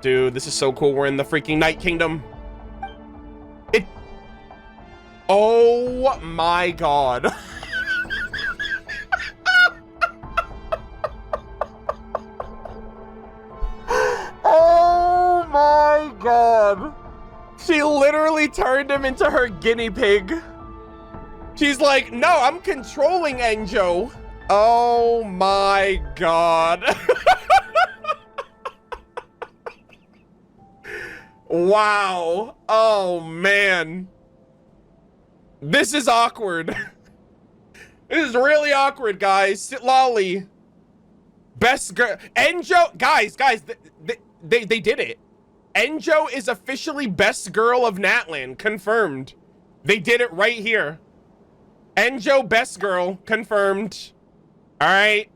Dude, this is so cool. We're in the freaking Night Kingdom. Oh my god. Oh my god. She literally turned him into her guinea pig. She's like, no, I'm controlling Enjo. Oh my god. Wow. Oh man. This is awkward. This is really awkward, guys. Citlali. Best girl. Enjo. Guys, they did it. Enjo is officially best girl of Natlan. Confirmed. They did it right here. Enjo, best girl. Confirmed. All right.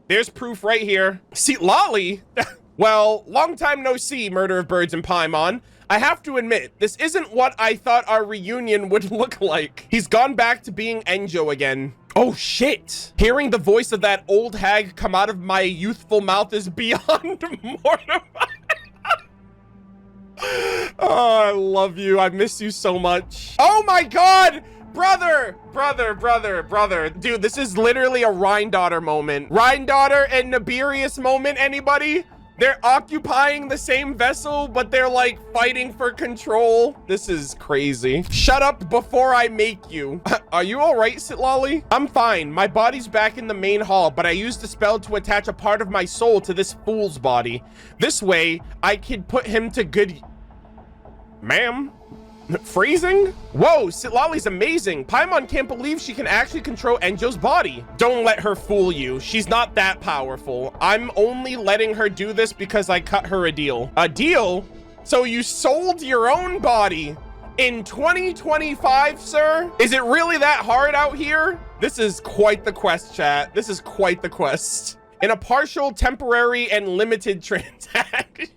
There's proof right here. Citlali. Well, long time no see, Murder of Birds and Paimon. I have to admit, this isn't what I thought our reunion would look like. He's gone back to being Enjo again. Oh shit. Hearing the voice of that old hag come out of my youthful mouth is beyond mortifying. Oh, I love you. I miss you so much. Oh my god. Brother. Dude, this is literally a Rhine-daughter moment. Rhine-daughter and Nibirius moment, anybody? They're occupying the same vessel, but they're like fighting for control. This is crazy. Shut up before I make you. Are you all right, Citlali? I'm fine. My body's back in the main hall, but I used the spell to attach a part of my soul to this fool's body. This way, I could put him to good... Ma'am? Freezing? Whoa, Citlali's amazing. Paimon can't believe she can actually control Enjo's body. Don't let her fool you. She's not that powerful. I'm only letting her do this because I cut her a deal. A deal? So you sold your own body in 2025, sir? Is it really that hard out here? This is quite the quest, chat. This is quite the quest. In a partial, temporary, and limited transaction.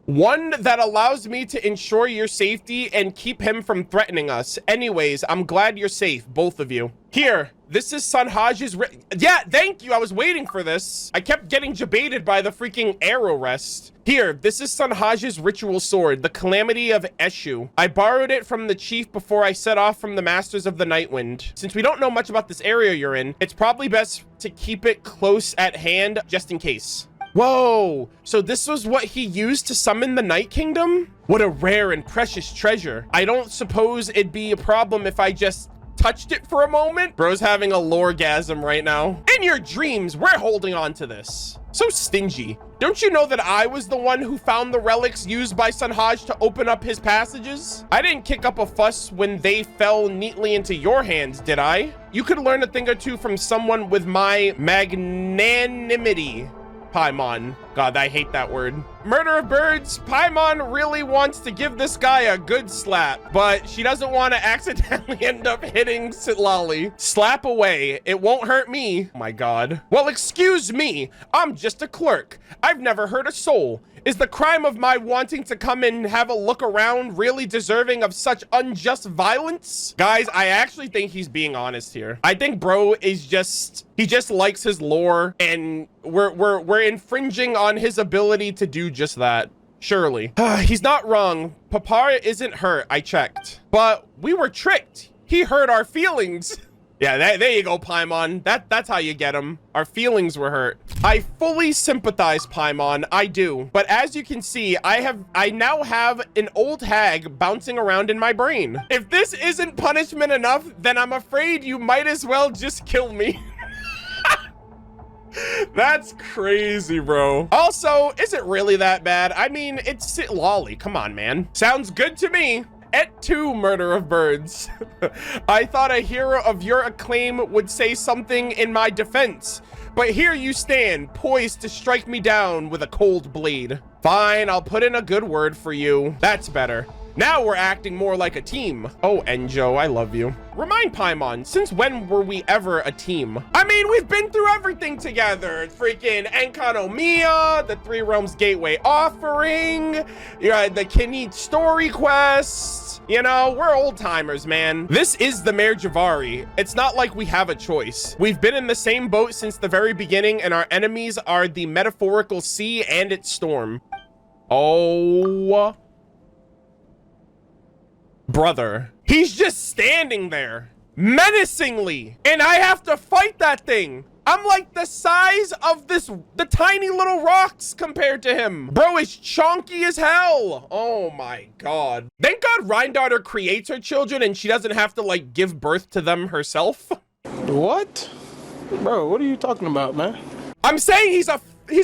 One that allows me to ensure your safety and keep him from threatening us. Anyways, I'm glad you're safe, both of you. Here, this is Sanhaj's yeah, thank you. I was waiting for this. I kept getting debated by the freaking arrow rest. Here, this is Sanhaj's ritual sword, the Calamity of Eshu. I borrowed it from the chief before I set off from the Masters of the Nightwind. Since we don't know much about this area you're in, it's probably best to keep it close at hand just in case. Whoa, so this was what he used to summon the Night Kingdom? What a rare and precious treasure. I don't suppose it'd be a problem if I just touched it for a moment? Bro's having a loregasm right now. In your dreams, we're holding on to this. So stingy. Don't you know that I was the one who found the relics used by Sanhaj to open up his passages? I didn't kick up a fuss when they fell neatly into your hands, did I? You could learn a thing or two from someone with my magnanimity. Paimon. God, I hate that word. Murder of Birds, Paimon really wants to give this guy a good slap, but she doesn't want to accidentally end up hitting Citlali. Slap away. It won't hurt me. Oh my god. Well, excuse me. I'm just a clerk. I've never hurt a soul. Is the crime of my wanting to come and have a look around really deserving of such unjust violence? Guys, I actually think he's being honest here. I think bro is just, he just likes his lore, and we're infringing on his ability to do just that. Surely. He's not wrong. Papara isn't hurt. I checked. But we were tricked. He hurt our feelings. Yeah, there you go, Paimon. That's how you get him. Our feelings were hurt. I fully sympathize, Paimon. I do. But as you can see, I now have an old hag bouncing around in my brain. If this isn't punishment enough, then I'm afraid you might as well just kill me. That's crazy, bro. Also, is it really that bad? I mean, it's Citlali. Come on, man. Sounds good to me. @2 Murder of Birds. I thought a hero of your acclaim would say something in my defense, but here you stand, poised to strike me down with a cold blade. Fine, I'll put in a good word for you. That's better. Now we're acting more like a team. Oh, Enjo, I love you. Remind Paimon, since when were we ever a team? I mean, we've been through everything together. Freaking Enkanomiya, the Three Realms Gateway offering, the Kinit story quests. You know, we're old timers, man. This is the Mare Jivari. It's not like we have a choice. We've been in the same boat since the very beginning, and our enemies are the metaphorical sea and its storm. Oh, brother, he's just standing there menacingly, and I have to fight that thing. I'm like the size of the tiny little rocks compared to him. Bro is chunky as hell. Oh my god. Thank god Rhindaughter creates her children and she doesn't have to like give birth to them herself. What? Bro, what are you talking about, man? I'm saying he's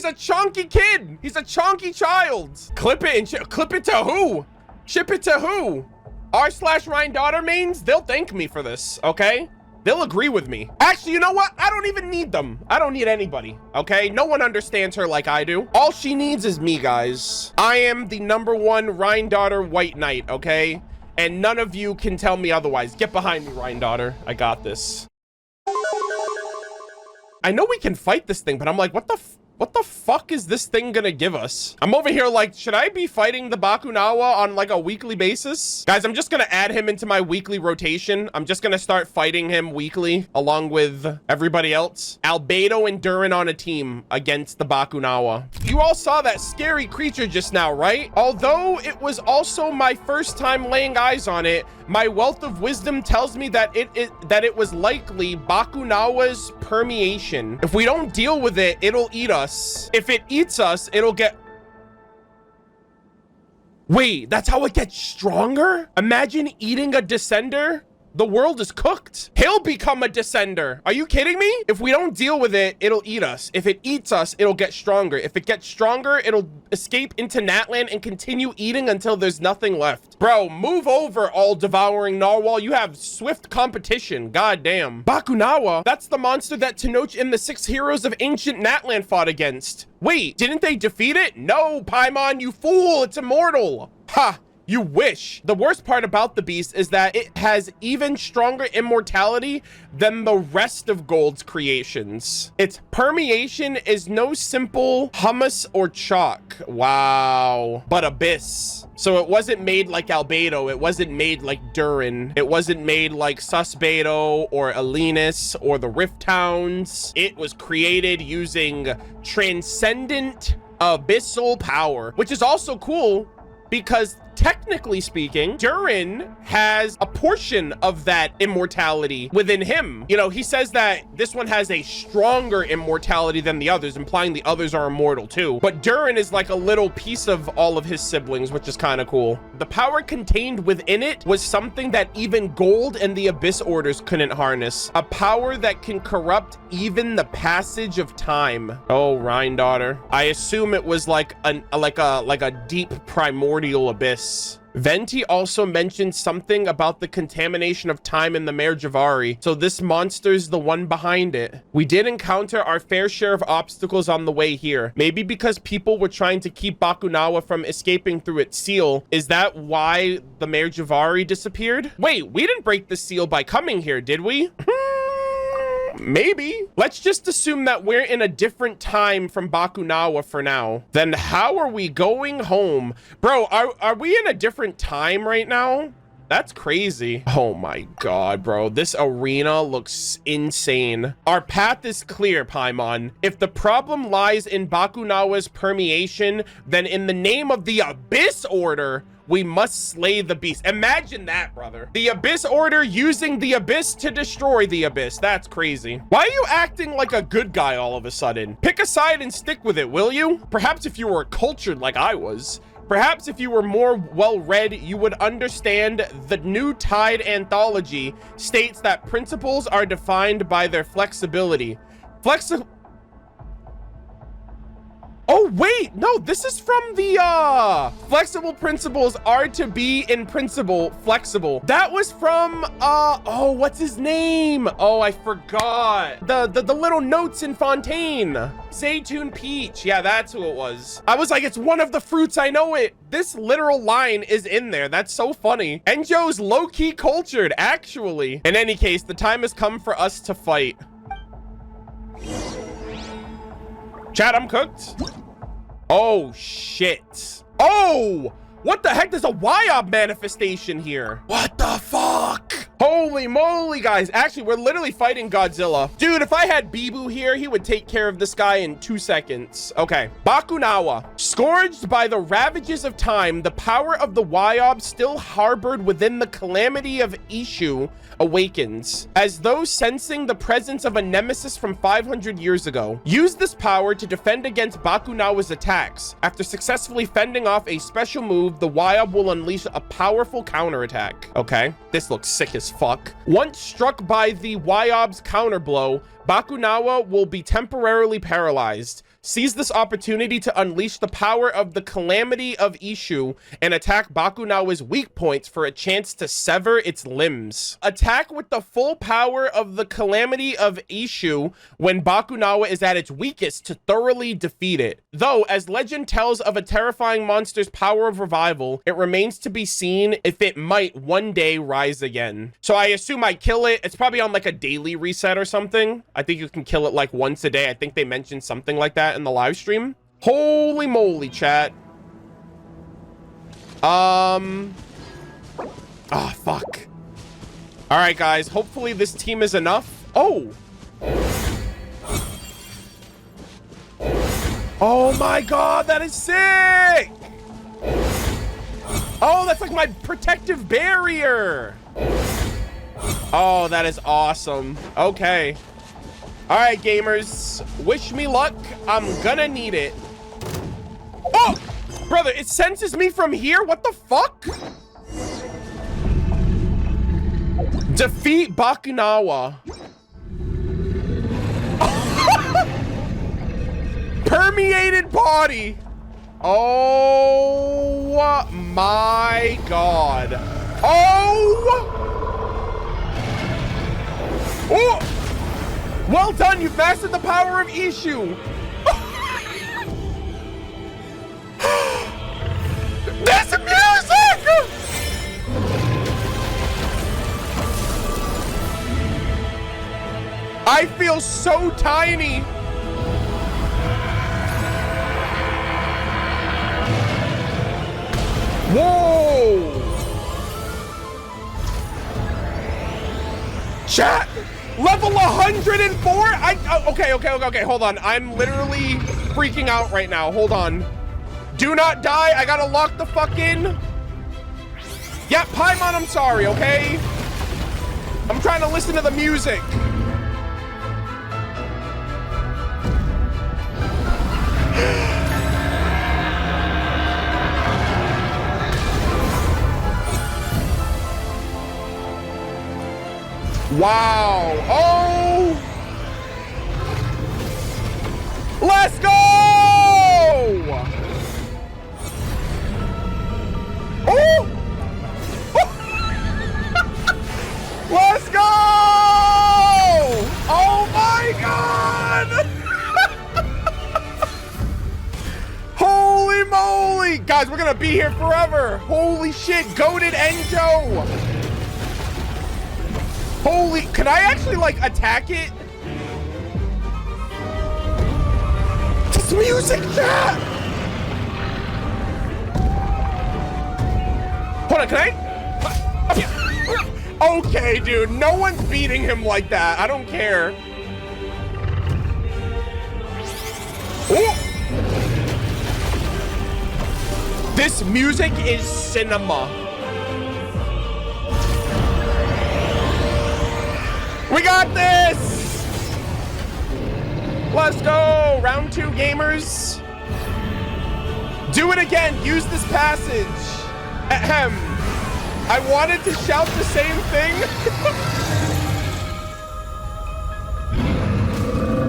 a chunky kid. He's a chunky child. Clip it and clip it to who? Ship it to who? r/Rhindaughter mains, they'll thank me for this, okay? They'll agree with me. Actually, you know what? I don't even need them. I don't need anybody, okay? No one understands her like I do. All she needs is me, guys. I am the #1 Rhindaughter White Knight, okay? And none of you can tell me otherwise. Get behind me, Rhindaughter. I got this. I know we can fight this thing, but I'm like, what the fuck is this thing gonna give us? I'm over here like, should I be fighting the Bakunawa on like a weekly basis? Guys, I'm just gonna add him into my weekly rotation. I'm just gonna start fighting him weekly along with everybody else. Albedo and Durin on a team against the Bakunawa. You all saw that scary creature just now, right? Although it was also my first time laying eyes on it, my wealth of wisdom tells me that it was likely Bakunawa's permeation. If we don't deal with it, it'll eat us. If it eats us, it'll get... Wait, that's how it gets stronger? Imagine eating a descender. The world is cooked. He'll become a descender. Are you kidding me? If we don't deal with it, it'll eat us. If it eats us, it'll get stronger. If it gets stronger, it'll escape into Natlan and continue eating until there's nothing left. Bro, move over, all-devouring narwhal. You have swift competition. God damn. Bakunawa, that's the monster that Tenoch and the 6 heroes of ancient Natlan fought against. Wait, didn't they defeat it? No, Paimon, you fool. It's immortal. Ha. You wish. The worst part about the beast is that it has even stronger immortality than the rest of Gold's creations. Its permeation is no simple hummus or chalk. Wow. But abyss. So it wasn't made like Albedo. It wasn't made like Durin. It wasn't made like Susbedo or Alenus or the Rift Towns. It was created using transcendent abyssal power, which is also cool because technically speaking, Durin has a portion of that immortality within him. You know, he says that this one has a stronger immortality than the others, implying the others are immortal too. But Durin is like a little piece of all of his siblings, which is kind of cool. The power contained within it was something that even Gold and the Abyss Orders couldn't harness. A power that can corrupt even the passage of time. Oh, Rhindaughter. I assume it was like a deep primordial abyss. Venti also mentioned something about the contamination of time in the Mare Jivari, so this monster's the one behind it. We did encounter our fair share of obstacles on the way here. Maybe because people were trying to keep Bakunawa from escaping through its seal. Is that why the Mare Jivari disappeared? Wait, we didn't break the seal by coming here, did we? Maybe. Let's just assume that we're in a different time from Bakunawa for now. Then how are we going home? Bro, are we in a different time right now? That's crazy. Oh my god, bro. This arena looks insane. Our path is clear, Paimon. If the problem lies in Bakunawa's permeation, then in the name of the Abyss Order, we must slay the beast. Imagine that, brother. The Abyss Order using the Abyss to destroy the Abyss. That's crazy. Why are you acting like a good guy all of a sudden? Pick a side and stick with it, will you? Perhaps if you were cultured like I was. Perhaps if you were more well-read, you would understand the New Tide anthology states that principles are defined by their flexibility. Oh, wait, no, this is from the, flexible principles are to be in principle flexible. That was from, oh, what's his name? Oh, I forgot. The little notes in Fontaine. Zaytune Peach. Yeah, that's who it was. I was like, it's one of the fruits, I know it. This literal line is in there. That's so funny. Enjo's low-key cultured, actually. In any case, the time has come for us to fight. Chat, I'm cooked. Oh, shit. Oh, what the heck? There's a Wyob manifestation here. What the fuck? Holy moly, guys. Actually, we're literally fighting Godzilla. Dude, if I had Bibu here, he would take care of this guy in 2 seconds. Okay. Bakunawa. Scourged by the ravages of time, the power of the Wyob still harbored within the calamity of Ishu awakens, as though sensing the presence of a nemesis from 500 years ago. Use this power to defend against Bakunawa's attacks. After successfully fending off a special move, the Wyob will unleash a powerful counterattack. Okay, this looks sick as fuck. Once struck by the Wyob's counterblow, Bakunawa will be temporarily paralyzed. Seize this opportunity to unleash the power of the calamity of Ishu and attack Bakunawa's weak points for a chance to sever its limbs. Attack with the full power of the calamity of Ishu when Bakunawa is at its weakest to thoroughly defeat it. Though, as legend tells of a terrifying monster's power of revival, it remains to be seen if it might one day rise again. So I assume I kill it. It's probably on like a daily reset or something. I think you can kill it like once a day. I think they mentioned something like that in the live stream. Holy moly, chat. Ah, fuck. All right, guys. Hopefully this team is enough. Oh. Oh my god, that is sick. Oh, that's like my protective barrier. Oh, that is awesome. Okay. All right, gamers, wish me luck. I'm gonna need it. Oh, brother, it senses me from here. What the fuck? Defeat Bakunawa. Permeated body. Oh my god. Oh. Oh. Well done, you've mastered the power of Ishu. This music! I feel so tiny. Whoa! Chat! Level 104? Okay, hold on. I'm literally freaking out right now. Hold on. Do not die. I gotta lock the fuck in. Yeah, Paimon, I'm sorry, okay? I'm trying to listen to the music. Wow. Oh. Let's go. Oh. Let's go. Oh my God. Holy moly. Guys, we're going to be here forever. Holy shit. Goated Enjo. Holy, can I actually like attack it? This music, chat! Hold on, can I? Okay, dude, no one's beating him like that. I don't care. Ooh. This music is cinema. We got this! Let's go! Round 2, gamers. Do it again. Use this passage. Ahem. I wanted to shout the same thing.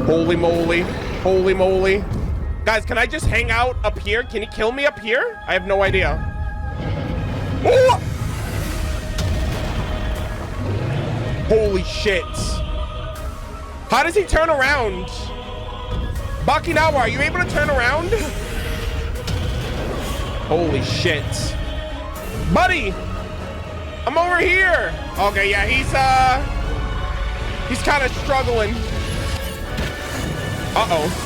Holy moly. Holy moly. Guys, can I just hang out up here? Can he kill me up here? I have no idea. Oh! Holy shit. How does he turn around? Bakunawa, are you able to turn around? Holy shit. Buddy! I'm over here. Okay, yeah, he's kind of struggling. Uh-oh.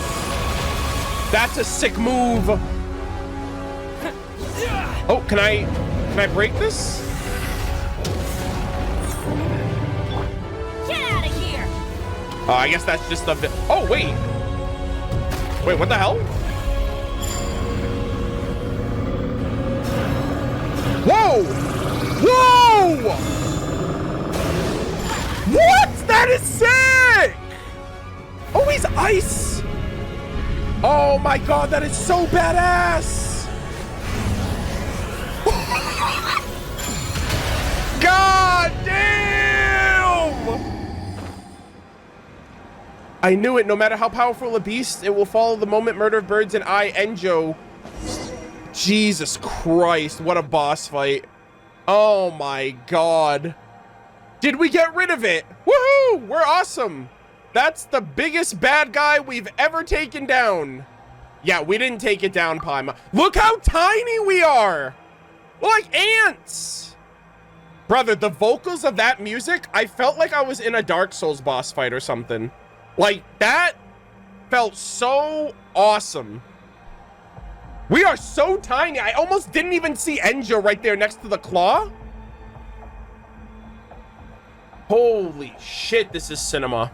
That's a sick move. Oh, can I break this? Get out of here! Oh, I guess that's just the... Oh, wait. Wait, what the hell? Whoa! Whoa! What? That is sick! Oh, he's ice. Oh my god, that is so badass. God damn! I knew it. No matter how powerful a beast, it will follow the moment MurderofBirds and I, Enjo. Jesus Christ, what a boss fight. Oh my god. Did we get rid of it? Woohoo! We're awesome. That's the biggest bad guy we've ever taken down. Yeah, we didn't take it down, Paima. Look how tiny we are. We're like ants. Brother, the vocals of that music, I felt like I was in a Dark Souls boss fight or something. Like, that felt so awesome. We are so tiny. I almost didn't even see Enjo right there next to the claw. Holy shit, this is cinema.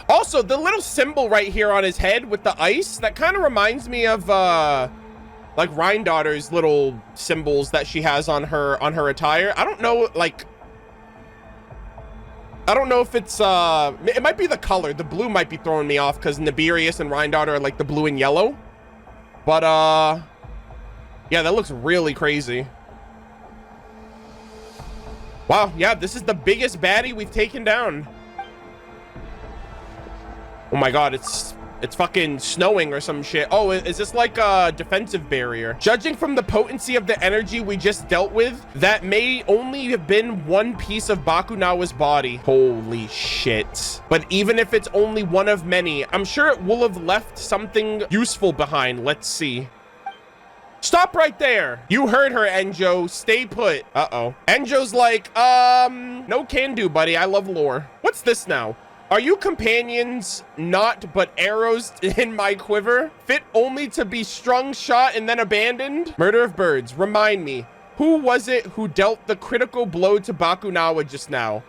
Also, the little symbol right here on his head with the ice, that kind of reminds me of like Rhindaughter's little symbols that she has on her attire. I don't know, like, I don't know if it's it might be the color. The blue might be throwing me off because Nibirius and Rhindaughter are like the blue and yellow. But yeah, that looks really crazy. Wow, yeah, this is the biggest baddie we've taken down. Oh my god, it's fucking snowing or some shit. Oh, is this like a defensive barrier? Judging from the potency of the energy we just dealt with, that may only have been one piece of Bakunawa's body. Holy shit. But even if it's only one of many, I'm sure it will have left something useful behind. Let's see. Stop right there. You heard her, Enjo. Stay put. Uh-oh. Enjo's like, no can do, buddy. I love lore. What's this now? Are you companions not but arrows in my quiver? Fit only to be strung, shot, and then abandoned? MurderofBirds, remind me. Who was it who dealt the critical blow to Bakunawa just now?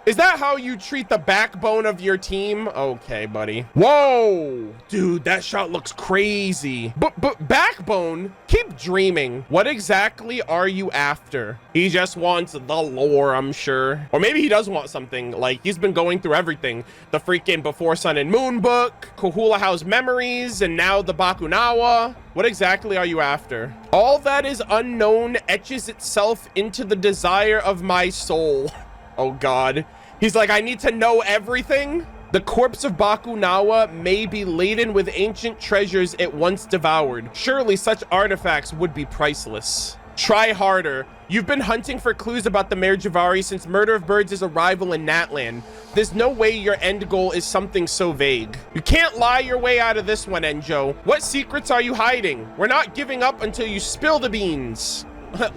Is that how you treat the backbone of your team? Okay, buddy. Whoa! Dude, that shot looks crazy. But backbone? Keep dreaming. What exactly are you after? He just wants the lore, I'm sure. Or maybe he does want something. Like, he's been going through everything. The freaking Before Sun and Moon book, Kahula House Memories, and now the Bakunawa. What exactly are you after? All that is unknown etches itself into the desire of my soul. Oh god. He's like, I need to know everything. The corpse of Bakunawa may be laden with ancient treasures it once devoured. Surely such artifacts would be priceless. Try harder. You've been hunting for clues about the Mare Jivari since MurderofBirds' arrival in Natlan. There's no way your end goal is something so vague. You can't lie your way out of this one, Enjo. What secrets are you hiding? We're not giving up until you spill the beans.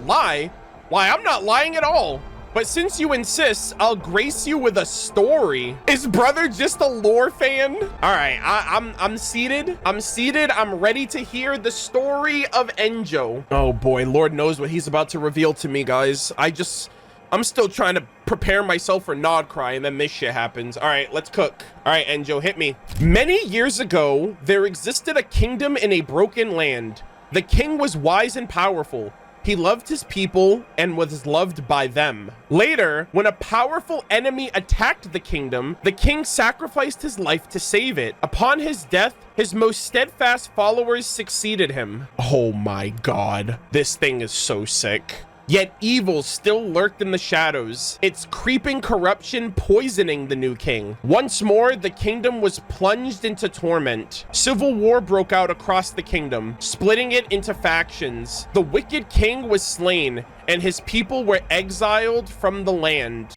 Lie? Why, I'm not lying at all. But since you insist, I'll grace you with a story. Is brother just a lore fan? All right, I'm seated. I'm ready to hear the story of Enjo. Oh boy, Lord knows what he's about to reveal to me, guys. I'm still trying to prepare myself for Nod Cry, and then this shit happens. All right, let's cook. All right, Enjo, hit me. Many years ago, there existed a kingdom in a broken land. The king was wise and powerful. He loved his people and was loved by them. Later, when a powerful enemy attacked the kingdom, the king sacrificed his life to save it. Upon his death, his most steadfast followers succeeded him. Oh my god, this thing is so sick. Yet evil still lurked in the shadows, its creeping corruption poisoning the new king. Once more, the kingdom was plunged into torment. Civil war broke out across the kingdom, splitting it into factions. The wicked king was slain, and his people were exiled from the land.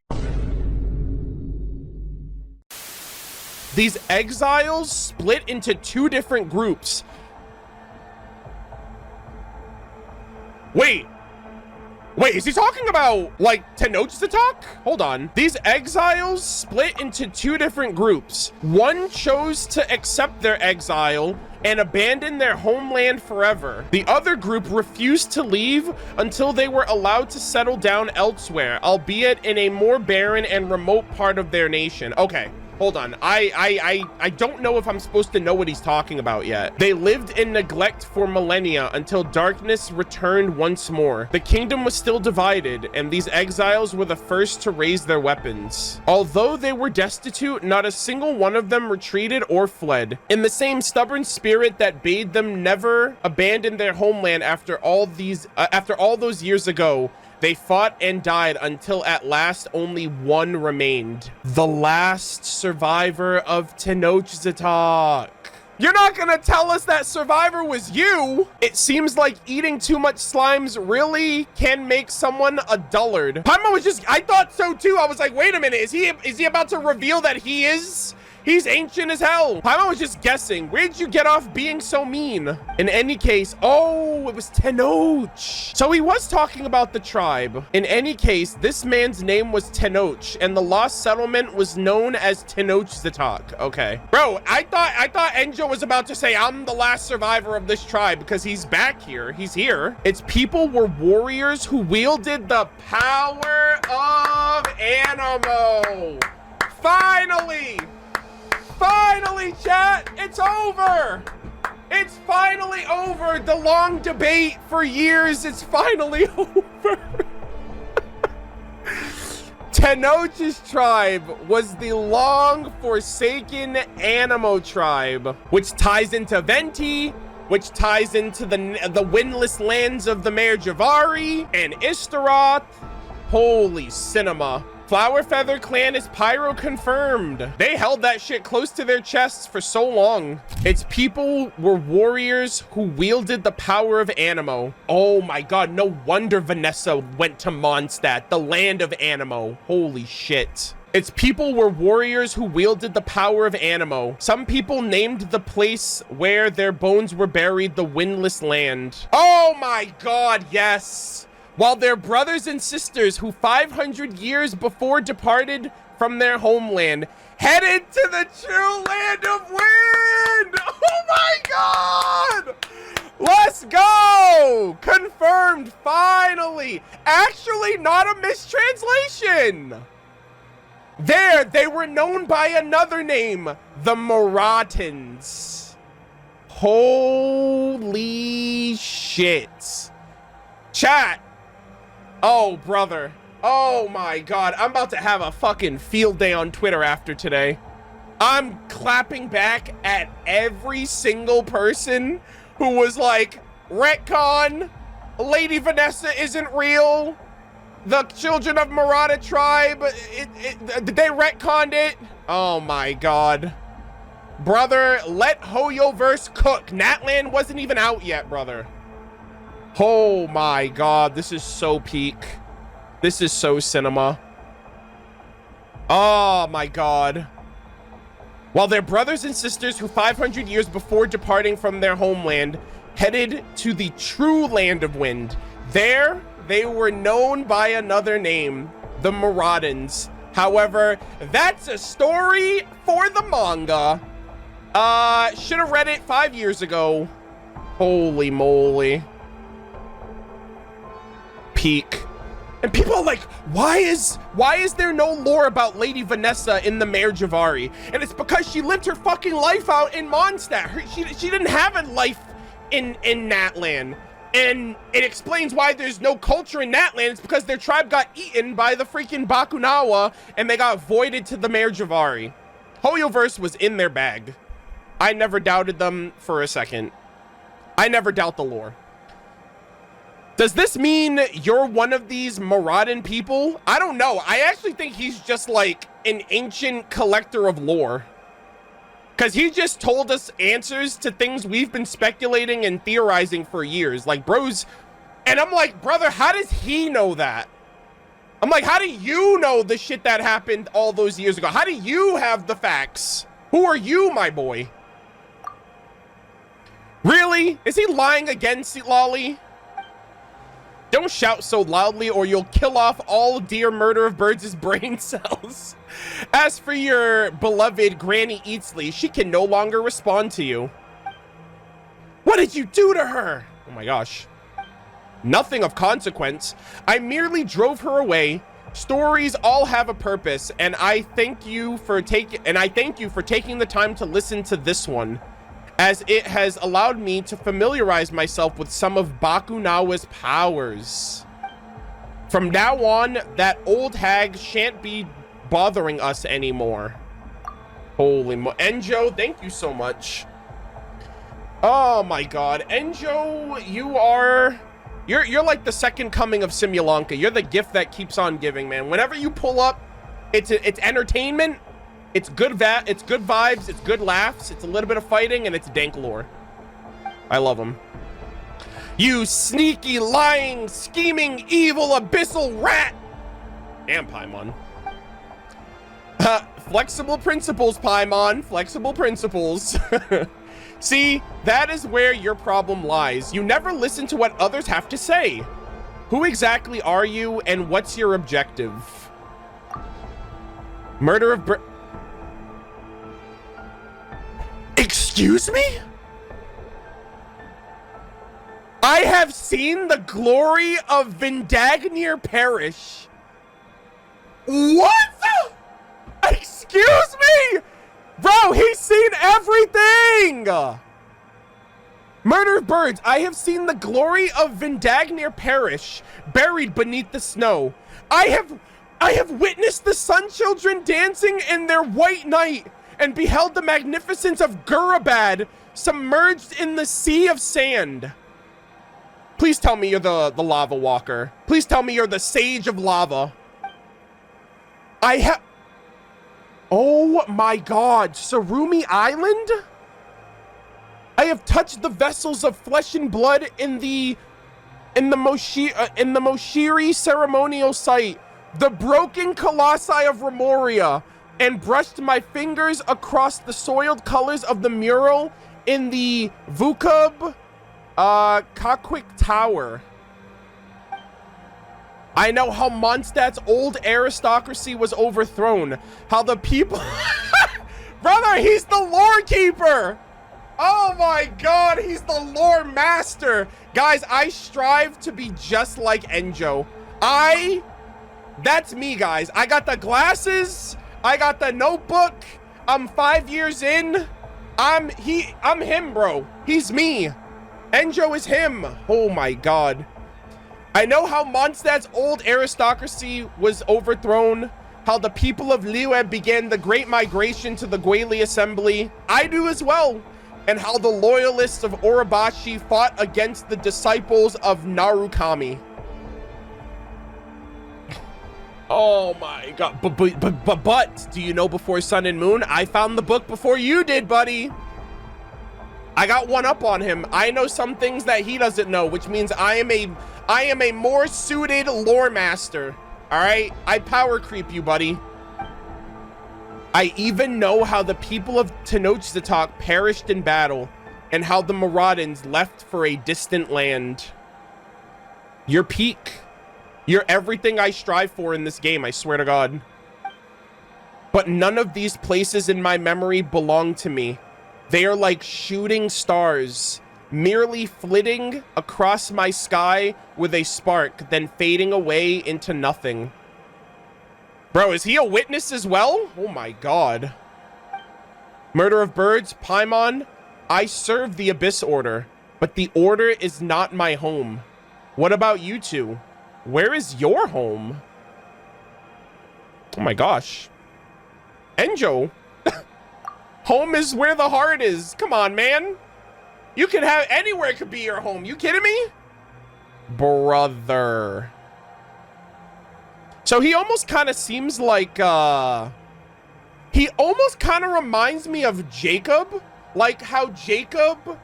These exiles split into two different groups. Wait, is he talking about, like, Tenochtzitoc? Hold on. These exiles split into two different groups. One chose to accept their exile and abandon their homeland forever. The other group refused to leave until they were allowed to settle down elsewhere, albeit in a more barren and remote part of their nation. Okay. Hold on. I don't know if I'm supposed to know what he's talking about yet. They lived in neglect for millennia until darkness returned once more. The kingdom was still divided, and these exiles were the first to raise their weapons. Although they were destitute, not a single one of them retreated or fled. In the same stubborn spirit that bade them never abandon their homeland after all those years ago, they fought and died until at last only one remained. The last survivor of Tenochtzitoc. You're not gonna tell us that survivor was you? It seems like eating too much slimes really can make someone a dullard. Paimon was just, I thought so too. I was like, wait a minute, is he about to reveal that he's ancient as hell? Paimon was just guessing. Where'd you get off being so mean? In any case, oh, it was Tenoch. So he was talking about the tribe. In any case, this man's name was Tenoch, and the lost settlement was known as Tenochtzitoc. Okay. Bro, I thought Enjo was about to say, I'm the last survivor of this tribe because he's back here. He's here. Its people were warriors who wielded the power of Anemo. Finally! Finally, chat, it's over. It's finally over. The long debate for years, it's finally over. Tenoch's tribe was the long-forsaken Anemo tribe, which ties into Venti, which ties into the windless lands of the Mare Jivari and Istaroth. Holy cinema. Flower Feather Clan is pyro confirmed. They held that shit close to their chests for so long. Its people were warriors who wielded the power of Anemo. Oh my god, no wonder Vanessa went to Mondstadt, the land of Anemo. Holy shit. Its people were warriors who wielded the power of Anemo. Some people named the place where their bones were buried the Windless Land. Oh my god, yes. While their brothers and sisters who 500 years before departed from their homeland headed to the true land of wind. Oh my god! Let's go! Confirmed, finally. Actually, not a mistranslation. There, they were known by another name, the Moratans. Holy shit. Chat. Oh, brother. Oh my god. I'm about to have a fucking field day on Twitter after today. I'm clapping back at every single person who was like, retcon, Lady Vanessa isn't real, the children of Murata tribe, they retconned it. Oh my god. Brother, let Hoyoverse cook. Natlan wasn't even out yet, brother. Oh my god, this is so peak. This is so cinema. Oh my god. While their brothers and sisters who 500 years before departing from their homeland headed to the true land of wind, there they were known by another name, the Moratans. However, that's a story for the manga. Should have read it 5 years ago. Holy moly. Peak. And people are like, why is there no lore about Lady Vanessa in the Mare Jivari? And it's because she lived her fucking life out in Mondstadt. She didn't have a life in Natlan. And it explains why there's no culture in Natlan. It's because their tribe got eaten by the freaking Bakunawa and they got voided to the Mare Jivari. Hoyoverse was in their bag. I never doubted them for a second. I never doubt the lore. Does this mean you're one of these Maraudin people? I don't know. I actually think he's just like an ancient collector of lore. Because he just told us answers to things we've been speculating and theorizing for years. Like, bros. And I'm like, brother, how does he know that? I'm like, how do you know the shit that happened all those years ago? How do you have the facts? Who are you, my boy? Really? Is he lying again, Citlali? Don't shout so loudly or you'll kill off all dear MurderofBirds' brain cells. As for your beloved Granny Eatsley, she can no longer respond to you. What did you do to her? Oh my gosh. Nothing of consequence. I merely drove her away. Stories all have a purpose, and I thank you for taking the time to listen to this one, as it has allowed me to familiarize myself with some of Bakunawa's powers. From now on, that old hag shan't be bothering us anymore. Holy Enjo, thank you so much. Oh my god, Enjo, you're like the second coming of Simulanka. You're the gift that keeps on giving, man. Whenever you pull up, it's entertainment. It's good it's good vibes, it's good laughs, it's a little bit of fighting, and it's dank lore. I love them. You sneaky, lying, scheming, evil, abyssal rat! And Paimon. Flexible principles, Paimon. Flexible principles. See, that is where your problem lies. You never listen to what others have to say. Who exactly are you, and what's your objective? MurderofBirds. Excuse me? I have seen the glory of Vindagnyr perish. What? Excuse me? Bro, he's seen everything! MurderofBirds, I have seen the glory of Vindagnyr perish, buried beneath the snow. I have witnessed the Sun Children dancing in their white night, and beheld the magnificence of Gurabad submerged in the sea of sand. Please tell me you're the lava walker. Please tell me you're the sage of lava. Oh my god, Sarumi Island? I have touched the vessels of flesh and blood in the Moshiri ceremonial site, the broken colossi of Remoria, and brushed my fingers across the soiled colors of the mural in the Vukub Kakwik Tower. I know how Mondstadt's old aristocracy was overthrown, how the people... Brother, he's the lore keeper! Oh my god, he's the lore master! Guys, I strive to be just like Enjo. That's me, guys. I got the glasses, I got the notebook, I'm 5 years in. I'm him, bro. He's me. Enjo is him. Oh my god. I know how Mondstadt's old aristocracy was overthrown, how the people of Liyue began the great migration to the Guili assembly. I do as well. And how the loyalists of Urabashi fought against the disciples of Narukami. Oh my god. But do you know, before Sun and Moon, I found the book before you did, buddy. I got one up on him. I know some things that he doesn't know, which means I am a more suited lore master. All right, I power creep you, buddy. I even know how the people of Tenochtzitoc perished in battle, and how the Maraudins left for a distant land. You're peak. You're everything I strive for in this game, I swear to God. But none of these places in my memory belong to me. They are like shooting stars, merely flitting across my sky with a spark, then fading away into nothing. Bro, is he a witness as well? Oh my god. MurderofBirds, Paimon, I serve the Abyss Order, but the Order is not my home. What about you two? Where is your home? Oh my gosh. Enjo. Home is where the heart is. Come on, man. You can have anywhere could be your home. You kidding me? brother. So he almost kind of seems like, he almost kind of reminds me of Jacob. Like how Jacob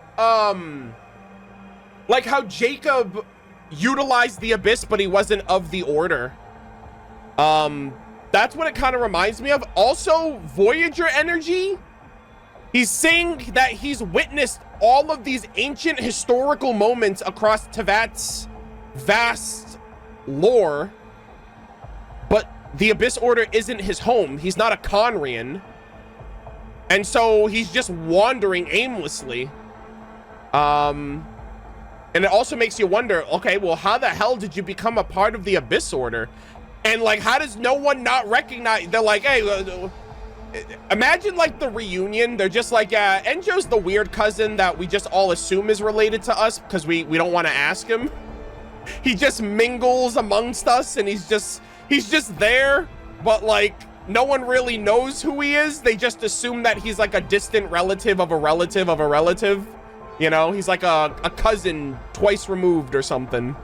utilized the Abyss, but he wasn't of the Order. That's what it kind of reminds me of. Also, Voyager energy. He's saying that he's witnessed all of these ancient historical moments across Tevat's vast lore, but the Abyss Order isn't his home. He's not a Conrian, and so he's just wandering aimlessly. And it also makes you wonder, okay, well, how the hell did you become a part of the Abyss Order? And like, how does no one not recognize? They're like, hey, imagine like the reunion. They're just like, yeah, Enjo's the weird cousin that we just all assume is related to us because we don't want to ask him. He just mingles amongst us, and he's just there, but like no one really knows who he is. They just assume that he's like a distant relative of a relative of a relative. You know, he's like a cousin twice removed or something.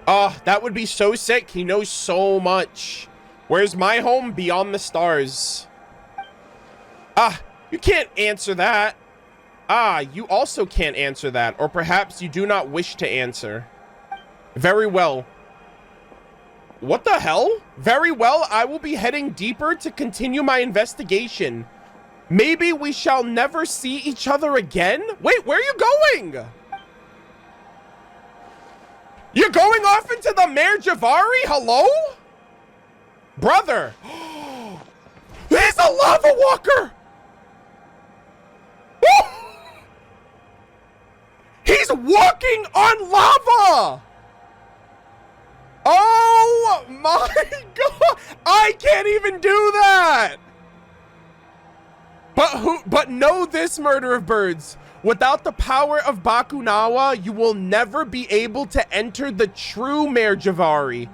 Oh, that would be so sick. He knows so much. Where's my home? Beyond the stars. Ah, you can't answer that. Ah, you also can't answer that. Or perhaps you do not wish to answer. Very well. What the hell? Very well, I will be heading deeper to continue my investigation. Maybe we shall never see each other again? Wait, where are you going? You're going off into the Mare Jivari? Hello? Brother. He's a lava walker! Woo! He's walking on lava! Oh my god! I can't even do that! But know this, Murder of Birds. Without the power of Bakunawa, you will never be able to enter the true Mare Jivari.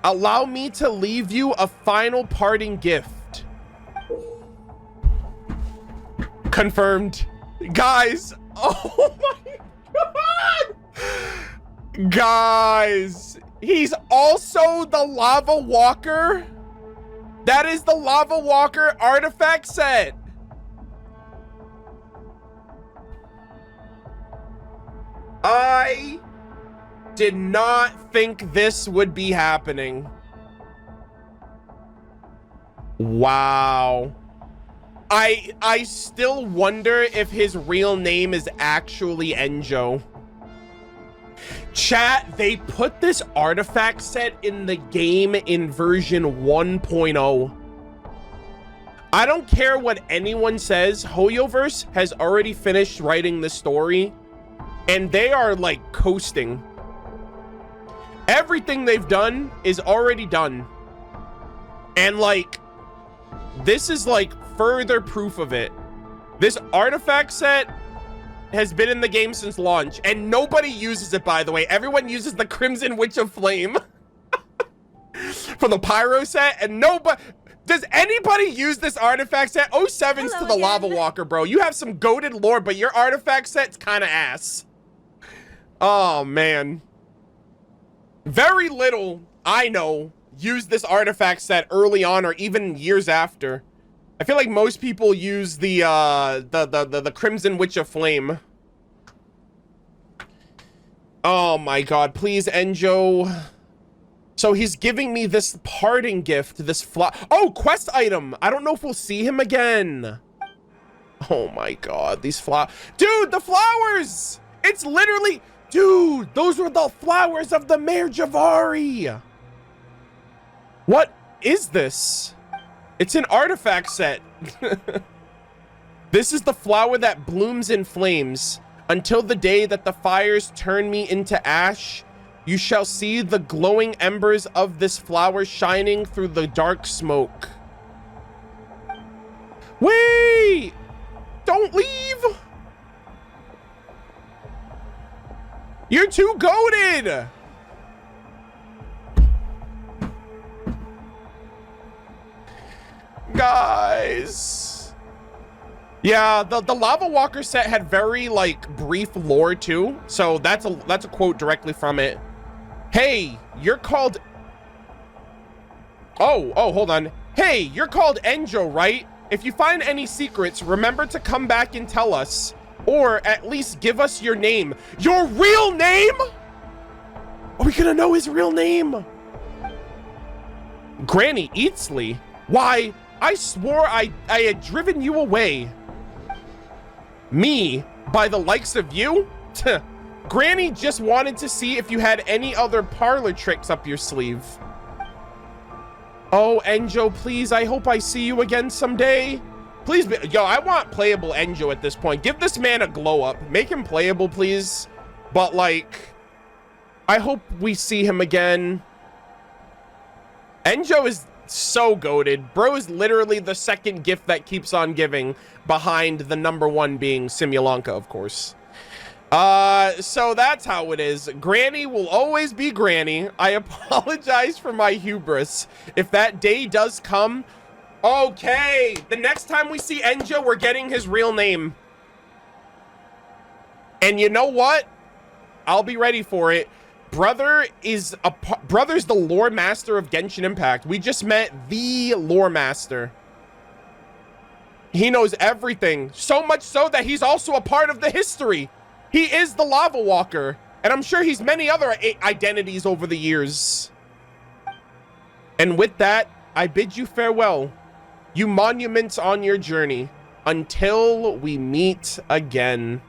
Allow me to leave you a final parting gift. Confirmed. Guys, oh my god! Guys, he's also the Lava Walker. That is the Lava Walker artifact set. I did not think this would be happening. Wow. I still wonder if his real name is actually Enjo. Chat, they put this artifact set in the game in version 1.0. I don't care what anyone says. Hoyoverse has already finished writing the story, and they are like coasting. Everything they've done is already done. And like, this is like further proof of it. This artifact set has been in the game since launch, and nobody uses it, by the way. Everyone uses the Crimson Witch of Flame for the Pyro set, and nobody... Does anybody use this artifact set? 07's to the again. Lava Walker, bro. You have some goated lore, but your artifact set's kind of ass. Oh, man. Very little, I know, use this artifact set early on or even years after. I feel like most people use the Crimson Witch of Flame. Oh my god, please, Enjo. So he's giving me this parting gift, this oh, quest item. I don't know if we'll see him again. Oh my god, these dude, the flowers! It's literally, dude, those were the flowers of the Mare Jivari. What is this? It's an artifact set. This is the flower that blooms in flames. Until the day that the fires turn me into ash, you shall see the glowing embers of this flower shining through the dark smoke. Wait! Don't leave! You're too goated! Guys. Yeah, the Lava Walker set had very like brief lore too. So that's a quote directly from it. Hey, you're called... Oh, hold on. Hey, you're called Enjo, right? If you find any secrets, remember to come back and tell us. Or at least give us your name. Your real name? Are we gonna know his real name? Granny Eatsley? Why, I swore I had driven you away. Me? By the likes of you? Granny just wanted to see if you had any other parlor tricks up your sleeve. Oh, Enjo, please, I hope I see you again someday. Please be, yo, I want playable Enjo at this point. Give this man a glow up. Make him playable, please. But, like, I hope we see him again. Enjo is so goated. Bro is literally the second gift that keeps on giving, behind the #1 being Simulanka, of course. So that's how it is. Granny will always be Granny. I apologize for my hubris. If that day does come, okay, the next time we see Enjo, we're getting his real name. And you know what? I'll be ready for it. Brother's the lore master of Genshin Impact. We just met the lore master. He knows everything, so much so that he's also a part of the history. He is the Lava Walker, and I'm sure he's many other identities over the years. And with that, I bid you farewell, you monuments on your journey, until we meet again.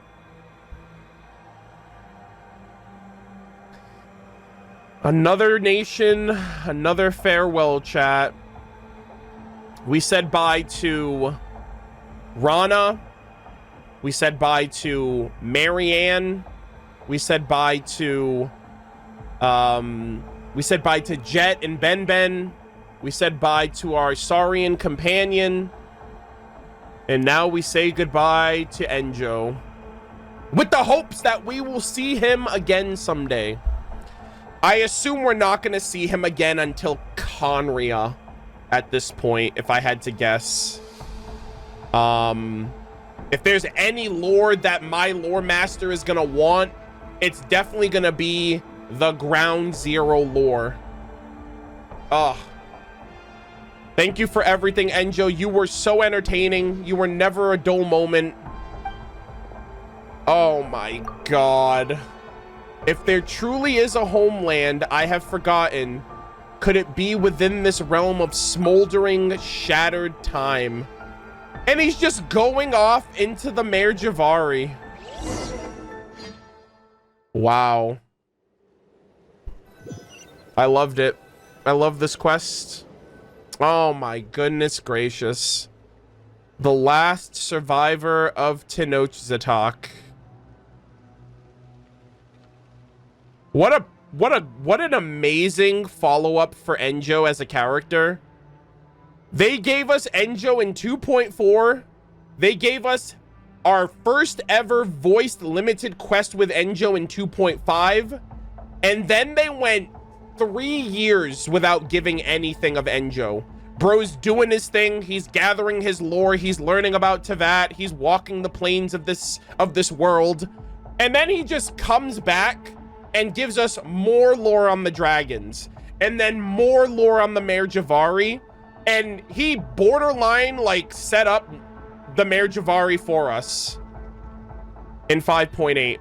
Another nation, another farewell chat. We said bye to Rana. We said bye to Marianne. We said bye to Jet and Ben. We said bye to our Saurian companion. And now we say goodbye to Enjo, with the hopes that we will see him again someday. I assume we're not going to see him again until Conria at this point, if I had to guess. If there's any lore that my lore master is going to want, it's definitely going to be the Ground Zero lore. Thank you for everything, Enjo. You were so entertaining. You were never a dull moment. Oh my God. If there truly is a homeland I have forgotten, could it be within this realm of smoldering, shattered time? And he's just going off into the Mare Jivari. Wow. I loved it. I love this quest. Oh my goodness gracious. The last survivor of Tenochtzitoc. What an amazing follow-up for Enjo as a character. They gave us Enjo in 2.4. They gave us our first ever voiced limited quest with Enjo in 2.5. And then they went 3 years without giving anything of Enjo. Bro's doing his thing. He's gathering his lore. He's learning about Teyvat. He's walking the plains of this world. And then he just comes back and gives us more lore on the dragons, and then more lore on the Mare Jivari, and he borderline like set up the Mare Jivari for us in 5.8.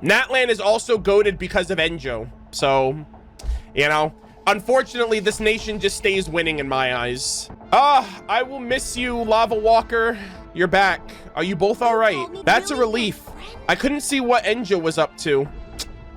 Natlan is also goated because of Enjo, so you know, unfortunately this nation just stays winning in my eyes. I will miss you, Lava Walker. You're back. Are you both all right? That's a relief. I couldn't see what Enjo was up to.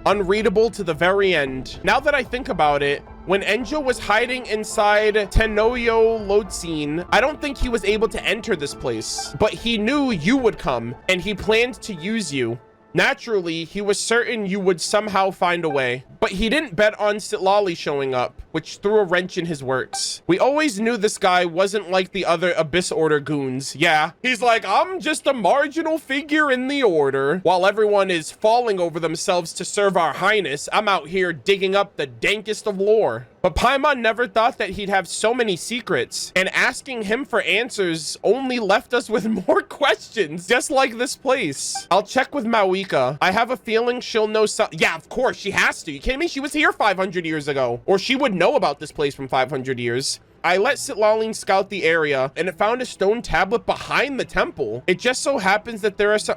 Unreadable to the very end. Now that I think about it, when Enjo was hiding inside Tenochtzitoc, I don't think he was able to enter this place, but he knew you would come and he planned to use you. Naturally, he was certain you would somehow find a way, but he didn't bet on Citlali showing up, which threw a wrench in his works. We always knew this guy wasn't like the other Abyss Order goons. Yeah, he's like, I'm just a marginal figure in the order. While everyone is falling over themselves to serve our highness, I'm out here digging up the dankest of lore. But Paimon never thought that he'd have so many secrets, and asking him for answers only left us with more questions, just like this place. I'll check with Mawika. I have a feeling she'll know something. Yeah, of course, she has to. You kidding me? She was here 500 years ago, or she would know about this place from 500 years. I let Citlali scout the area, and it found a stone tablet behind the temple. It just so happens that there are some,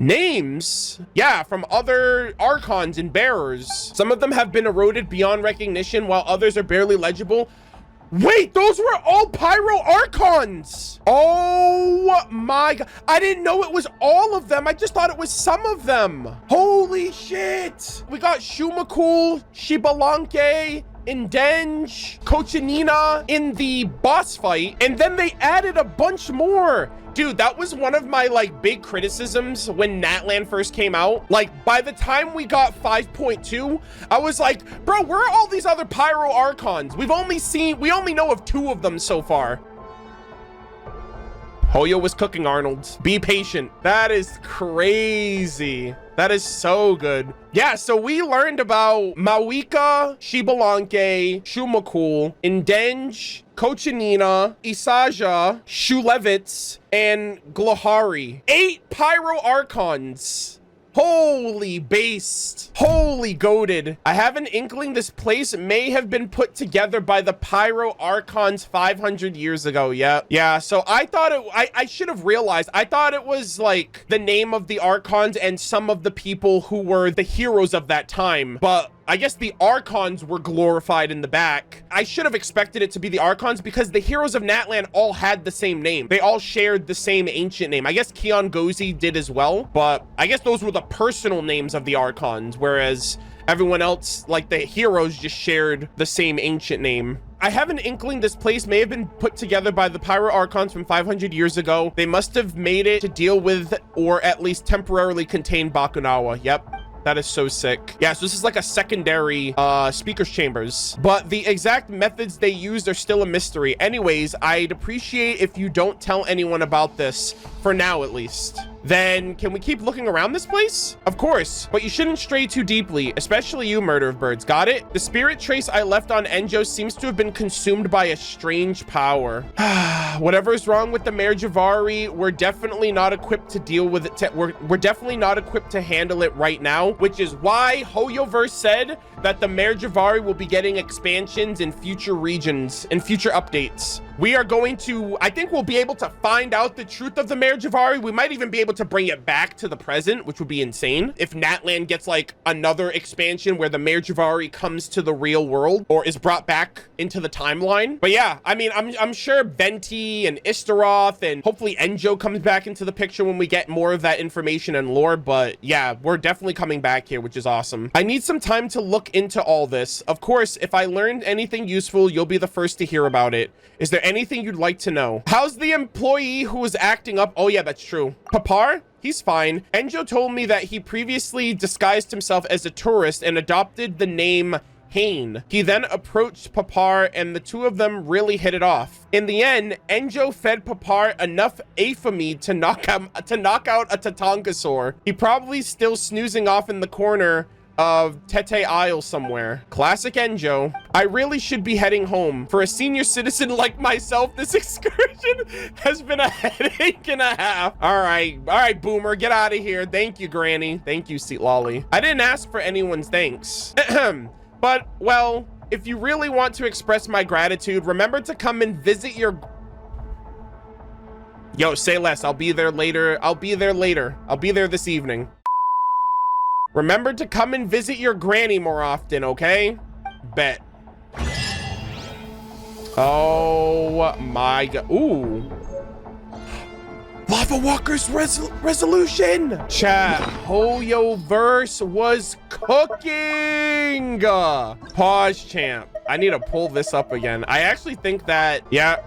names. Yeah, from other archons and bearers. Some of them have been eroded beyond recognition, while others are barely legible. Wait, those were all Pyro Archons! Oh my god. I didn't know it was all of them. I just thought it was some of them. Holy shit. We got Shumakul, Shibalanke, Indenge, Cochinina in the boss fight, and then they added a bunch more. Dude, that was one of my like big criticisms when Natlan first came out. Like by the time we got 5.2, I was like, bro, where are all these other Pyro Archons? We only know of 2 of them so far. Hoyo was cooking, Arnold. Be patient. That is crazy. That is so good. Yeah, so we learned about Mawika, Shibalanke, Shumakul, Indenge, Cochinina, Isaja, Shulevitz, and Glahari. 8 Pyro Archons. Holy based. Holy goated. I have an inkling this place may have been put together by the Pyro Archons 500 years ago. Yeah, so I thought I should have realized. I thought it was like the name of the Archons and some of the people who were the heroes of that time. But I guess the Archons were glorified in the back. I should have expected it to be the Archons because the heroes of Natlan all had the same name. They all shared the same ancient name. I guess Kion Gozi did as well, but I guess those were the personal names of the Archons, whereas everyone else, like the heroes, just shared the same ancient name. I have an inkling this place may have been put together by the Pyro Archons from 500 years ago. They must have made it to deal with or at least temporarily contain Bakunawa. Yep. That is so sick. Yeah, so this is like a secondary speaker's chambers, but the exact methods they used are still a mystery. Anyways, I'd appreciate if you don't tell anyone about this, for now at least. Then can we keep looking around this place? Of course, but you shouldn't stray too deeply, especially you, Murder-of-Birds. Got it? The spirit trace I left on Enjo seems to have been consumed by a strange power. Whatever is wrong with the Mare Jivari, we're definitely not equipped to deal with it. We're definitely not equipped to handle it right now, which is why Hoyoverse said that the Mare Jivari will be getting expansions in future regions and future updates. We are going to, I think we'll be able to find out the truth of the Mare Jivari. We might even be able to bring it back to the present, which would be insane. If Natlan gets like another expansion where the Mare Jivari comes to the real world or is brought back into the timeline. But yeah, I mean, I'm sure Venti and Istaroth and hopefully Enjo comes back into the picture when we get more of that information and lore. But yeah, we're definitely coming back here, which is awesome. I need some time to look into all this. Of course, if I learned anything useful, you'll be the first to hear about it. Is there anything you'd like to know? How's the employee who was acting up? Oh yeah, that's true. Papar? He's fine. Enjo told me that he previously disguised himself as a tourist and adopted the name Hain. He then approached Papar and the two of them really hit it off. In the end, Enjo fed Papar enough aphamy to knock out a Tatankasaur. He probably still snoozing off in the corner of Tete Isle somewhere. Classic Enjo. I really should be heading home. For a senior citizen like myself, this excursion has been a headache and a half. All right, Boomer, get out of here. Thank you, Granny. Thank you, Citlali. I didn't ask for anyone's thanks. But, well, if you really want to express my gratitude, remember to come and visit your... Yo, say less. I'll be there later. I'll be there this evening. Remember to come and visit your granny more often, okay? Bet. Oh my god. Ooh. Lava Walker's resolution. Chat, Hoyoverse was cooking. Pause, champ. I need to pull this up again. I actually think that, yep.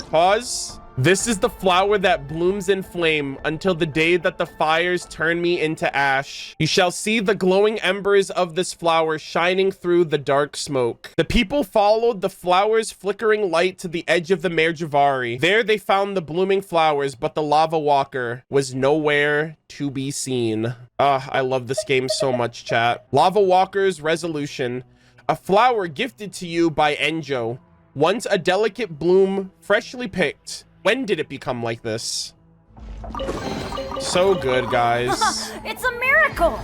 Pause. This is the flower that blooms in flame until the day that the fires turn me into ash. You shall see the glowing embers of this flower shining through the dark smoke. The people followed the flower's flickering light to the edge of the Mare Jivari. There they found the blooming flowers, but the Lava Walker was nowhere to be seen. I love this game so much, chat. Lava Walker's resolution. A flower gifted to you by Enjo. Once a delicate bloom, freshly picked. When did it become like this? So good, guys. It's a miracle!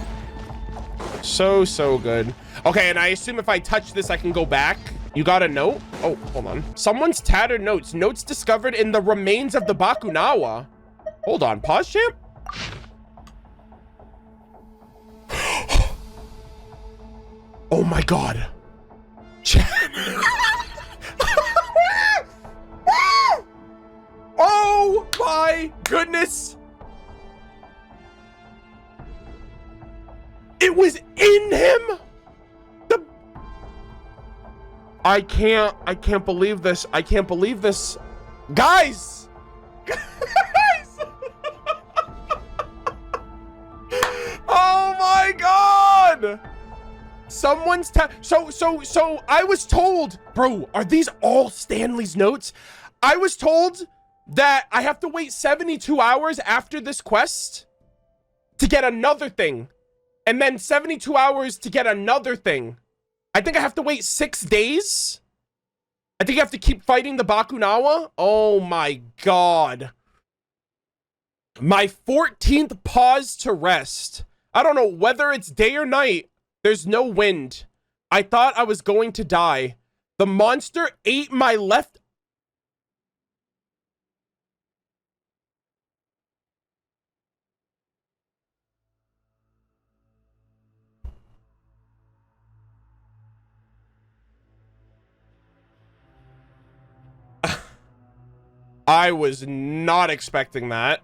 So good. Okay, and I assume if I touch this, I can go back. You got a note? Oh, hold on. Someone's tattered notes. Notes discovered in the remains of the Bakunawa. Hold on. Pause, champ. Oh my god. Oh my goodness. It was in him. I can't believe this. I can't believe this. Guys. Guys. Oh my god. Someone's so I was told, bro, are these all Stanley's notes? I was told that I have to wait 72 hours after this quest to get another thing. And then 72 hours to get another thing. I think I have to wait 6 days. I think I have to keep fighting the Bakunawa. Oh my god. My 14th pause to rest. I don't know whether it's day or night. There's no wind. I thought I was going to die. The monster ate my left. I was not expecting that.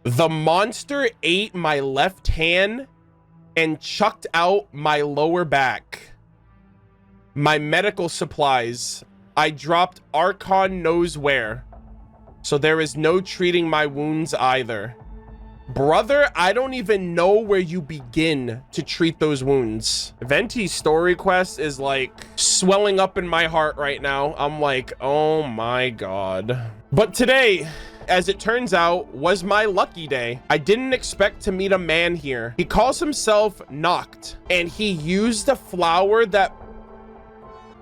The monster ate my left hand and chucked out my lower back. My medical supplies. I dropped Archon knows where. So there is no treating my wounds either. Brother, I don't even know where you begin to treat those wounds. Venti's story quest is like swelling up in my heart right now. I'm like, oh my god. But today, as it turns out, was my lucky day. I didn't expect to meet a man here. He calls himself Noct, and he used a flower that...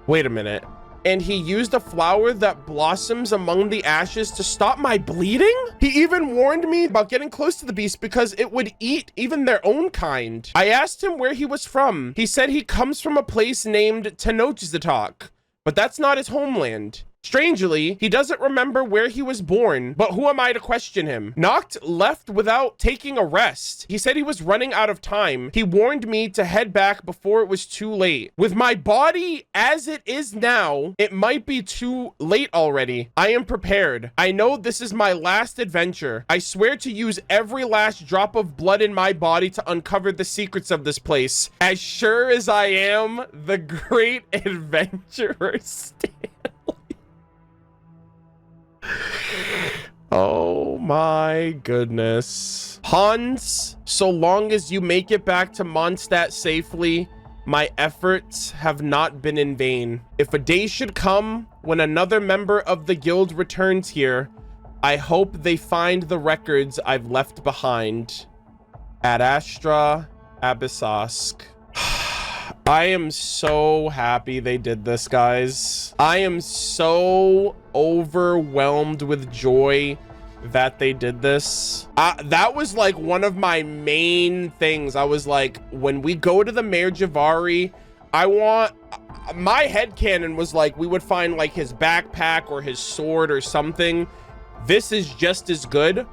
Wait a minute. And he used a flower that blossoms among the ashes to stop my bleeding? He even warned me about getting close to the beast because it would eat even their own kind. I asked him where he was from. He said he comes from a place named Tenochtzitoc, but that's not his homeland. Strangely, he doesn't remember where he was born, but who am I to question him? Noct left without taking a rest. He said he was running out of time. He warned me to head back before it was too late. With my body as it is now, it might be too late already. I am prepared. I know this is my last adventure. I swear to use every last drop of blood in my body to uncover the secrets of this place. As sure as I am the great adventurer Stanley. Oh my goodness. Hans, so long as you make it back to Mondstadt safely, my efforts have not been in vain. If a day should come when another member of the guild returns here, I hope they find the records I've left behind. Ad Astra Abyssosk. I am so happy they did this, guys. I am so overwhelmed with joy that they did this. That was like one of my main things. I was like, when we go to the Mare Jivari, I want... My headcanon was like, we would find like his backpack or his sword or something. This is just as good.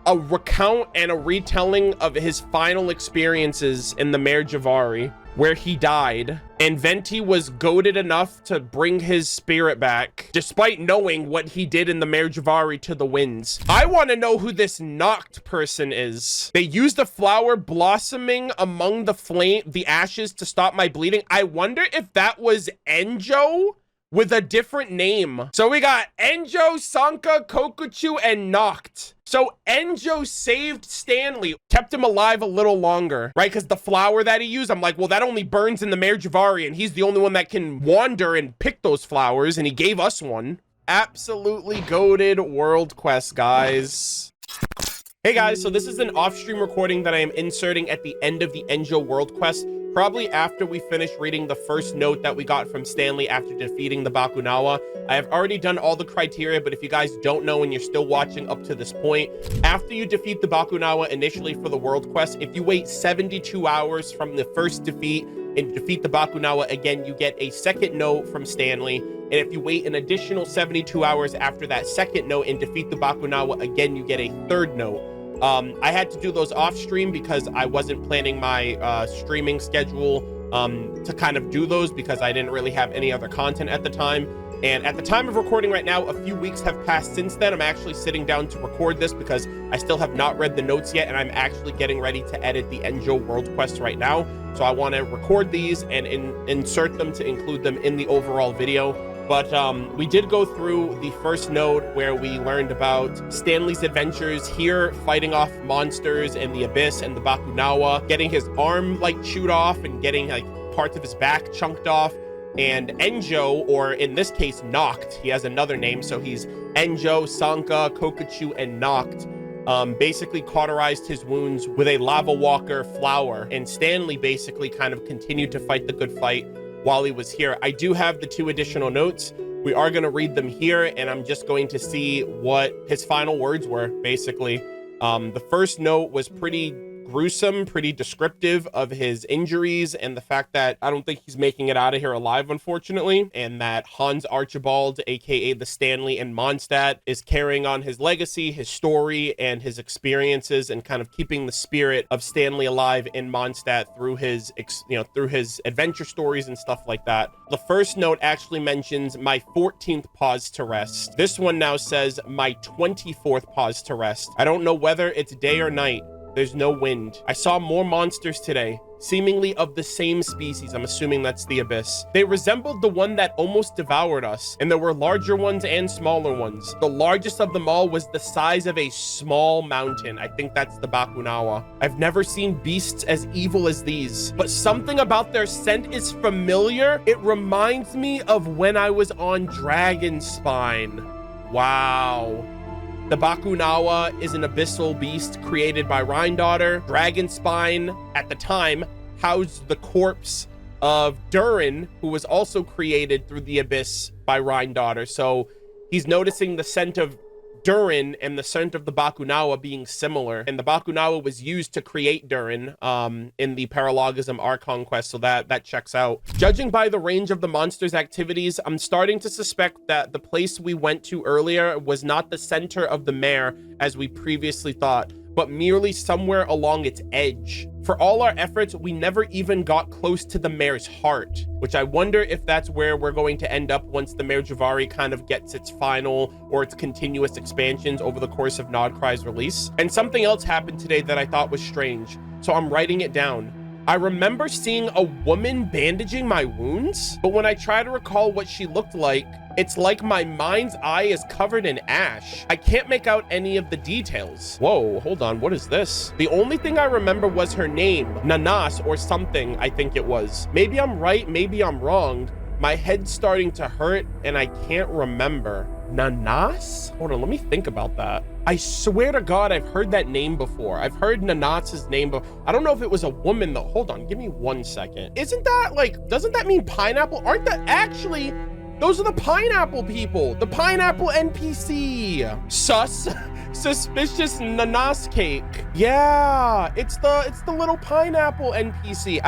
A recount and a retelling of his final experiences in the Mare Jivari, where he died, and Venti was goated enough to bring his spirit back, despite knowing what he did in the Mare Jivari to the winds. I want to know who this Noct person is. They used a flower blossoming among the ashes to stop my bleeding. I wonder if that was Enjo with a different name. So we got Enjo, Sanka, Kokuchu, and Noct. So Enjo saved Stanley, kept him alive a little longer, right? Because the flower that he used, I'm like, well, that only burns in the Mare Jivari, and he's the only one that can wander and pick those flowers, and he gave us one. Absolutely goated world quest, guys. Hey guys, so this is an off-stream recording that I am inserting at the end of the Enjo world quest. probably after we finish reading the first note that we got from Stanley after defeating the Bakunawa. I have already done all the criteria, but if you guys don't know and you're still watching up to this point, after you defeat the Bakunawa initially for the world quest, if you wait 72 hours from the first defeat and defeat the Bakunawa again, you get a second note from Stanley. And if you wait an additional 72 hours after that second note and defeat the Bakunawa again, you get a third note. I had to do those off stream because I wasn't planning my streaming schedule to kind of do those because I didn't really have any other content at the time. And at the time of recording right now, a few weeks have passed since then. I'm actually sitting down to record this because I still have not read the notes yet, and I'm actually getting ready to edit the Enjo world quest right now. So I want to record these and insert them to include them in the overall video. But we did go through the first note where we learned about Stanley's adventures here, fighting off monsters in the Abyss and the Bakunawa, getting his arm like chewed off and getting like parts of his back chunked off. And Enjo, or in this case, Noct, he has another name, so he's Enjo, Sanka, Kokuchu, and Noct, basically cauterized his wounds with a lava walker flower. And Stanley basically kind of continued to fight the good fight while he was here. I do have the 2 additional notes. We are going to read them here, and I'm just going to see what his final words were, basically. The first note was pretty gruesome, pretty descriptive of his injuries and the fact that I don't think he's making it out of here alive, unfortunately, and that Hans Archibald, aka the Stanley in Mondstadt, is carrying on his legacy, his story, and his experiences, and kind of keeping the spirit of Stanley alive in Mondstadt through his, through his adventure stories and stuff like that. The first note actually mentions my 14th pause to rest. This one now says my 24th pause to rest. I don't know whether it's day or night. There's no wind. I saw more monsters today, seemingly of the same species. I'm assuming that's the Abyss. They resembled the one that almost devoured us, and there were larger ones and smaller ones. The largest of them all was the size of a small mountain. I think that's the Bakunawa. I've never seen beasts as evil as these, but something about their scent is familiar. It reminds me of when I was on Dragonspine. Wow. The Bakunawa is an abyssal beast created by Rhindaughter. Dragonspine, at the time, housed the corpse of Durin, who was also created through the Abyss by Rhindaughter. So he's noticing the scent of Durin and the scent of the Bakunawa being similar. And the Bakunawa was used to create Durin in the Paralogism Archon quest, so that checks out. Judging by the range of the monster's activities, I'm starting to suspect that the place we went to earlier was not the center of the Mare as we previously thought, but merely somewhere along its edge. For all our efforts, we never even got close to the Mare's heart, which I wonder if that's where we're going to end up once the Mare Jivari kind of gets its final or its continuous expansions over the course of Nodcry's release. And something else happened today that I thought was strange, so I'm writing it down. I remember seeing a woman bandaging my wounds, but when I try to recall what she looked like, it's like my mind's eye is covered in ash. I can't make out any of the details. Whoa, hold on, what is this? The only thing I remember was her name, Nanas or something, I think it was. Maybe I'm right, maybe I'm wrong. My head's starting to hurt and I can't remember. Nanas? Hold on, let me think about that. I swear to God, I've heard that name before. I've heard Nanas's name before. I don't know if it was a woman though. Hold on, give me 1 second. Isn't that like, doesn't that mean pineapple? Aren't that actually, those are the pineapple people, the pineapple NPC. Suspicious Nanas cake. Yeah, it's the little pineapple NPC.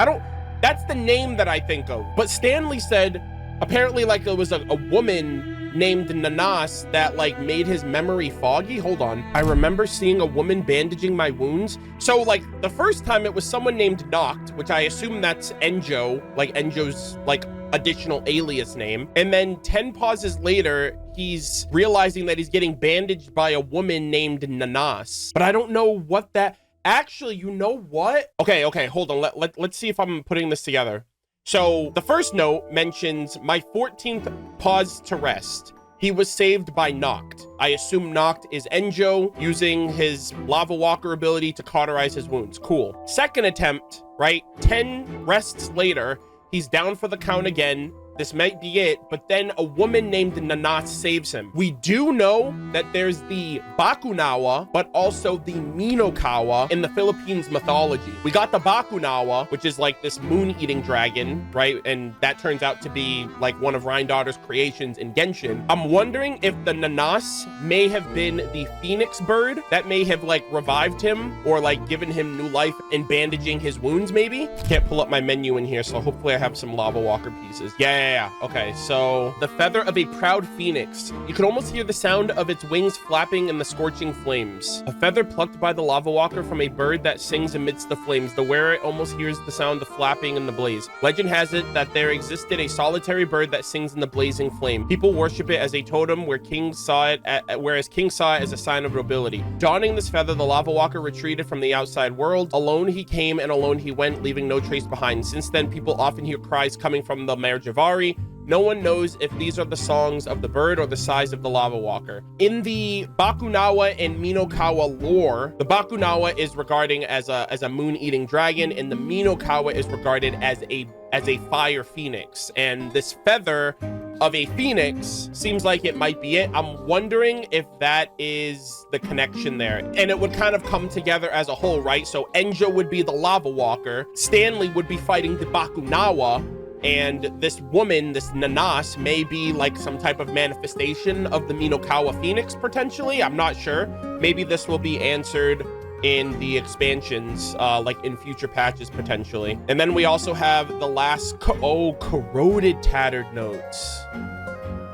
That's the name that I think of. But Stanley said, apparently like it was a woman named Nanas that like made his memory foggy. Hold on. I remember seeing a woman bandaging my wounds. So like the first time it was someone named Noct, which I assume that's Enjo, like Enjo's like additional alias name. And then 10 pauses later, he's realizing that he's getting bandaged by a woman named Nanas. But I don't know what that, actually, you know what? Okay, hold on. Let's see if I'm putting this together. So the first note mentions my 14th pause to rest. He was saved by Noct. I assume Noct is Enjo using his lava walker ability to cauterize his wounds. Cool. Second attempt, right? 10 rests later, he's down for the count again. This might be it, but then a woman named Nanas saves him. We do know that there's the Bakunawa, but also the Minokawa in the Philippines mythology. We got the Bakunawa, which is like this moon-eating dragon, right? And that turns out to be like one of Rhindaughter's creations in Genshin. I'm wondering if the Nanas may have been the phoenix bird that may have like revived him or like given him new life and bandaging his wounds, maybe? Can't pull up my menu in here, so hopefully I have some lava walker pieces. Yeah. Okay, so the feather of a proud phoenix. You can almost hear the sound of its wings flapping in the scorching flames. A feather plucked by the lava walker from a bird that sings amidst the flames. The wearer almost hears the sound of flapping in the blaze. Legend has it that there existed a solitary bird that sings in the blazing flame. People worship it as a totem, whereas kings saw it as a sign of nobility. Donning this feather, the lava walker retreated from the outside world. Alone he came and alone he went, leaving no trace behind. Since then, people often hear cries coming from the Mare Jivari. No one knows if these are the songs of the bird or the size of the lava walker. In the Bakunawa and Minokawa lore, the Bakunawa is regarded as a moon-eating dragon, and the Minokawa is regarded as a fire phoenix. And this feather of a phoenix seems like it might be it. I'm wondering if that is the connection there. And it would kind of come together as a whole, right? So Enjo would be the lava walker, Stanley would be fighting the Bakunawa, and this woman, this Nanas, may be like some type of manifestation of the Minokawa Phoenix, potentially. I'm not sure. Maybe this will be answered in the expansions, like in future patches, potentially. And then we also have the last, corroded tattered notes.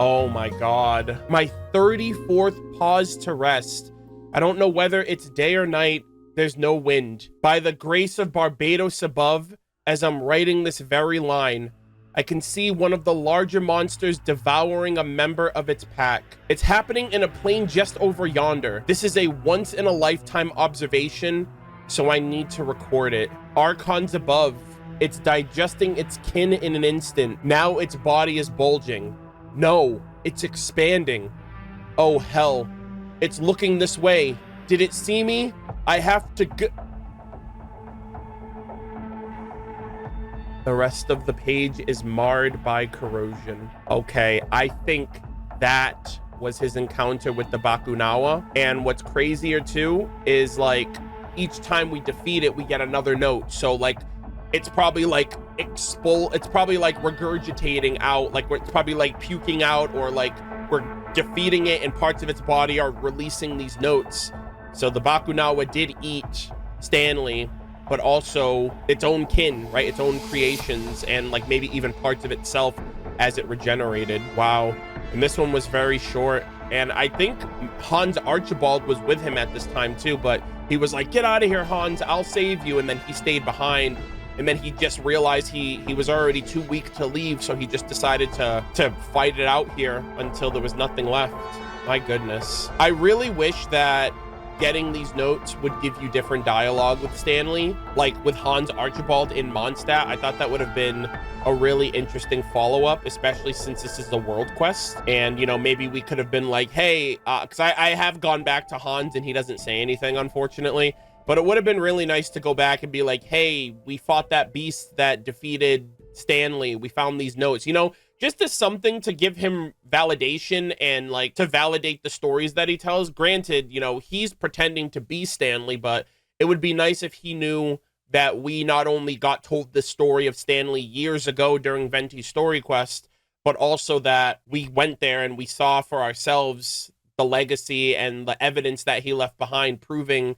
Oh my God. My 34th pause to rest. I don't know whether it's day or night. There's no wind. By the grace of Barbados above, as I'm writing this very line, I can see one of the larger monsters devouring a member of its pack. It's happening in a plain just over yonder. This is a once-in-a-lifetime observation, so I need to record it. Archons above, it's digesting its kin in an instant. Now its body is bulging. No, it's expanding. Oh hell, it's looking this way. Did it see me? I have to go. The rest of the page is marred by corrosion. Okay, I think that was his encounter with the Bakunawa. And what's crazier too is like each time we defeat it, we get another note. So like it's probably like it's probably like regurgitating out, like it's probably like puking out, or like we're defeating it and parts of its body are releasing these notes. So the Bakunawa did eat Stanley, but also its own kin, right? Its own creations, and like maybe even parts of itself as it regenerated. Wow. And this one was very short. And I think Hans Archibald was with him at this time too, but he was like, get out of here, Hans, I'll save you. And then he stayed behind. And then he just realized he was already too weak to leave. So he just decided to fight it out here until there was nothing left. My goodness. I really wish that getting these notes would give you different dialogue with Stanley, like with Hans Archibald in Mondstadt. I thought that would have been a really interesting follow-up, especially since this is the world quest. And, you know, maybe we could have been like, hey, because I have gone back to Hans and he doesn't say anything, unfortunately. But it would have been really nice to go back and be like, hey, we fought that beast that defeated Stanley. We found these notes, you know, just as something to give him validation and like to validate the stories that he tells. Granted, you know, he's pretending to be Stanley, but it would be nice if he knew that we not only got told the story of Stanley years ago during Venti's story quest, but also that we went there and we saw for ourselves the legacy and the evidence that he left behind, proving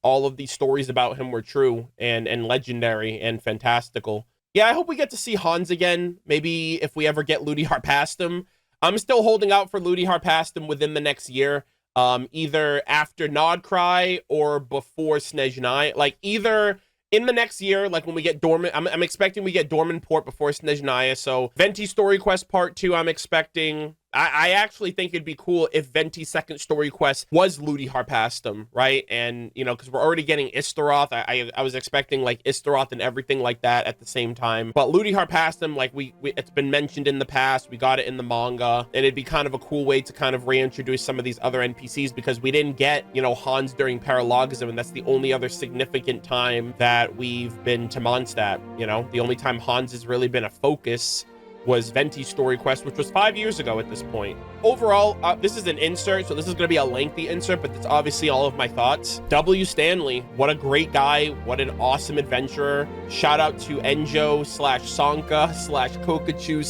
all of these stories about him were true and legendary and fantastical. Yeah, I hope we get to see Hans again. Maybe if we ever get Ludi Harpastum. I'm still holding out for Ludi Harpastum within the next year. Either after Nodcry or before Snezhnaya. Like either in the next year, like when we get Dormant, I'm expecting we get Dormant Port before Snezhnaya. So Venti Story Quest Part 2, I'm expecting. I actually think it'd be cool if Venti's second story quest was Ludi Harpastum, right? And, you know, because we're already getting Istaroth. I was expecting, like, Istaroth and everything like that at the same time. But Ludi Harpastum, like, it's been mentioned in the past. We got it in the manga. And it'd be kind of a cool way to kind of reintroduce some of these other NPCs, because we didn't get, you know, Hans during Paralogism, and that's the only other significant time that we've been to Mondstadt, you know? The only time Hans has really been a focus was Venti's story quest, which was 5 years ago at this point. Overall, this is an insert, so this is going to be a lengthy insert, but it's obviously all of my thoughts. W. Stanley, what a great guy. What an awesome adventurer. Shout out to Enjo / Sanka / Kokachu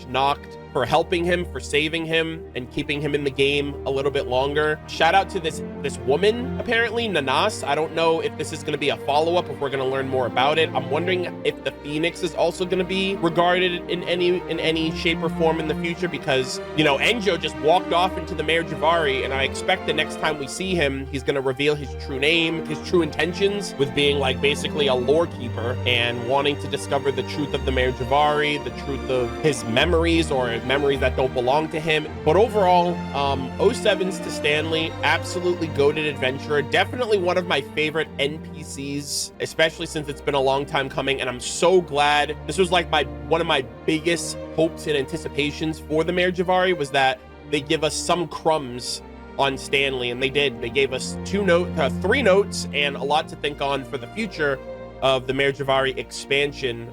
/ Noct for helping him, for saving him, and keeping him in the game a little bit longer. Shout out to this woman, apparently, Nanas. I don't know if this is going to be a follow-up, if we're going to learn more about it. I'm wondering if the Phoenix is also going to be regarded in any shape or form in the future, because, you know, Enjo just walked off into the Mare Jivari, and I expect the next time we see him, he's going to reveal his true name, his true intentions, with being like basically a lore keeper and wanting to discover the truth of the Mare Jivari, the truth of his memories or memories that don't belong to him. But overall, 07s to Stanley, absolutely goated adventurer, definitely one of my favorite NPCs, especially since it's been a long time coming, and I'm so glad. This was like one of my biggest hopes and anticipations for the Mare Jivari, was that they give us some crumbs on Stanley, and they did. They gave us 3 notes and a lot to think on for the future of the Mare Jivari expansion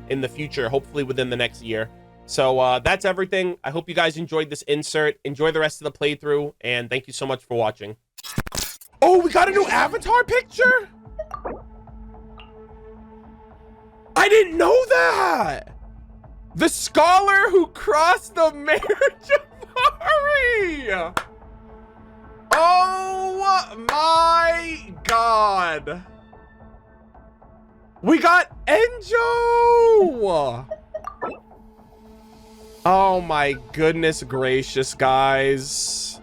in the future, hopefully within the next year. So that's everything. I hope you guys enjoyed this insert. Enjoy the rest of the playthrough, and thank you so much for watching. Oh, we got a new avatar picture? I didn't know that! The scholar who crossed the Mare Jivari! Oh my god! We got Enjo! Oh my goodness gracious, guys.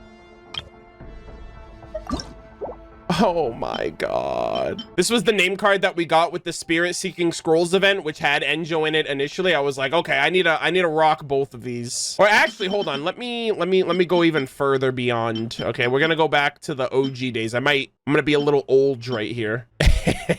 Oh my god. This was the name card that we got with the Spirit Seeking Scrolls event, which had Enjo in it initially. I was like, okay, I need to rock both of these. Or actually, hold on. Let me go even further beyond. Okay, we're gonna go back to the OG days. I'm gonna be a little old right here.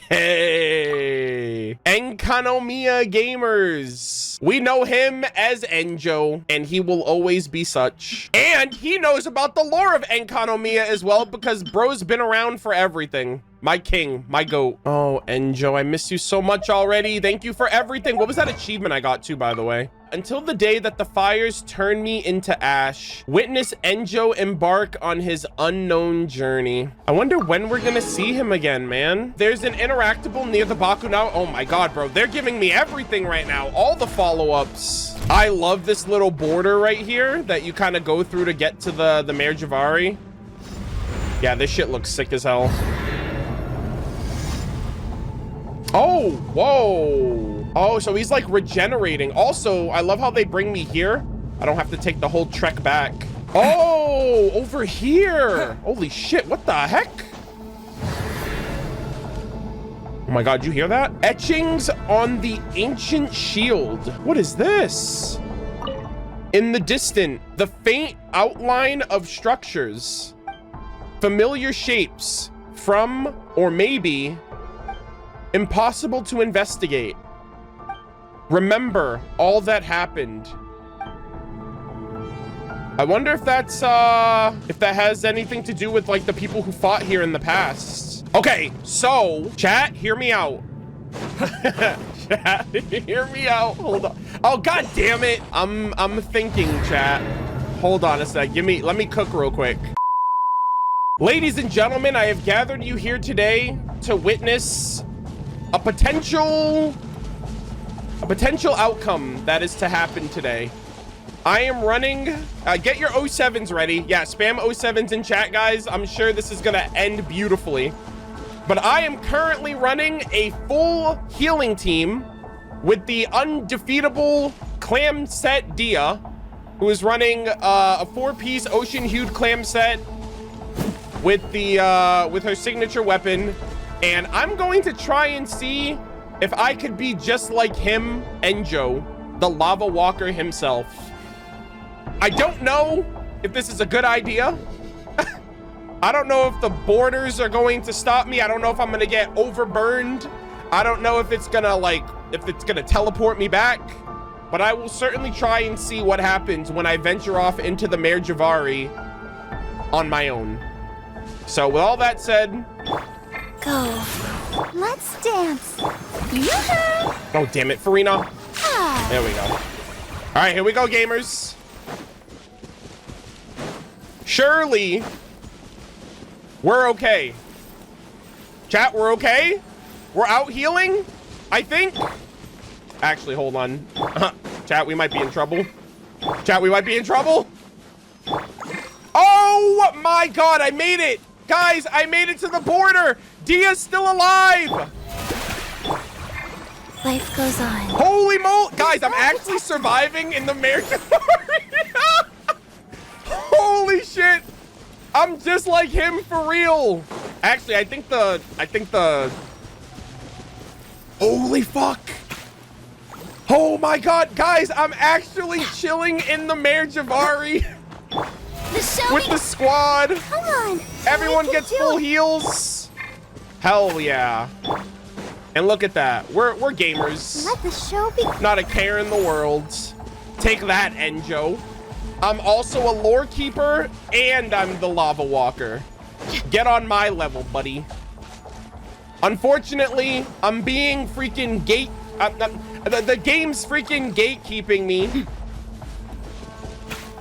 Hey, Enkanomiya Gamers. We know him as Enjo, and he will always be such. And he knows about the lore of Enkanomiya as well, because bro's been around for everything. My king, my goat. Oh, Enjo, I miss you so much already. Thank you for everything. What was that achievement I got too, by the way? Until the day that the fires turn me into ash, witness Enjo embark on his unknown journey. I wonder when we're gonna see him again, man. There's an interactable near the Bakunawa. Oh my god, bro. They're giving me everything right now. All the follow-ups. I love this little border right here that you kind of go through to get to the Mare Jivari. Yeah, this shit looks sick as hell. Oh, whoa. Oh, so he's like regenerating. Also, I love how they bring me here. I don't have to take the whole trek back. Oh, over here. Holy shit, what the heck? Oh my god, you hear that? Etchings on the ancient shield. What is this? In the distant, the faint outline of structures. Familiar shapes from, or maybe, impossible to investigate. Remember all that happened. I wonder if that's if that has anything to do with like the people who fought here in the past. Okay, so chat, hear me out. Chat, hear me out. Hold on. Oh god damn it. I'm thinking, chat. Hold on a sec. Let me cook real quick. Ladies and gentlemen, I have gathered you here today to witness a potential outcome that is to happen today. I am running, get your 07s ready. Yeah, spam 07s in chat, guys. I'm sure this is gonna end beautifully. But I am currently running a full healing team with the undefeatable clam set Dia, who is running a 4-piece ocean hued clam set with with her signature weapon. And I'm going to try and see if I could be just like him, Enjo, the lava walker himself. I don't know if this is a good idea. I don't know if the borders are going to stop me. I don't know if I'm going to get overburned. I don't know if it's going to teleport me back. But I will certainly try and see what happens when I venture off into the Mare Jivari on my own. So with all that said, go. Let's dance. Yoo-hoo! Oh, damn it, Farina. There we go. All right, here we go, gamers. Surely we're okay. Chat, we're okay? We're out healing, I think. Actually, hold on. Chat, we might be in trouble. Chat, we might be in trouble. Oh my god, I made it. Guys, I made it to the border. Dia's still alive. Life goes on. Holy moly. Guys, I'm actually surviving in the Mare. Holy shit. I'm just like him for real. Actually, I think the holy fuck. Oh my god, guys, I'm actually chilling in the Mare Jivari with the squad. Come on. Everyone gets full heals. Hell yeah. And look at that. We're gamers. Let the show begin. Not a care in the world. Take that, Enjo. I'm also a lore keeper and I'm the lava walker. Get on my level, buddy. Unfortunately, I'm being freaking the game's freaking gatekeeping me.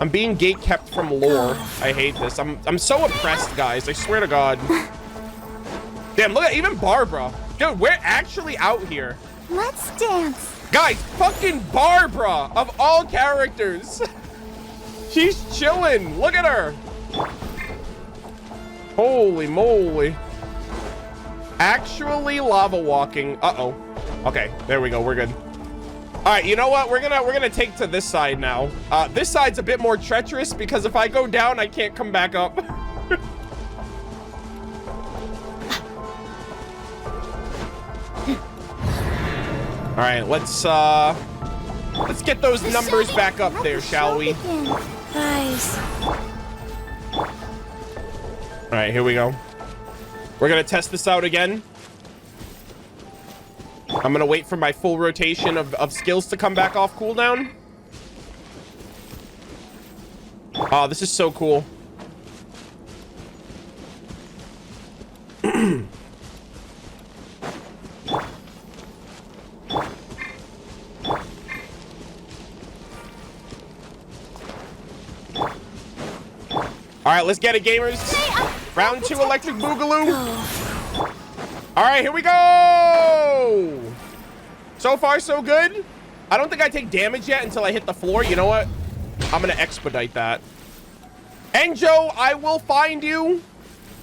I'm being gatekept from lore. I hate this. I'm so oppressed, guys. I swear to God. Damn, look at even Barbara. Dude, we're actually out here. Let's dance. Guys, fucking Barbara of all characters. She's chilling. Look at her. Holy moly. Actually lava walking. Uh-oh. Okay, there we go. We're good. All right, you know what? We're gonna take to this side now. This side's a bit more treacherous because if I go down, I can't come back up. All right, let's get those numbers back up there, shall we? Guys. All right, here we go. We're gonna test this out again. I'm gonna wait for my full rotation of skills to come back off cooldown. Oh, this is so cool. All right, let's get it, gamers. Round 2 electric boogaloo. All right, here we go. So far, so good. I don't think I take damage yet until I hit the floor. You know what? I'm gonna expedite that. Enjo, I will find you.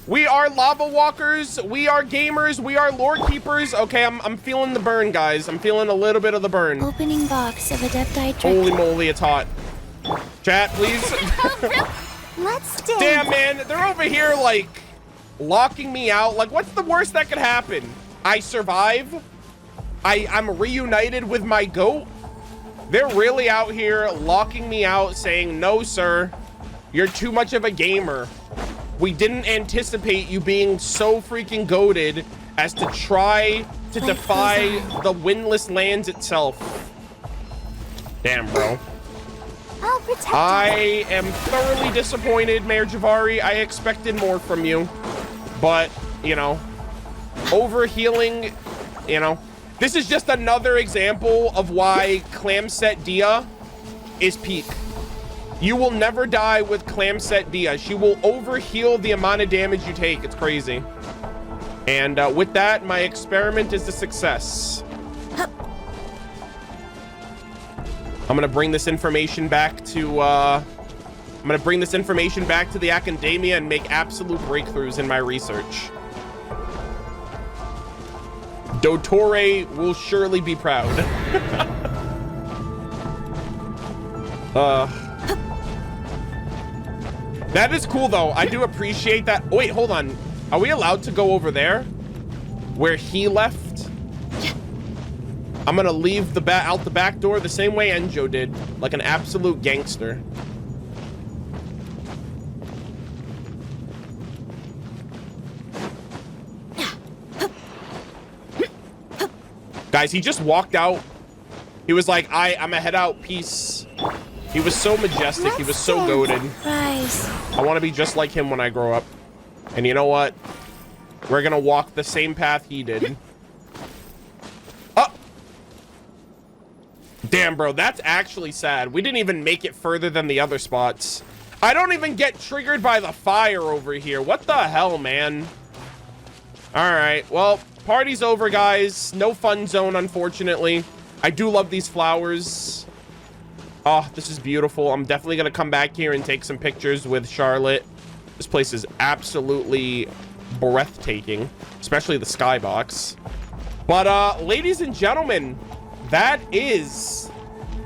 We are lava walkers. We are gamers. We are lore keepers. Okay, I'm feeling the burn, guys. I'm feeling a little bit of the burn. Opening box of Adepti. Holy moly, it's hot. Chat, please. Let's dance. Damn, man, they're over here like locking me out. Like, what's the worst that could happen? I survive. I'm reunited with my goat. They're really out here locking me out, saying, no, sir, you're too much of a gamer. We didn't anticipate you being so freaking goated as to try to defy the windless lands itself. Damn, bro. I am thoroughly disappointed, Mayor Jivari. I expected more from you. But, you know, overhealing, you know. This is just another example of why Clamset Dia is peak. You will never die with Clamset Dia. She will overheal the amount of damage you take. It's crazy. And with that, my experiment is a success. I'm gonna bring this information back to the academia and make absolute breakthroughs in my research. Dottore will surely be proud. That is cool though. I do appreciate that. Oh, wait, hold on. Are we allowed to go over there where he left? I'm gonna leave out the back door the same way Enjo did, like an absolute gangster. Guys, he just walked out. He was like, I'm a head out, peace. He was so majestic. He was so goated. I want to be just like him when I grow up. And you know what? We're gonna walk the same path he did. Damn, bro, that's actually sad. We didn't even make it further than the other spots. I don't even get triggered by the fire over here. What the hell, man? All right, well, party's over, guys. No fun zone, unfortunately. I do love these flowers. Oh, this is beautiful. I'm definitely gonna come back here and take some pictures with Charlotte. This place is absolutely breathtaking, especially the skybox. But ladies and gentlemen, that is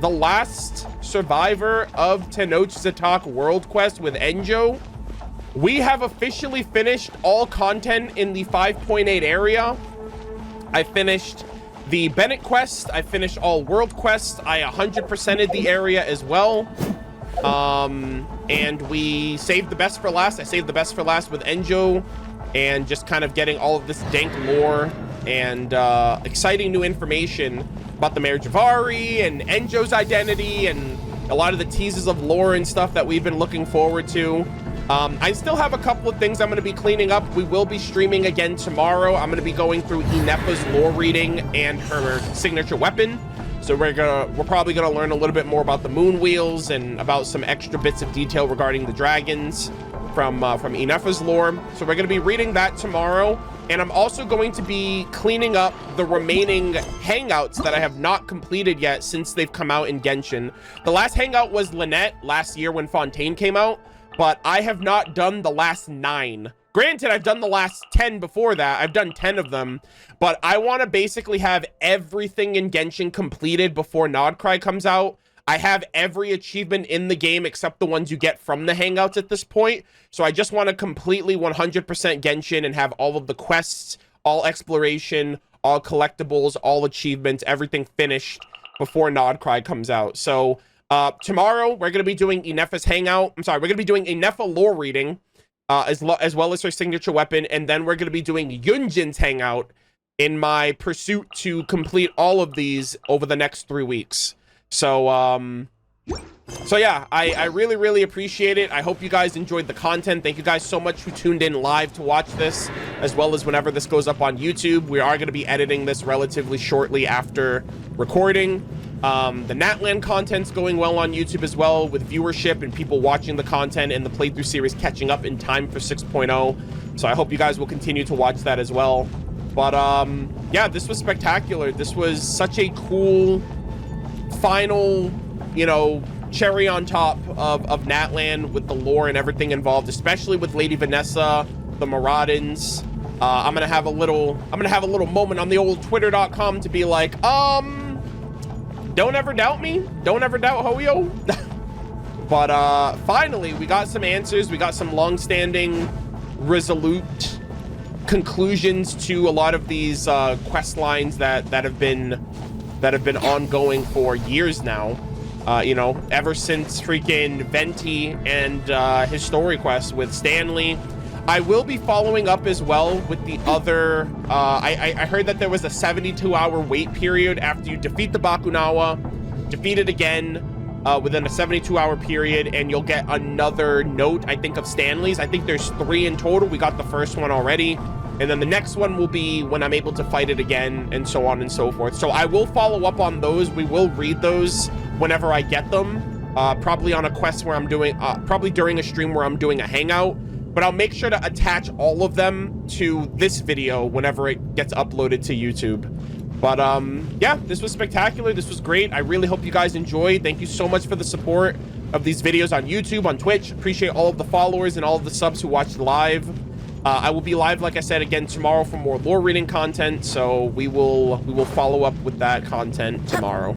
the last survivor of Tenochtzitoc World Quest with Enjo. We have officially finished all content in the 5.8 area. I finished the Bennett quest. I finished all world quests. I 100%ed the area as well. And we saved the best for last. I saved the best for last with Enjo and just kind of getting all of this dank lore and exciting new information about the Mare Jivari and Enjo's identity and a lot of the teases of lore and stuff that we've been looking forward to. I still have a couple of things I'm going to be cleaning up. We will be streaming again tomorrow. I'm going to be going through Inefa's lore reading and her signature weapon. So we're probably gonna learn a little bit more about the moon wheels and about some extra bits of detail regarding the dragons from Inefa's lore. So we're gonna be reading that tomorrow. And I'm also going to be cleaning up the remaining hangouts that I have not completed yet since they've come out in Genshin. The last hangout was Lynette last year when Fontaine came out, but I have not done the last 9. Granted, I've done the last 10 before that. I've done 10 of them, but I want to basically have everything in Genshin completed before Nodcry comes out. I have every achievement in the game except the ones you get from the hangouts at this point. So I just want to completely 100% Genshin and have all of the quests, all exploration, all collectibles, all achievements, everything finished before Nodcry comes out. So tomorrow we're going to be doing Inefa's hangout. I'm sorry, we're going to be doing Inefa lore reading. As well as her signature weapon, and then we're going to be doing Yunjin's hangout in my pursuit to complete all of these over the next 3 weeks. So yeah, I really, really appreciate it. I hope you guys enjoyed the content. Thank you guys so much who tuned in live to watch this, as well as whenever this goes up on YouTube. We are going to be editing this relatively shortly after recording. The Natland content's going well on YouTube as well, with viewership and people watching the content and the playthrough series catching up in time for 6.0. So I hope you guys will continue to watch that as well. But yeah, this was spectacular. This was such a cool final, you know, cherry on top of Natland with the lore and everything involved, especially with Lady Vanessa, the Maraudins. I'm gonna have a little moment on the old twitter.com to be like, don't ever doubt me. Don't ever doubt Hoyo. But finally, we got some answers. We got some long-standing, resolute conclusions to a lot of these quest lines that have been ongoing for years now. You know, ever since freaking Venti and his story quest with Stanley. I will be following up as well with the other, I heard that there was a 72-hour wait period after you defeat the Bakunawa, defeat it again within a 72-hour period, and you'll get another note, I think, of Stanley's. I think there's 3 in total. We got the first one already. And then the next one will be when I'm able to fight it again, and so on and so forth. So I will follow up on those. We will read those whenever I get them. Probably on a quest where I'm doing, probably during a stream where I'm doing a hangout. But I'll make sure to attach all of them to this video whenever it gets uploaded to YouTube. But yeah, this was spectacular. This was great. I really hope you guys enjoyed. Thank you so much for the support of these videos on YouTube, on Twitch. Appreciate all of the followers and all of the subs who watched live. I will be live, like I said, again tomorrow for more lore reading content. So we will follow up with that content tomorrow.